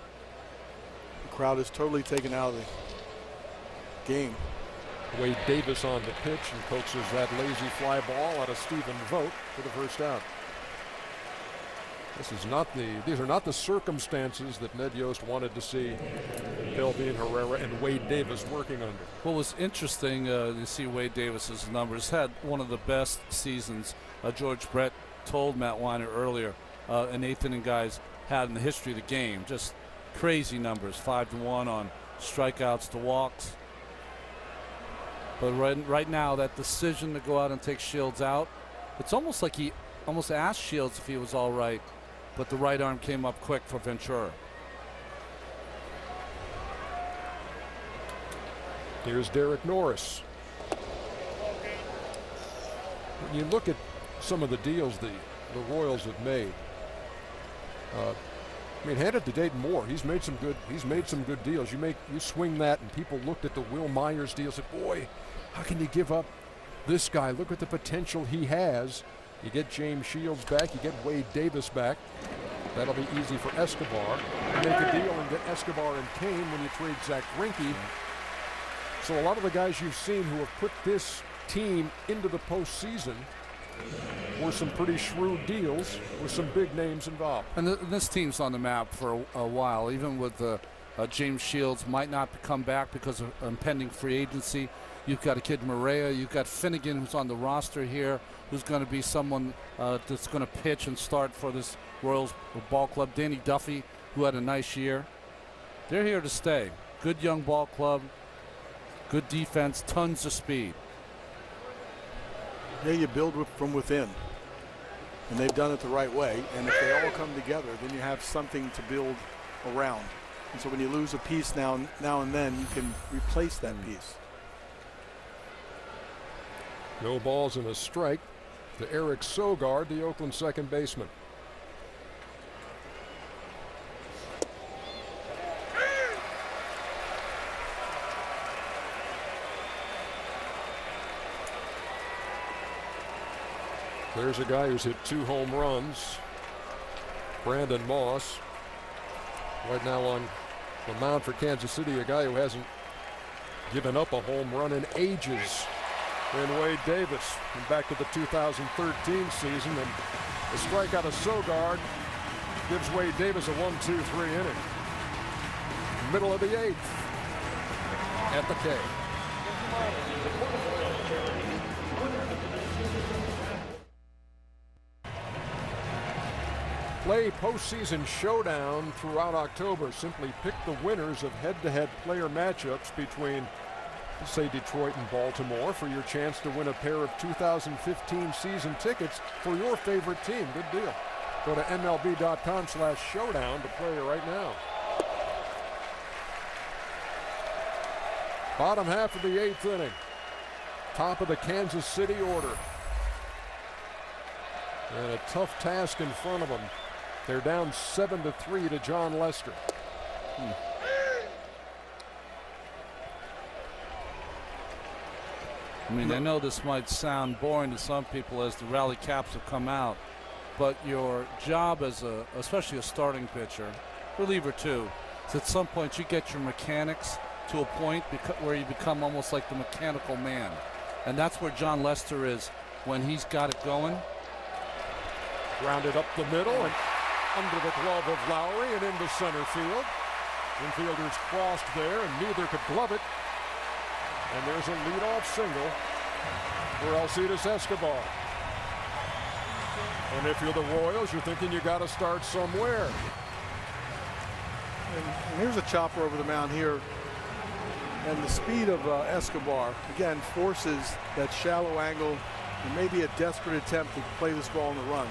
The crowd is totally taken out of the game. Wade Davis on the pitch and coaxes that lazy fly ball out of Stephen Vogt for the first out. These are not the circumstances that Ned Yost wanted to see Pelvian Herrera and Wade Davis working under. What was interesting to see Wade Davis's numbers. Had one of the best seasons. George Brett told Matt Weiner earlier, and Nathan and guys had in the history of the game. Just crazy numbers, 5-1 on strikeouts to walks. But right now, that decision to go out and take Shields out, it's almost like he almost asked Shields if he was all right, but the right arm came up quick for Ventura. Here's Derek Norris. When you look at some of the deals the Royals have made, I mean, hand it to Dayton Moore. He's made some good deals. You swing that, and people looked at the Will Myers deal and said, boy, how can you give up this guy? Look at the potential he has. You get James Shields back. You get Wade Davis back. That'll be easy for Escobar. You make a deal and get Escobar and Kane when you trade Zach Greinke. So a lot of the guys you've seen who have put this team into the postseason were some pretty shrewd deals with some big names involved. And this team's on the map for a while, even with James Shields might not come back because of impending free agency. You've got a kid Maria, you've got Finnegan, who's on the roster here, who's going to be someone that's going to pitch and start for this Royals ball club. Danny Duffy, who had a nice year. They're here to stay. Good young ball club, good defense, tons of speed. Yeah, you build from within, and they've done it the right way. And if they all come together, then you have something to build around. And so when you lose a piece now and then, you can replace that piece. No balls and a strike to Eric Sogard, the Oakland second baseman. There's a guy who's hit 2 home runs. Brandon Moss. Right now on the mound for Kansas City, a guy who hasn't given up a home run in ages. And Wade Davis. And back to the 2013 season. And the strikeout of Sogard gives Wade Davis a 1-2-3 inning. Middle of the 8th at the K. Play postseason showdown throughout October. Simply pick the winners of head-to-head player matchups between, say, Detroit and Baltimore for your chance to win a pair of 2015 season tickets for your favorite team. Good deal. Go to MLB.com/showdown to play right now. Bottom half of the 8th inning. Top of the Kansas City order. And a tough task in front of them. They're down 7-3 to John Lester. I mean, I know this might sound boring to some people as the rally caps have come out, but your job as especially a starting pitcher, reliever too, is at some point you get your mechanics to a point where you become almost like the mechanical man. And that's where John Lester is when he's got it going. Grounded up the middle and under the glove of Lowry and into center field. Infielders crossed there and neither could glove it. And there's a leadoff single for Alcides Escobar. And if you're the Royals, you're thinking you got to start somewhere. And here's a chopper over the mound here. And the speed of Escobar, again, forces that shallow angle and maybe a desperate attempt to play this ball on the run.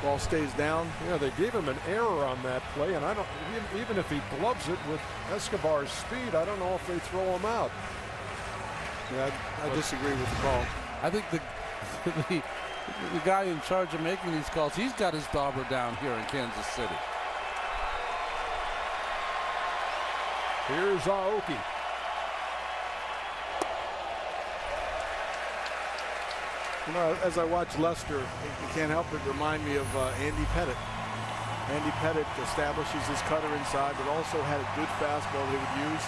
Ball stays down. Yeah, they gave him an error on that play, and I don't, even if he gloves it with Escobar's speed, I don't know if they throw him out. Yeah, I disagree with the call. I think the guy in charge of making these calls, he's got his dauber down here in Kansas City. Here's Aoki. You know, as I watch Lester, you can't help but remind me of Andy Pettitte. Andy Pettitte establishes his cutter inside, but also had a good fastball that he would use,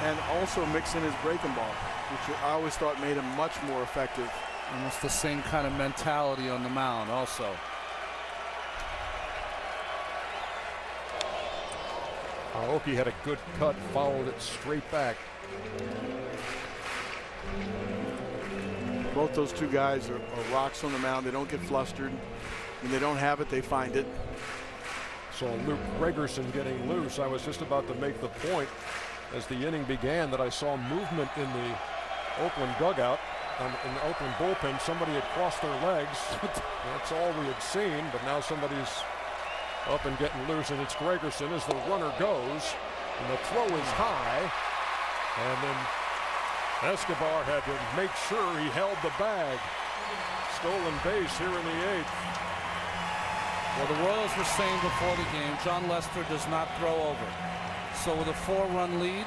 and also mix in his breaking ball, which I always thought made him much more effective. Almost the same kind of mentality on the mound also. Aoki had a good cut, followed it straight back. Both those two guys are rocks on the mound. They don't get flustered. When they don't have it, they find it. So Luke Gregerson getting loose. I was just about to make the point as the inning began that I saw movement in the Oakland dugout, in the Oakland bullpen. Somebody had crossed their legs. That's all we had seen, but now somebody's up and getting loose, and it's Gregerson as the runner goes. And the throw is high, and then Escobar had to make sure he held the bag. Stolen base here in the 8th. Well, the Royals were saying before the game, John Lester does not throw over. So with a 4-run lead,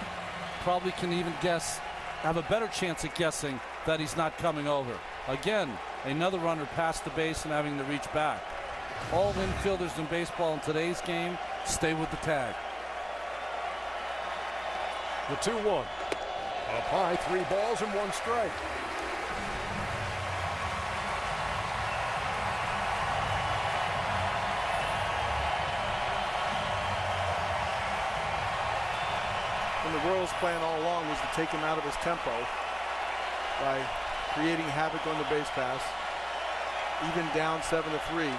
probably can even have a better chance at guessing that he's not coming over. Again, another runner past the base and having to reach back. All infielders in baseball in today's game stay with the tag. The 2-1. Up high, 3 balls and 1 strike. And the Royals' plan all along was to take him out of his tempo by creating havoc on the base pass. Even down 7-3.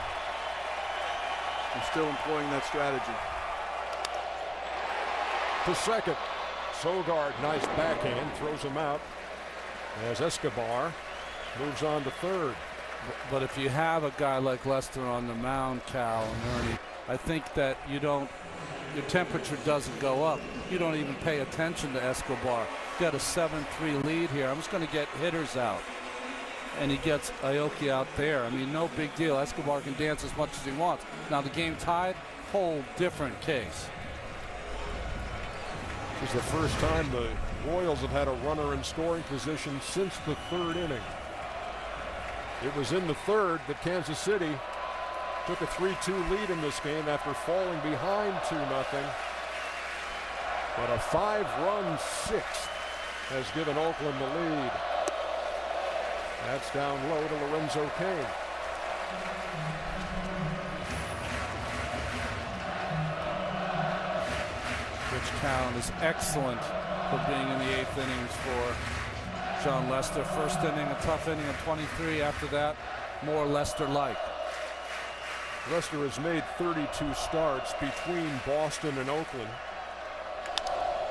I'm still employing that strategy. To second. Sogard, nice backhand, throws him out as Escobar moves on to third. But if you have a guy like Lester on the mound, Cal and Ernie, I think that your temperature doesn't go up. You don't even pay attention to Escobar. Got a 7-3 lead here. I'm just going to get hitters out. And he gets Aoki out there. I mean, no big deal. Escobar can dance as much as he wants. Now the game tied, whole different case. This is the first time the Royals have had a runner in scoring position since the 3rd inning. It was in the third that Kansas City took a 3-2 lead in this game after falling behind 2-0. But a 5-run sixth has given Oakland the lead. That's down low to Lorenzo Cain. Pitch count is excellent for being in the 8th innings for John Lester. First inning, a tough inning of 23. After that, more Lester-like. Lester has made 32 starts between Boston and Oakland.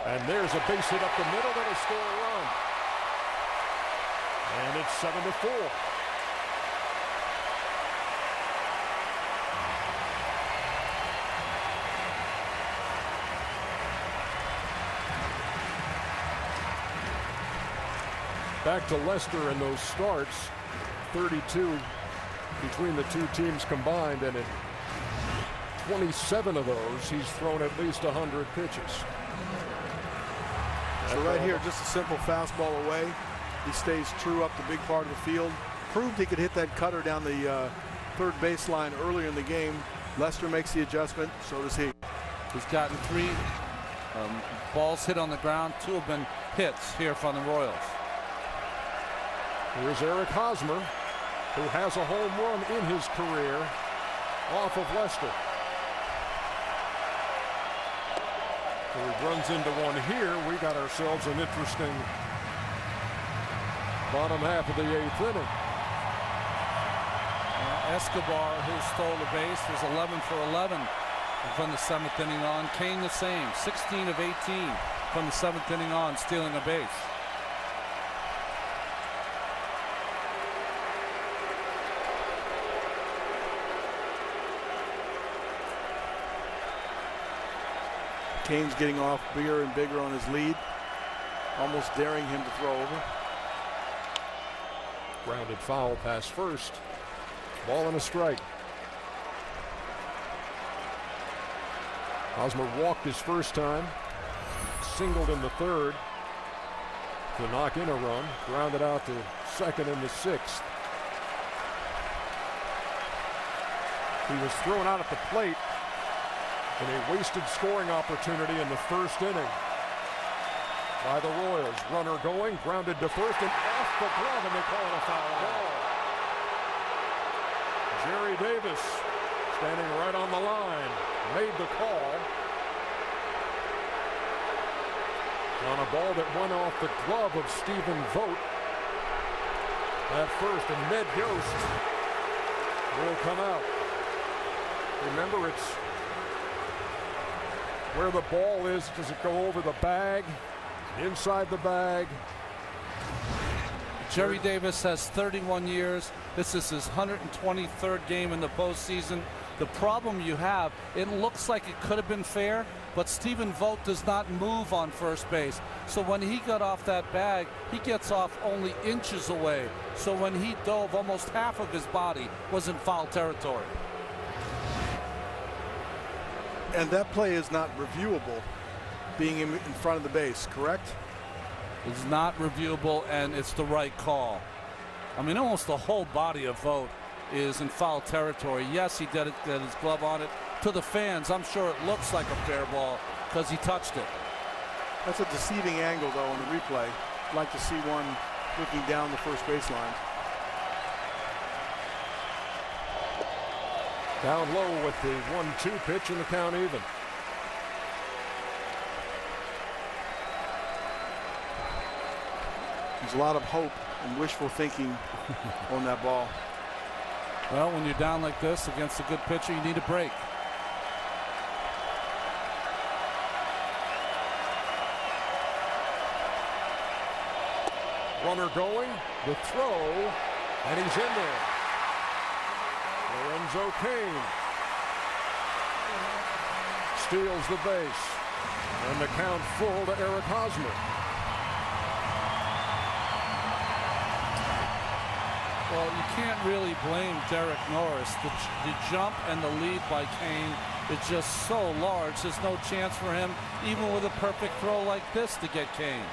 And there's a base hit up the middle that'll score a run. And it's 7-4. Back to Lester and those starts. 32 between the two teams combined, and in 27 of those, he's thrown at least 100 pitches. So right here, just a simple fastball away. He stays true up the big part of the field. Proved he could hit that cutter down the third baseline earlier in the game. Lester makes the adjustment, so does he. He's gotten 3 balls hit on the ground. 2 have been hits here from the Royals. Here's Eric Hosmer, who has a home run in his career off of Lester. So he runs into one here. We got ourselves an interesting bottom half of the 8th inning. Escobar, who stole the base, was 11 for 11 from the 7th inning on. Cain the same, 16 of 18 from the 7th inning on, stealing a base. Cain's getting off bigger and bigger on his lead, almost daring him to throw over. Grounded foul past first. Ball and a strike. Hosmer walked his first time, singled in the third to knock in a run, grounded out to second in the 6th. He was thrown out at the plate in a wasted scoring opportunity in the first inning by the Royals. Runner going, grounded to first and off the glove, and they call it a foul ball. Jerry Davis, standing right on the line, made the call on a ball that went off the glove of Stephen Vogt at first, and Ned Yost will come out. Remember, it's where the ball is. Does it go over the bag, inside the bag? Jerry Davis has 31 years. This is his 123rd game in the postseason. The problem you have, it looks like it could have been fair, but Stephen Vogt does not move on first base. So when he got off that bag, he gets off only inches away. So when he dove, almost half of his body was in foul territory. And that play is not reviewable, being in front of the base, correct? It's not reviewable, and it's the right call. I mean, almost the whole body of Vogt is in foul territory. Yes, he did his glove on it. To the fans, I'm sure it looks like a fair ball because he touched it. That's a deceiving angle, though, in the replay. I'd like to see one looking down the first baseline. Down low with the 1-2 pitch and the count even. There's a lot of hope and wishful thinking on that ball. Well, when you're down like this against a good pitcher, you need a break. Runner going, the throw, and he's in there. Lorenzo Cain steals the base, and the count full to Eric Hosmer. Well, you can't really blame Derek Norris. The jump and the lead by Cain is just so large. There's no chance for him, even with a perfect throw like this, to get Cain.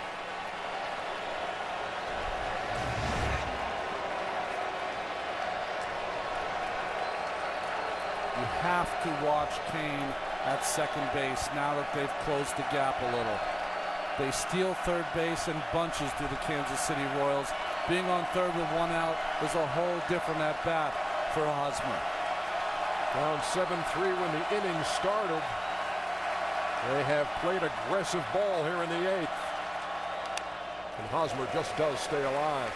You have to watch Kane at second base now that they've closed the gap a little. They steal third base in bunches to the Kansas City Royals. Being on third with one out is a whole different at-bat for Hosmer. Down 7-3 when the inning started. They have played aggressive ball here in the 8th. And Hosmer just does stay alive.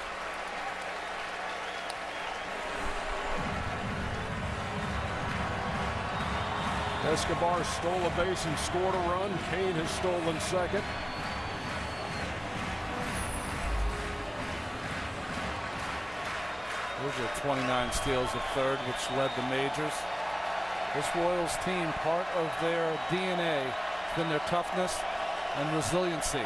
Escobar stole a base and scored a run. Kane has stolen second. Those are 29 steals of third, which led the majors. This Royals team, part of their DNA has been their toughness and resiliency.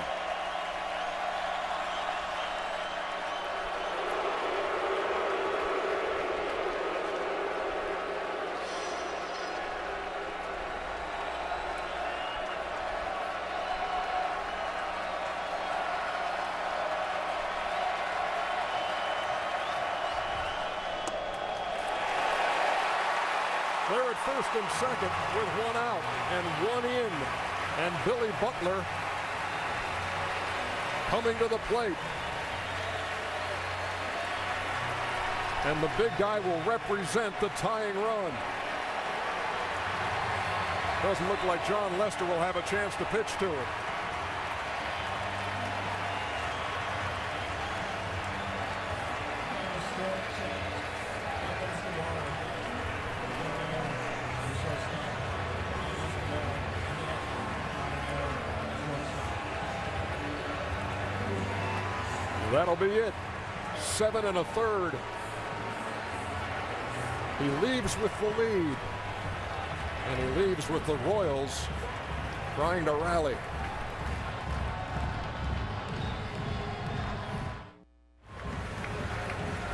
They're at first and second with one out and one in. And Billy Butler coming to the plate. And the big guy will represent the tying run. Doesn't look like John Lester will have a chance to pitch to it. That'll be it. 7 1/3. He leaves with the lead. And he leaves with the Royals trying to rally.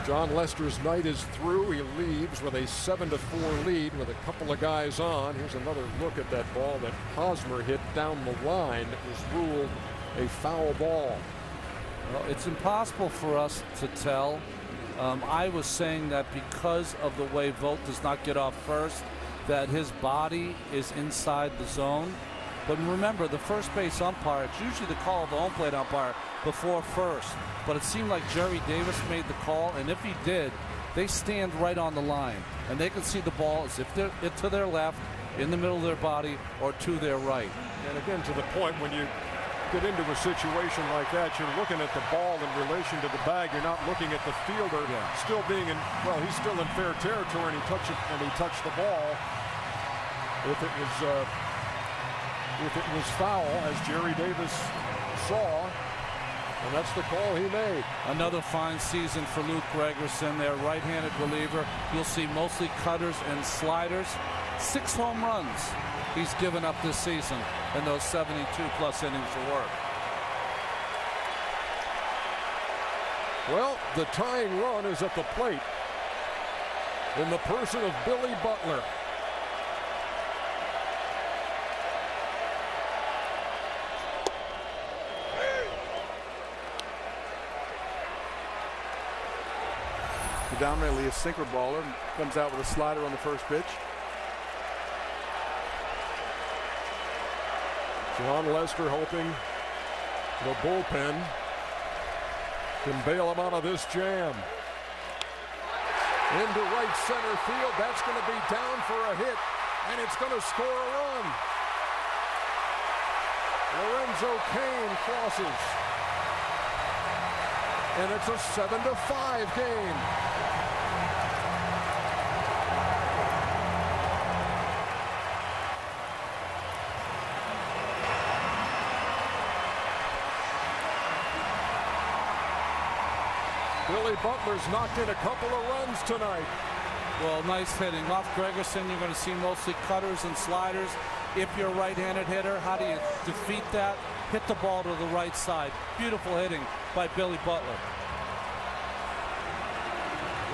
John Lester's night is through. He leaves with a 7-4 lead with a couple of guys on. Here's another look at that ball that Hosmer hit down the line. It was ruled a foul ball. Well, it's impossible for us to tell. I was saying that because of the way Vogt does not get off first, that his body is inside the zone. But remember, the first base umpire, it's usually the call of the home plate umpire before first. But it seemed like Jerry Davis made the call, and if he did, they stand right on the line. And they can see the ball as if they're to their left, in the middle of their body, or to their right. And again, to the point, when you get into a situation like that, you're looking at the ball in relation to the bag. You're not looking at the fielder still being in, well, he's still in fair territory, and he touched the ball. If it was foul, as Jerry Davis saw, and that's the call he made. Another fine season for Luke Gregerson, their right-handed reliever. You'll see mostly cutters and sliders. 6 home runs he's given up this season in those 72-plus innings of work. Well, the tying run is at the plate in the person of Billy Butler. Predominantly a sinker baller, comes out with a slider on the first pitch. John Lester hoping the bullpen can bail him out of this jam. Into right center field. That's going to be down for a hit, and it's going to score a run. Lorenzo Cain crosses. And it's a 7-5 game. Billy Butler's knocked in a couple of runs tonight. Well, nice hitting. Off Gregerson, you're going to see mostly cutters and sliders. If you're a right-handed hitter, how do you defeat that? Hit the ball to the right side. Beautiful hitting by Billy Butler.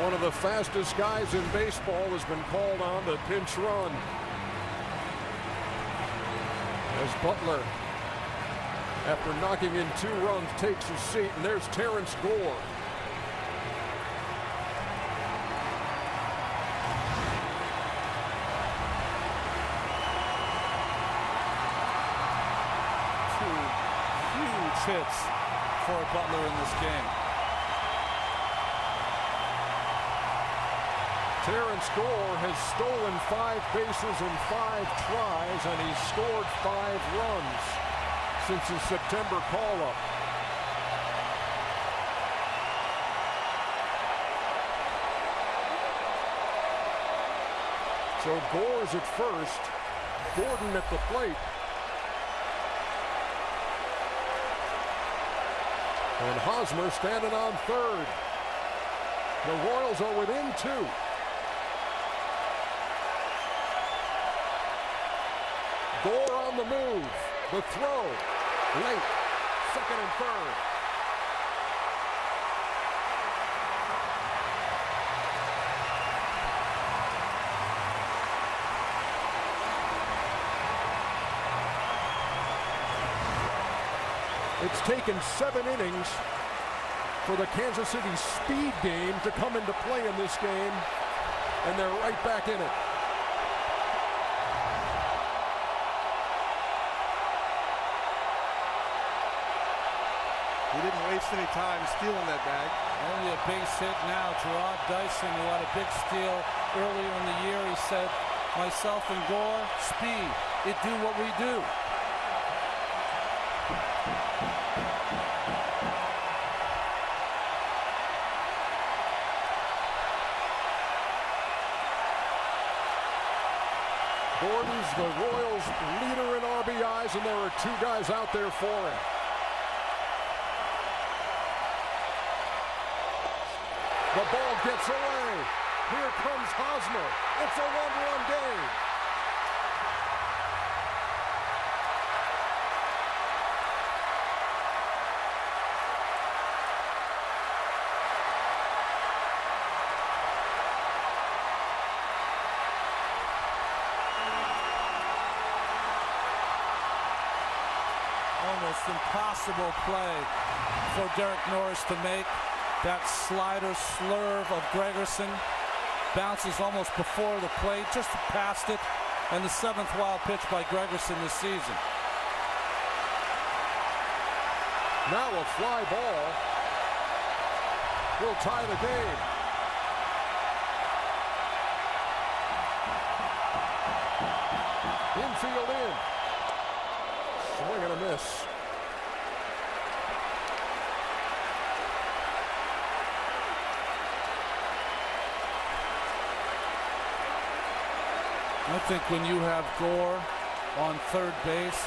One of the fastest guys in baseball has been called on to pinch run. As Butler, after knocking in 2 runs, takes his seat, and there's Terrence Gore. for Butler in this game. Terrence Gore has stolen 5 bases in 5 tries, and he's scored 5 runs since his September call-up. So Gore's at first, Gordon at the plate. And Hosmer standing on third. The Royals are within 2. Gore on the move. The throw. Late. Second and third. It's taken 7 innings for the Kansas City speed game to come into play in this game, and they're right back in it. He didn't waste any time stealing that bag. Only a base hit now. Gerard Dyson, who had a big steal earlier in the year, he said, myself and Gore, speed, it do what we do. Gordon's the Royals' leader in RBIs, and there are 2 guys out there for him. The ball gets away. Here comes Hosmer. It's a 1-run game. Almost impossible play for Derek Norris to make. That slider slurve of Gregerson bounces almost before the plate, just past it, and the 7th wild pitch by Gregerson this season. Now a fly ball will tie the game. Infield in. Swing and a miss. I think when you have Gore on third base,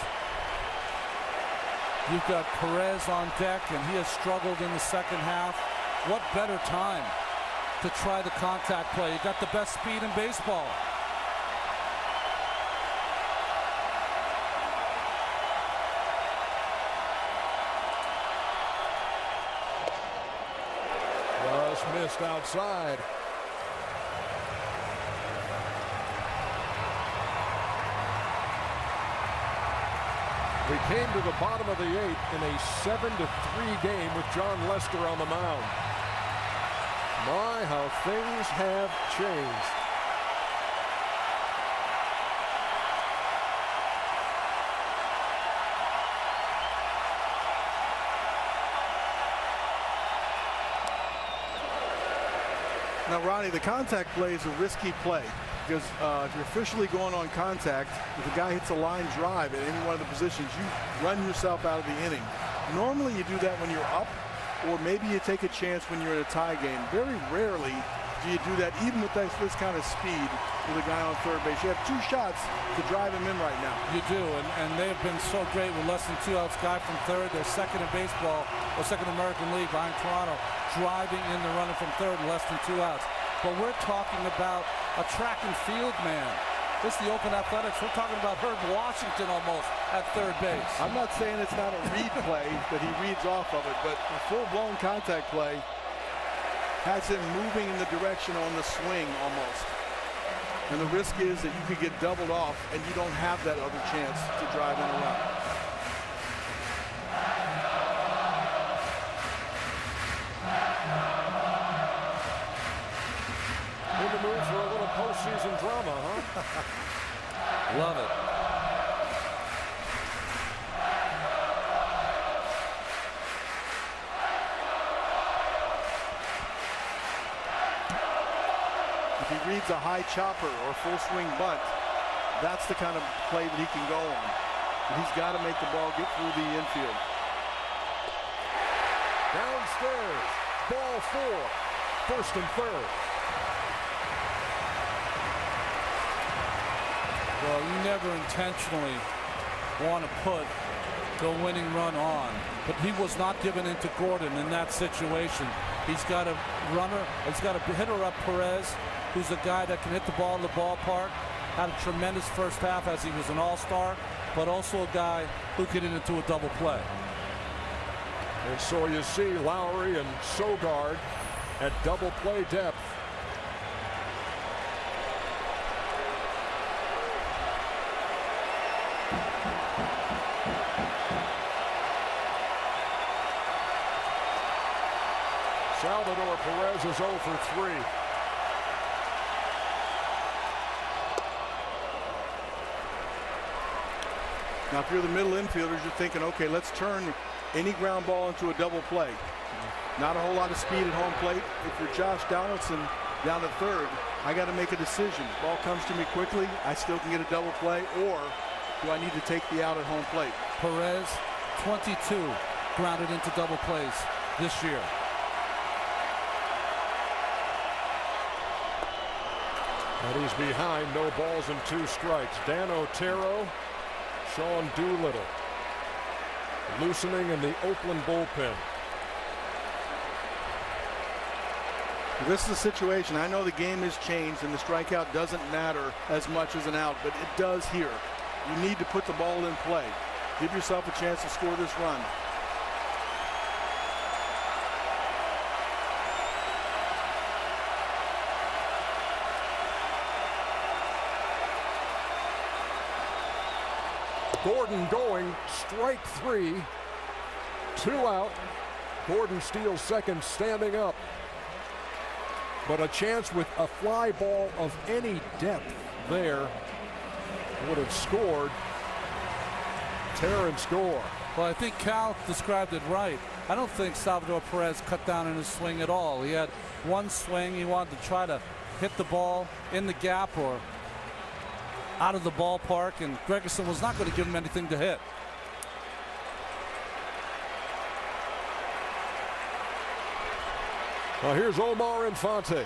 you've got Perez on deck, and he has struggled in the second half. What better time to try the contact play? You got the best speed in baseball. Just missed outside. We came to the bottom of the 8th in a 7-3 game with John Lester on the mound. My, how things have changed. Now, Ronnie, the contact play is a risky play because if you're officially going on contact, if the guy hits a line drive at any one of the positions, you run yourself out of the inning. Normally you do that when you're up, or maybe you take a chance when you're in a tie game. Very rarely do you do that, even with this kind of speed with a guy on third base. You have 2 shots to drive him in right now. You do, and they have been so great with less than 2 outs, guy from third. They're second in baseball, or second American League behind Toronto, driving in the runner from third in less than 2 outs. But we're talking about a track and field man. This is the Oakland Athletics. We're talking about Herb Washington almost at third base. I'm not saying it's not a read play that he reads off of it, but a full-blown contact play has him moving in the direction on the swing almost. And the risk is that you could get doubled off and you don't have that other chance to drive in a run. In the mood for a little postseason drama, huh? Love it. If he reads a high chopper or full swing bunt, that's the kind of play that he can go on. But he's got to make the ball get through the infield. Downstairs, ball 4, 1st and 3rd. Well, you never intentionally want to put the winning run on, but he was not given into Gordon in that situation. He's got a runner, he's got a hitter up Perez, who's a guy that can hit the ball in the ballpark. Had a tremendous first half as he was an all-star, but also a guy who could get into a double play. And so you see Lowry and Sogard at double play depth. Salvador Perez is 0 for 3. Now, if you're the middle infielders, you're thinking, okay, let's turn any ground ball into a double play. Not a whole lot of speed at home plate. If you're Josh Donaldson down at 3rd, I got to make a decision. Ball comes to me quickly, I still can get a double play, or do I need to take the out at home plate? Perez, 22 grounded into double plays this year. And he's behind, no balls and 2 strikes. Dan Otero, Sean Doolittle loosening in the Oakland bullpen. This is a situation, I know the game has changed and the strikeout doesn't matter as much as an out, but it does here. You need to put the ball in play. Give yourself a chance to score this run. Gordon going, strike 3, 2 out. Gordon steals second, standing up. But a chance with a fly ball of any depth there would have scored. Tear and score. Well, I think Cal described it right. I don't think Salvador Perez cut down in his swing at all. He had one swing. He wanted to try to hit the ball in the gap or out of the ballpark, and Gregerson was not going to give him anything to hit. Now here's Omar Infante.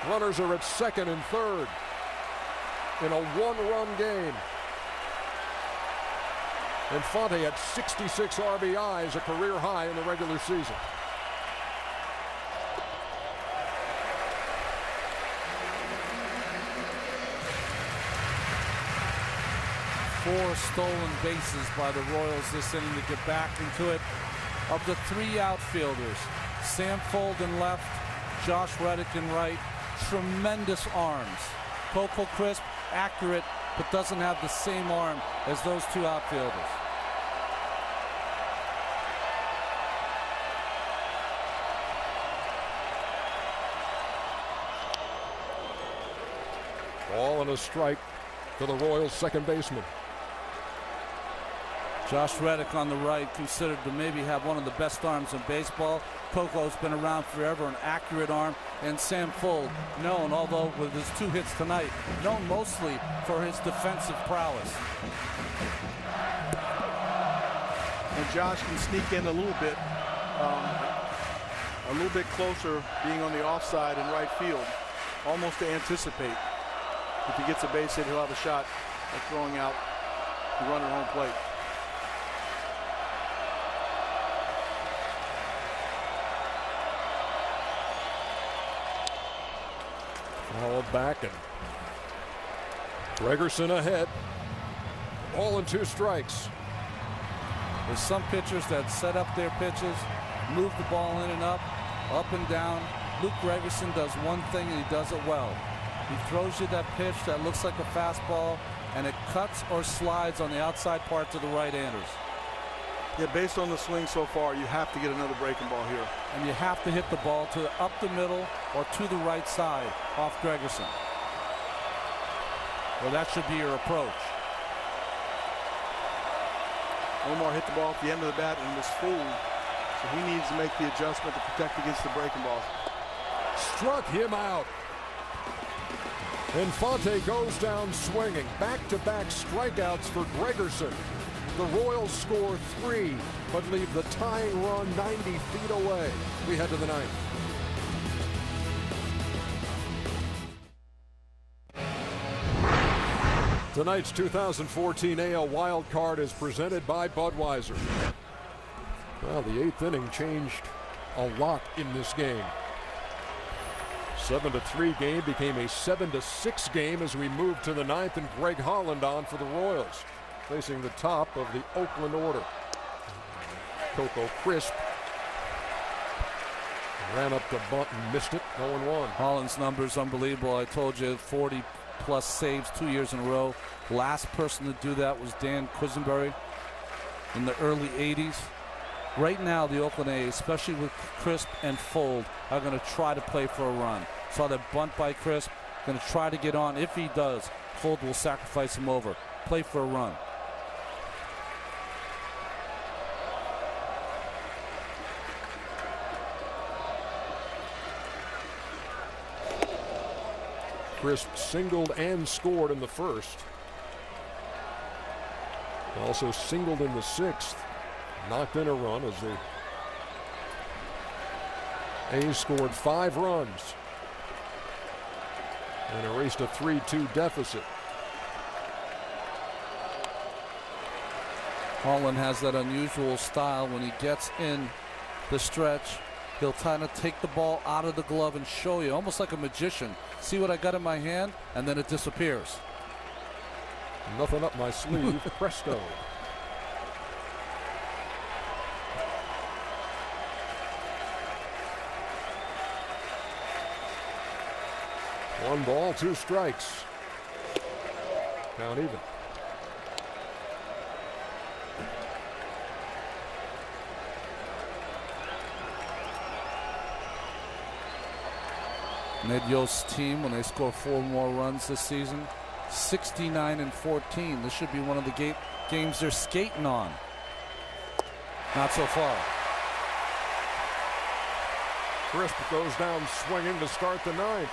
Runners are at 2nd and 3rd in a 1-run game. Infante at 66 RBIs, a career high in the regular season. Four stolen bases by the Royals this inning to get back into it. Of the 3 outfielders, Sam Fold in left, Josh Reddick in right. Tremendous arms. Coco Crisp, accurate, but doesn't have the same arm as those 2 outfielders. Ball and a strike to the Royals' second baseman. Josh Reddick on the right, considered to maybe have one of the best arms in baseball. Coco's been around forever, an accurate arm. And Sam Fold, known, although with his 2 hits tonight, known mostly for his defensive prowess. And Josh can sneak in a little bit closer, being on the offside in right field, almost to anticipate. If he gets a base hit, he'll have a shot at throwing out the runner home plate. Followed back, and Gregerson ahead. Ball and 2 strikes. There's some pitchers that set up their pitches, move the ball in and up and down. Luke Gregerson does one thing, and he does it well. He throws you that pitch that looks like a fastball, and it cuts or slides on the outside parts of the right-handers. Yeah, based on the swing so far, you have to get another breaking ball here. And you have to hit the ball to up the middle or to the right side off Gregerson. Well, that should be your approach. Omar hit the ball at the end of the bat and was fooled, so he needs to make the adjustment to protect against the breaking ball. Struck him out. Infante goes down swinging. Back-to-back strikeouts for Gregerson. The Royals score 3, but leave the tying run 90 feet away. We head to the ninth. Tonight's 2014 AL Wild Card is presented by Budweiser. Well, the 8th inning changed a lot in this game. 7-3 game became a 7-6 game as we move to the 9th, and Greg Holland on for the Royals, facing the top of the Oakland order. Coco Crisp ran up to bunt and missed it. 0-1. Holland's numbers unbelievable. I told you 40-plus saves 2 years in a row. Last person to do that was Dan Quisenberry in the early 80s. Right now, the Oakland A's, especially with Crisp and Fold, are going to try to play for a run. Saw that bunt by Crisp. Going to try to get on. If he does, Fold will sacrifice him over. Play for a run. Crisp singled and scored in the first. Also singled in the 6th. Knocked in a run as the A's scored 5 runs and erased a 3-2 deficit. Holland has that unusual style. When he gets in the stretch, he'll kind of take the ball out of the glove and show you, almost like a magician. See what I got in my hand, and then it disappears. Nothing up my sleeve. Presto. One ball, 2 strikes. Count even. Ned Yost's team, when they score 4 more runs this season, 69-14. This should be one of the games they're skating on. Not so far. Crisp goes down swinging to start the 9th.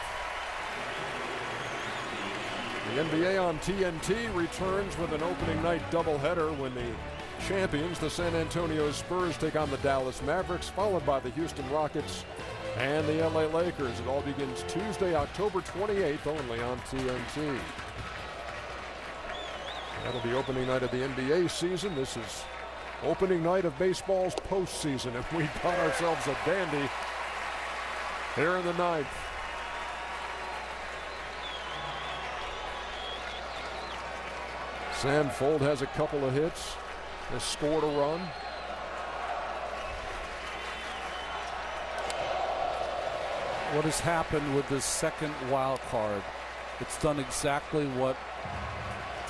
The NBA on TNT returns with an opening night doubleheader when the champions, the San Antonio Spurs, take on the Dallas Mavericks, followed by the Houston Rockets and the LA Lakers. It all begins Tuesday, October 28th, only on TNT. That'll be opening night of the NBA season. This is opening night of baseball's postseason, and we got ourselves a dandy here in the 9th. Sam Fold has a couple of hits, has scored a run. What has happened with this second wild card, it's done exactly what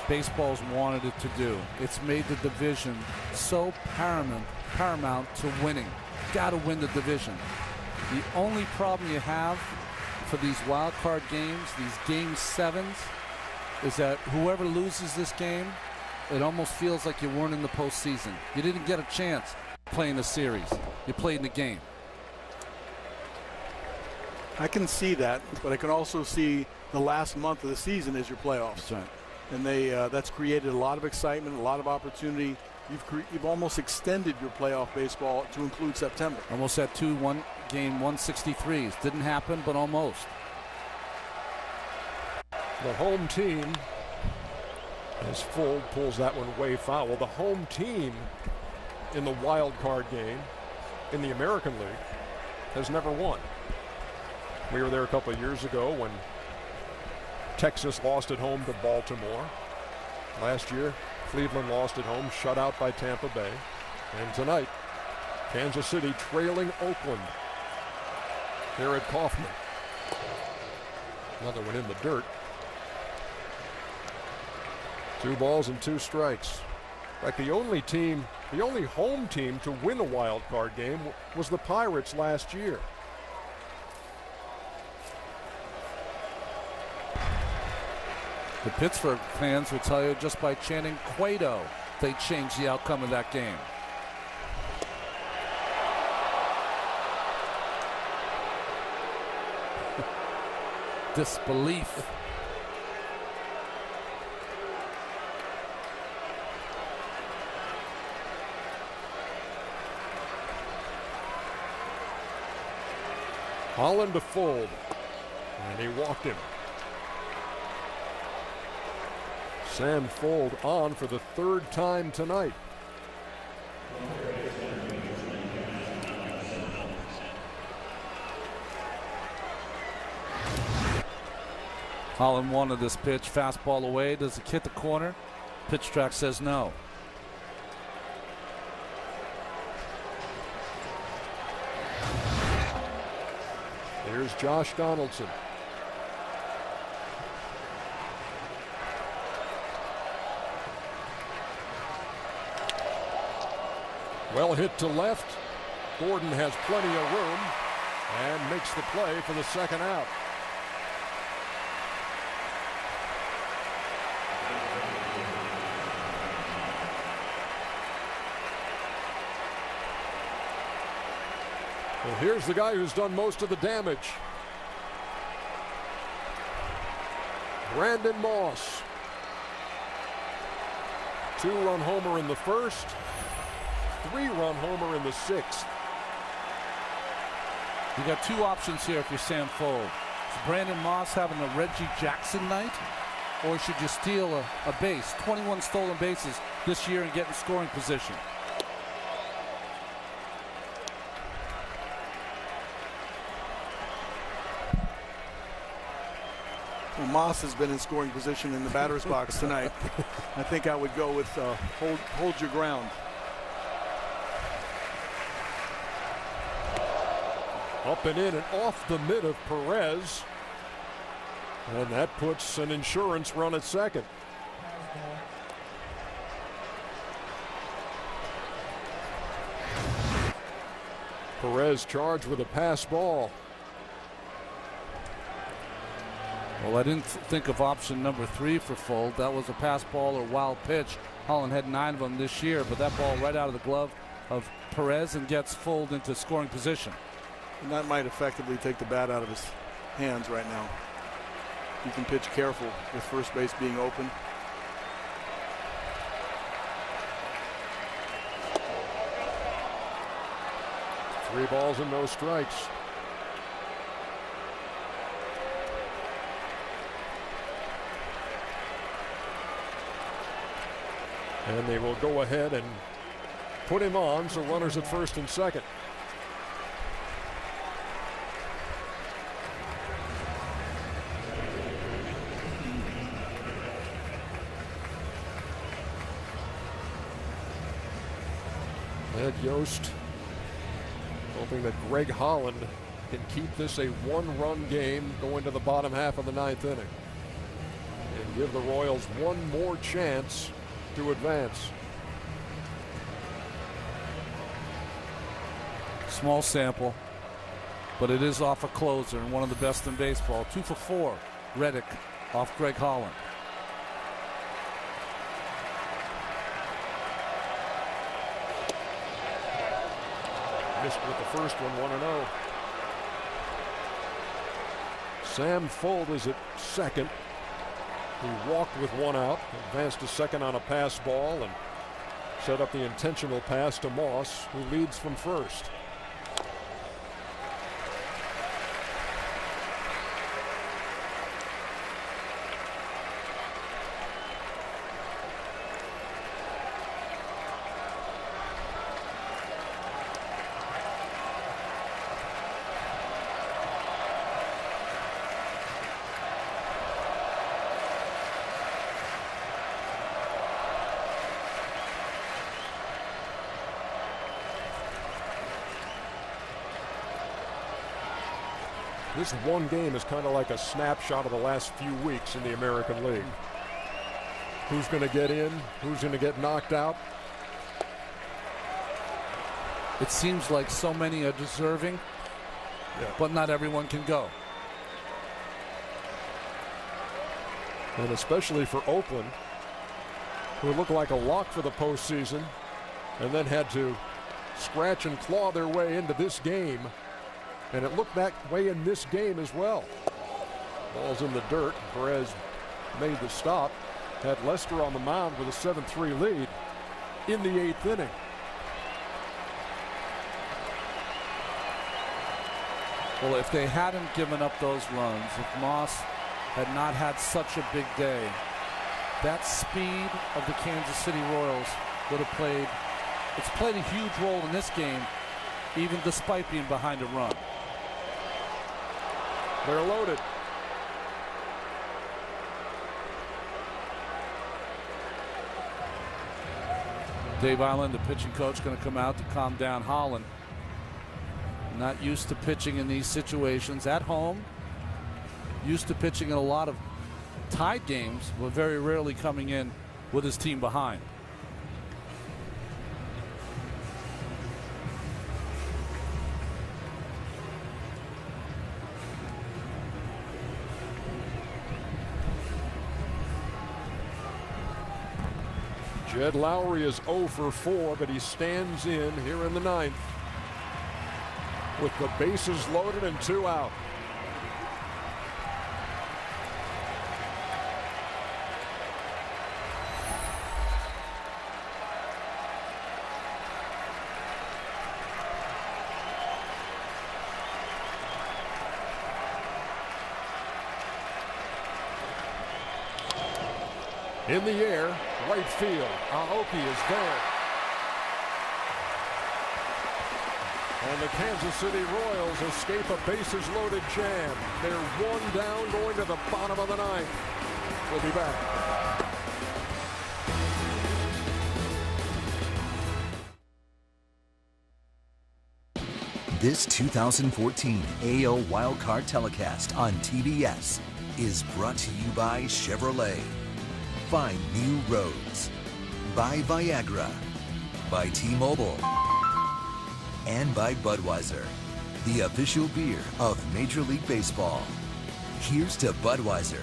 baseball's wanted it to do. It's made the division so paramount to winning. Got to win the division. The only problem you have for these wild card games, these game 7s, is that whoever loses this game, it almost feels like you weren't in the postseason. You didn't get a chance playing the series. You played in the game. I can see that, but I can also see the last month of the season as your playoffs. That's right. And that's created a lot of excitement, a lot of opportunity. You've almost extended your playoff baseball to include September. Almost had 2 game 163s. Didn't happen, but almost. The home team, as Fold pulls that one way foul, the home team in the wild card game in the American League has never won. We were there a couple of years ago when Texas lost at home to Baltimore. Last year, Cleveland lost at home, shut out by Tampa Bay. And tonight, Kansas City trailing Oakland here at Kauffman. Another one in the dirt. 2 balls and 2 strikes. Like the only home team to win a wild card game was the Pirates last year. The Pittsburgh fans will tell you just by chanting Cueto, they changed the outcome of that game. Disbelief. Holland to Fold, and he walked him. Sam Fold on for the third time tonight. Holland wanted this pitch, fastball away. Does it hit the corner? Pitch track says no. Here's Josh Donaldson. Well hit to left. Gordon has plenty of room and makes the play for the second out. Well, here's the guy who's done most of the damage. Brandon Moss. 2-run homer in the first, 3-run homer in the sixth. You got two options here if you're Sam Fold. Is Brandon Moss having a Reggie Jackson night, or should you steal a base? 21 stolen bases this year and get in scoring position. Well, Moss has been in scoring position in the batter's box tonight. I think I would go with hold your ground. Up and in and off the mid of Perez. And that puts an insurance run at second. Perez charged with a pass ball. Well, I didn't think of option number 3 for Fold. That was a pass ball or wild pitch. Holland had 9 of them this year, but that ball right out of the glove of Perez and gets Fold into scoring position. And that might effectively take the bat out of his hands right now. You can pitch careful with first base being open. Three balls and no strikes. And they will go ahead and put him on, so runners at first and second. Ed Yost hoping that Greg Holland can keep this a one-run game going to the bottom half of the 9th inning and give the Royals one more chance to advance. Small sample, but it is off a closer and one of the best in baseball. 2 for 4, Reddick off Greg Holland. Missed with the first one, 1-0. Sam Fold is at second. He walked with 1 out, advanced to second on a pass ball, and set up the intentional pass to Moss, who leads from first. This one game is kind of like a snapshot of the last few weeks in the American League. Who's going to get in? Who's going to get knocked out? It seems like so many are deserving, but not everyone can go. And especially for Oakland, who looked like a lock for the postseason and then had to scratch and claw their way into this game. And it looked that way in this game as well. Ball's in the dirt. Perez made the stop. Had Lester on the mound with a 7-3 lead in the 8th inning. Well, if they hadn't given up those runs, if Moss had not had such a big day, that speed of the Kansas City Royals would have played a huge role in this game, even despite being behind a run. They're loaded. Dave Island, the pitching coach, going to come out to calm down Holland. Not used to pitching in these situations at home. Used to pitching in a lot of tied games, but very rarely coming in with his team behind. Jed Lowry is 0 for 4, but he stands in here in the ninth with the bases loaded and 2 out. In the air, right field. Aoki is there. And the Kansas City Royals escape a bases-loaded jam. They're 1 down going to the bottom of the ninth. We'll be back. This 2014 AL Wildcard telecast on TBS is brought to you by Chevrolet. Find new roads. By Viagra. By T-Mobile. And by Budweiser, the official beer of Major League Baseball. Here's to Budweiser.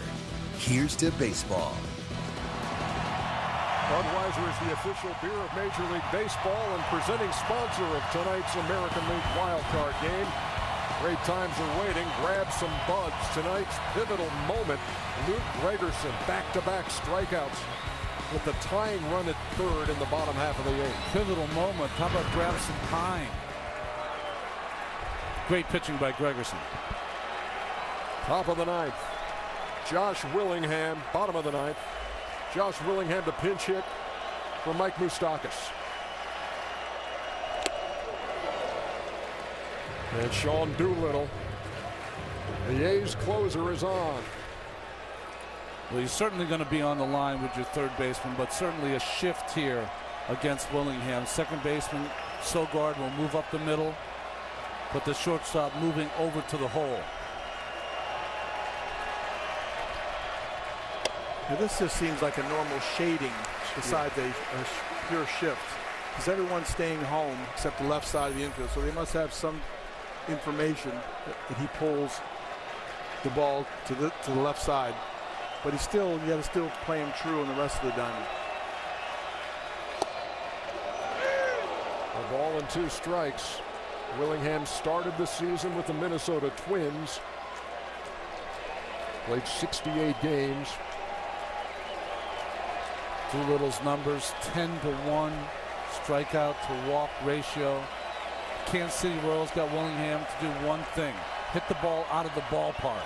Here's to baseball. Budweiser is the official beer of Major League Baseball and presenting sponsor of tonight's American League wildcard game. Great times are waiting. Grab some buds. Tonight's pivotal moment. Luke Gregerson, back-to-back strikeouts with the tying run at third in the bottom half of the eighth. Pivotal moment. How about grab some pine? Great pitching by Gregerson. Top of the ninth. Josh Willingham, bottom of the ninth. Josh Willingham to pinch hit for Mike Moustakas. And Sean Doolittle, the A's closer, is on. Well, he's certainly going to be on the line with your third baseman, but certainly a shift here against Willingham. Second baseman Sogard will move up the middle, but the shortstop moving over to the hole. Now this just seems like a normal shading besides a pure shift, because everyone's staying home except the left side of the infield, so they must have some information that he pulls the ball to the left side, but you got to still play him true on the rest of the diamond. A ball and 2 strikes. Willingham started the season with the Minnesota Twins. Played 68 games. Doolittle's numbers 10-1 strikeout to walk ratio. Kansas City Royals got Willingham to do one thing: hit the ball out of the ballpark.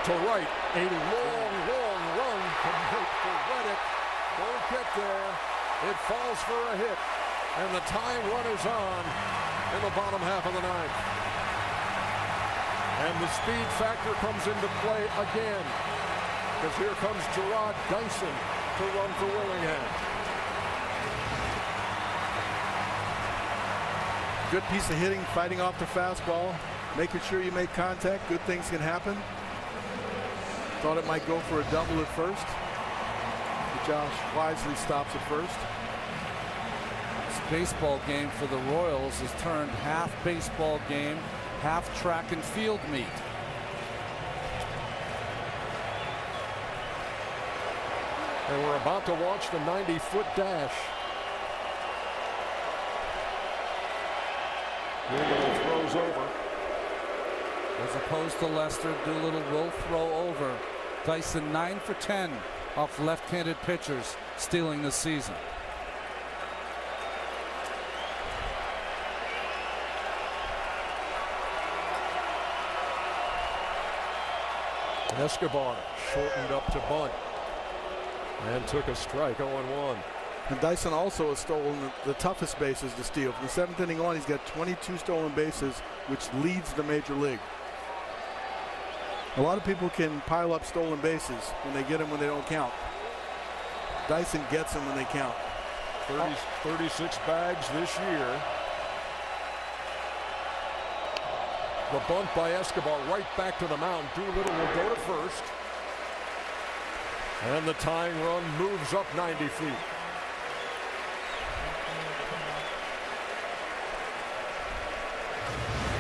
To right, a long run to make for Reddick. Won't get there. It falls for a hit, and the tying run is on in the bottom half of the ninth. And the speed factor comes into play again, because here comes Gerard Dyson to run for Willingham. Good piece of hitting, fighting off the fastball, making sure you make contact. Good things can happen. Thought it might go for a double at first. But Josh wisely stops at first. This baseball game for the Royals has turned half baseball game, half track and field meet. And we're about to watch the 90-foot dash. Doolittle throws over. As opposed to Lester, Doolittle will throw over. Dyson 9 for 10 off left-handed pitchers, stealing the season. And Escobar shortened up to bunt and took a strike, 0-1. And Dyson also has stolen the toughest bases to steal. From the 7th inning on, he's got 22 stolen bases, which leads the major league. A lot of people can pile up stolen bases when they get them when they don't count. Dyson gets them when they count. 36 bags this year. The bunt by Escobar right back to the mound. Doolittle will go to first. And the tying run moves up 90 feet.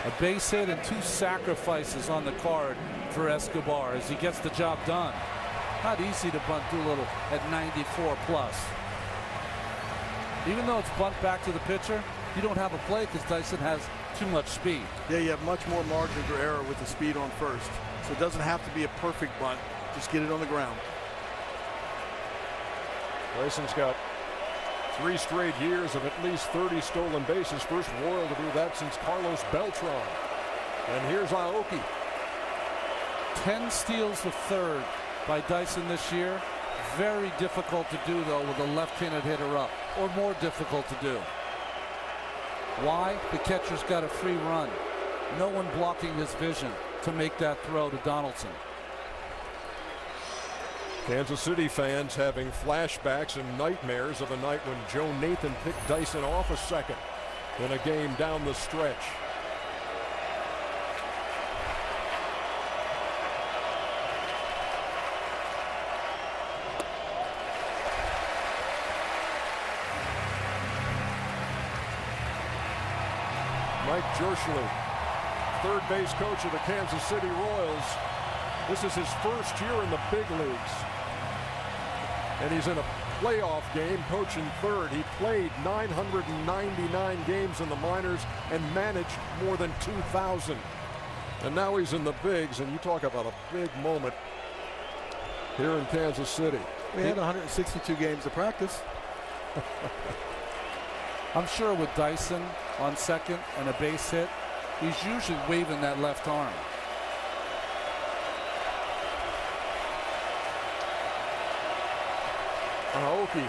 A base hit and 2 sacrifices on the card for Escobar as he gets the job done. Not easy to bunt Doolittle at 94 plus. Even though it's bunt back to the pitcher, you don't have a play because Dyson has too much speed. Yeah, you have much more margin for error with the speed on first. So it doesn't have to be a perfect bunt. Just get it on the ground. Dyson's got 3 straight years of at least 30 stolen bases. First Royal to do that since Carlos Beltran. And here's Aoki. 10 steals the third by Dyson this year. Very difficult to do, though, with a left-handed hitter up, or more difficult to do. Why? The catcher's got a free run. No one blocking his vision to make that throw to Donaldson. Kansas City fans having flashbacks and nightmares of a night when Joe Nathan picked Dyson off a second in a game down the stretch. Mike Jorschley, third base coach of the Kansas City Royals. This is his first year in the big leagues. And he's in a playoff game coaching third. He played 999 games in the minors and managed more than 2,000. And now he's in the bigs, and you talk about a big moment here in Kansas City. We had 162 games of practice. I'm sure with Dyson on second and a base hit, he's usually waving that left arm. Aoki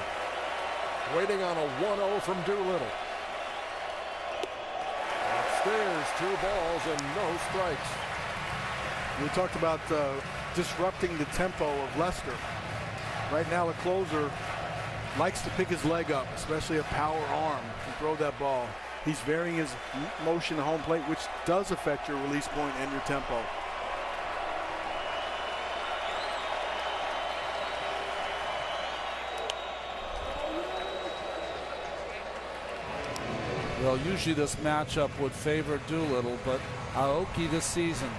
waiting on a 1-0 from Doolittle. Upstairs, 2 balls and no strikes. We talked about disrupting the tempo of Lester. Right now, the closer likes to pick his leg up, especially a power arm, and throw that ball. He's varying his motion to home plate, which does affect your release point and your tempo. Well, usually this matchup would favor Doolittle, but Aoki this season,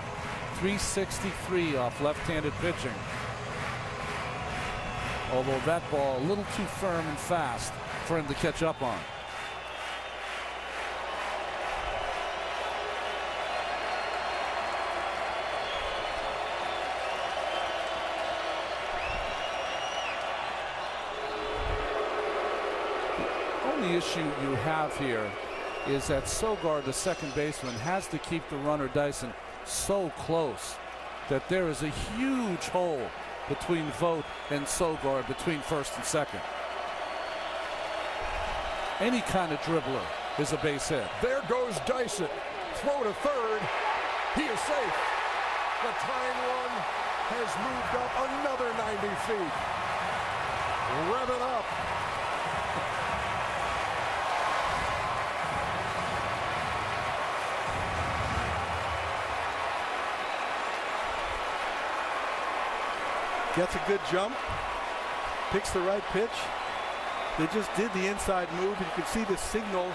363 off left-handed pitching. Although that ball a little too firm and fast for him to catch up on. The only issue you have here is that Sogard, the second baseman, has to keep the runner Dyson so close that there is a huge hole between Vogt and Sogard, between first and second. Any kind of dribbler is a base hit. There goes Dyson. Throw to third. He is safe. The tying run has moved up another 90 feet. Rev it up. Gets a good jump, picks the right pitch. They just did the inside move. You could see the signal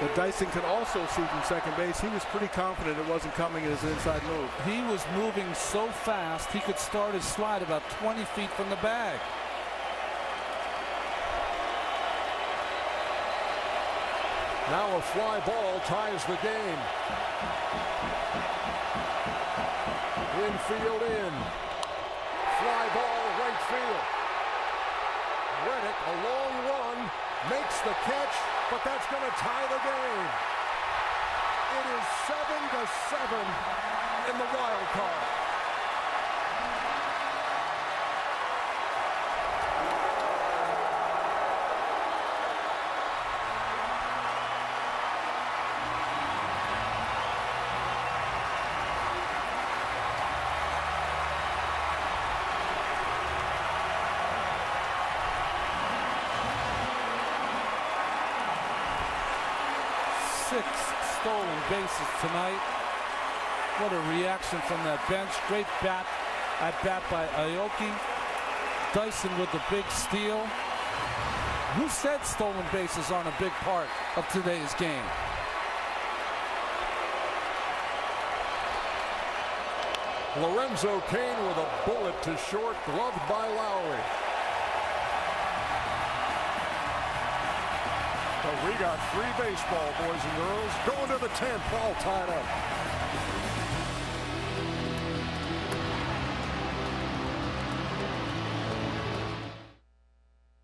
that Dyson could also see from second base. He was pretty confident it wasn't coming as an inside move. He was moving so fast he could start his slide about 20 feet from the bag. Now a fly ball ties the game. Infield in. Fly ball right field. Reddick, a long run, makes the catch, but that's going to tie the game. It is 7-7 in the wild card. 6 stolen bases tonight. What a reaction from that bench. Great bat by Aoki. Dyson with the big steal. Who said stolen bases aren't a big part of today's game? Lorenzo Cain with a bullet to short, gloved by Lowry. But we got 3 baseball, boys and girls. Going to the 10th, all tied up.